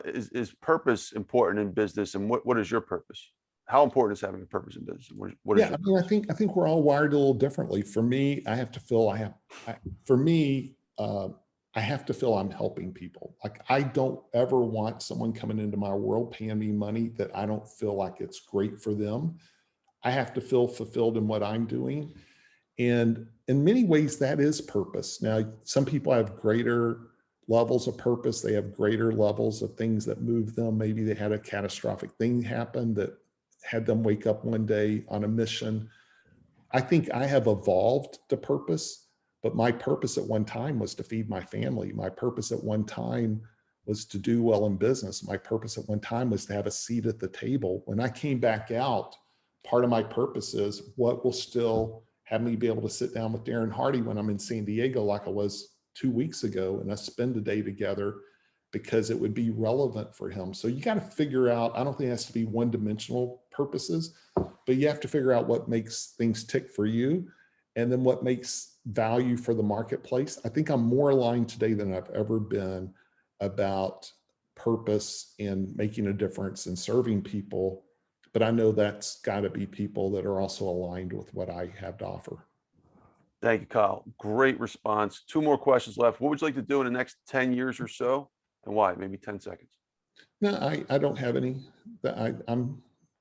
Is purpose important in business, and what is your purpose? How important is having a purpose in business? What is Yeah, I think we're all wired a little differently. For me, I have to feel I have to feel I'm helping people. Like I don't ever want someone coming into my world paying me money that I don't feel like it's great for them. I have to feel fulfilled in what I'm doing. And in many ways, that is purpose. Now, some people have greater levels of purpose. They have greater levels of things that move them. Maybe they had a catastrophic thing happen that had them wake up one day on a mission. I think I have evolved to purpose, but my purpose at one time was to feed my family. My purpose at one time was to do well in business. My purpose at one time was to have a seat at the table. When I came back out, part of my purpose is what will still have me be able to sit down with Darren Hardy when I'm in San Diego, like I was 2 weeks ago, and us spend a day together because it would be relevant for him. So you got to figure out, I don't think it has to be one-dimensional purposes, but you have to figure out what makes things tick for you and then what makes value for the marketplace. I think I'm more aligned today than I've ever been about purpose and making a difference and serving people. But I know that's got to be people that are also aligned with what I have to offer. Thank you, Kyle. Great response. 2 more questions left. What would you like to do in the next 10 years or so, and why? Maybe 10 seconds. No, I don't have any.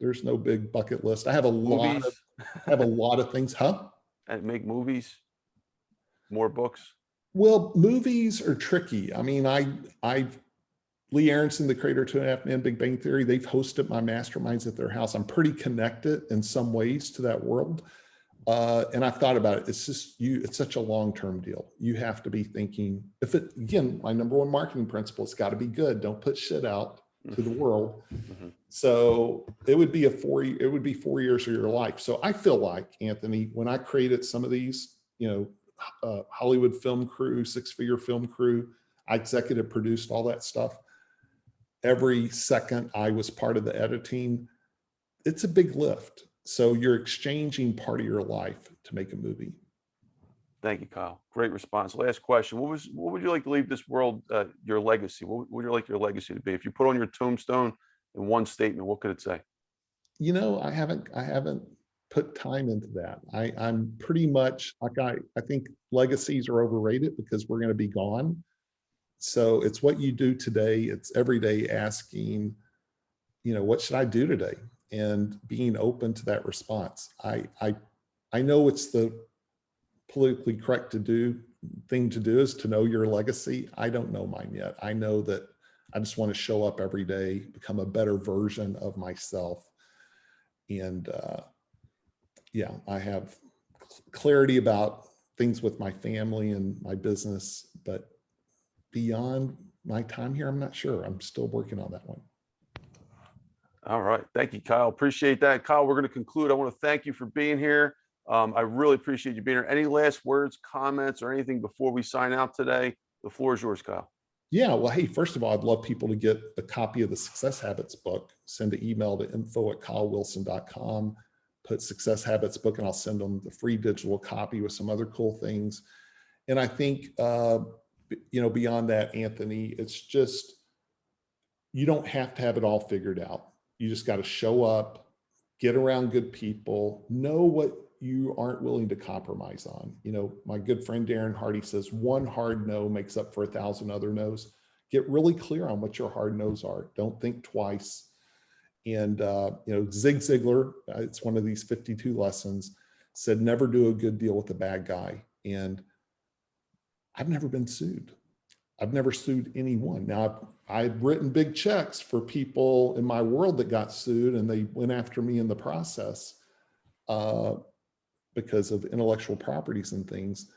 There's no big bucket list. I have a lot of things. Huh? And make movies, more books. Well, movies are tricky. I mean, Lee Aronson, the creator of 2.5 Men, Big Bang Theory, they've hosted my masterminds at their house. I'm pretty connected in some ways to that world. And I've thought about it. It's just it's such a long-term deal. You have to be thinking, again, my number one marketing principle, it's got to be good. Don't put shit out to the world. Mm-hmm. So it would be 4 years of your life. So I feel like, Anthony, when I created some of these, Hollywood film crew, 6-figure film crew, I executive produced all that stuff. Every second I was part of the editing, it's a big lift. So you're exchanging part of your life to make a movie. Thank you, Kyle. Great response. Last question. What would you like to leave this world, your legacy? What would you like your legacy to be? If you put on your tombstone in one statement, what could it say? I haven't put time into that. I'm pretty much like, I think legacies are overrated because we're going to be gone. So it's what you do today. It's every day asking, what should I do today? And being open to that response. I know it's the politically correct thing to do is to know your legacy. I don't know mine yet. I know that I just want to show up every day, become a better version of myself. And I have clarity about things with my family and my business, but beyond my time here, I'm not sure. I'm still working on that one. All right. Thank you, Kyle. Appreciate that. Kyle, we're going to conclude. I want to thank you for being here. I really appreciate you being here. Any last words, comments, or anything before we sign out today? The floor is yours, Kyle. Yeah. Well, hey, first of all, I'd love people to get a copy of the Success Habits book. Send an email to info@kylewilson.com, put Success Habits book, and I'll send them the free digital copy with some other cool things. And I think, beyond that, Anthony, it's just, you don't have to have it all figured out. You just got to show up, get around good people, know what you aren't willing to compromise on. You know, my good friend Darren Hardy says, one hard no makes up for 1,000 other no's. Get really clear on what your hard no's are. Don't think twice. And, you know, Zig Ziglar, it's one of these 52 lessons, said, never do a good deal with a bad guy. And I've never been sued. I've never sued anyone. Now, I've written big checks for people in my world that got sued, and they went after me in the process because of intellectual properties and things.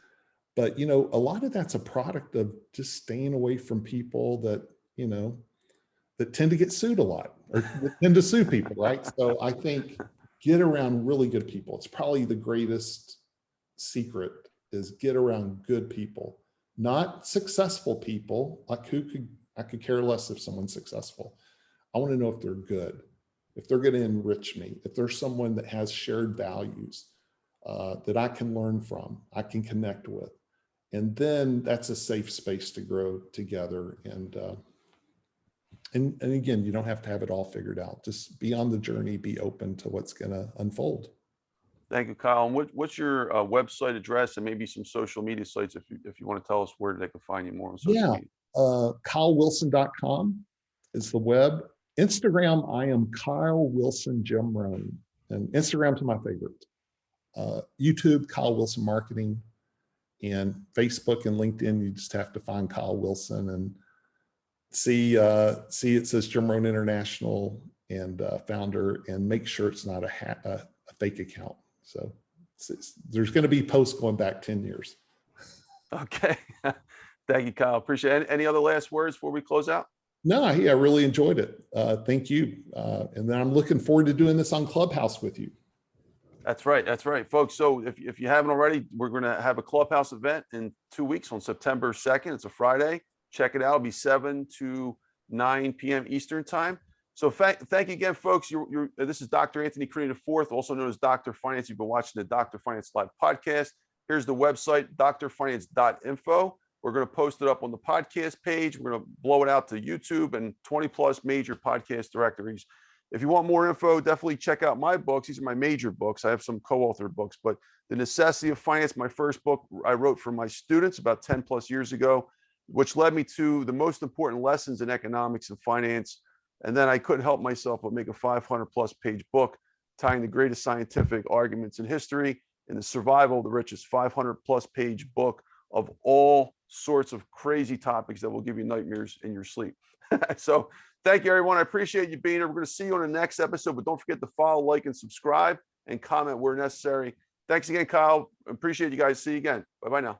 But, you know, a lot of that's a product of just staying away from people that, you know, that tend to get sued a lot or tend to sue people, right? So I think get around really good people. It's probably the greatest secret, is get around good people, not successful people. Like I could care less if someone's successful. I want to know if they're good, if they're going to enrich me, if there's someone that has shared values that I can learn from, I can connect with. And then that's a safe space to grow together. And again, you don't have to have it all figured out. Just be on the journey, be open to what's going to unfold. Thank you, Kyle. And what's your website address and maybe some social media sites if you want to tell us where they can find you more on social media? KyleWilson.com is the web. Instagram, I am Kyle Wilson Jim Rohn, and Instagram's my favorite. YouTube, Kyle Wilson Marketing, and Facebook and LinkedIn, you just have to find Kyle Wilson and see it says Jim Rohn International and founder, and make sure it's not a fake account. So there's going to be posts going back 10 years. Okay. Thank you, Kyle. Appreciate it. Any other last words before we close out? No, I really enjoyed it. Thank you. And then I'm looking forward to doing this on Clubhouse with you. That's right. That's right, folks. So if you haven't already, we're going to have a Clubhouse event in 2 weeks on September 2nd. It's a Friday. Check it out. It'll be 7 to 9 p.m. Eastern time. So thank you again, folks. This is Dr. Anthony Criniti IV, also known as Dr. Finance. You've been watching the Dr. Finance Live podcast. Here's the website, drfinance.info. We're going to post it up on the podcast page. We're going to blow it out to YouTube and 20 plus major podcast directories. If you want more info, definitely check out my books. These are my major books. I have some co-authored books, but The Necessity of Finance, my first book I wrote for my students about 10 plus years ago, which led me to the most important lessons in economics and finance. And then I couldn't help myself but make a 500 plus page book tying the greatest scientific arguments in history and the survival of the richest, 500 plus page book of all sorts of crazy topics that will give you nightmares in your sleep. So thank you, everyone. I appreciate you being here. We're going to see you on the next episode, but don't forget to follow, like, and subscribe and comment where necessary. Thanks again, Kyle. Appreciate you guys. See you again. Bye-bye now.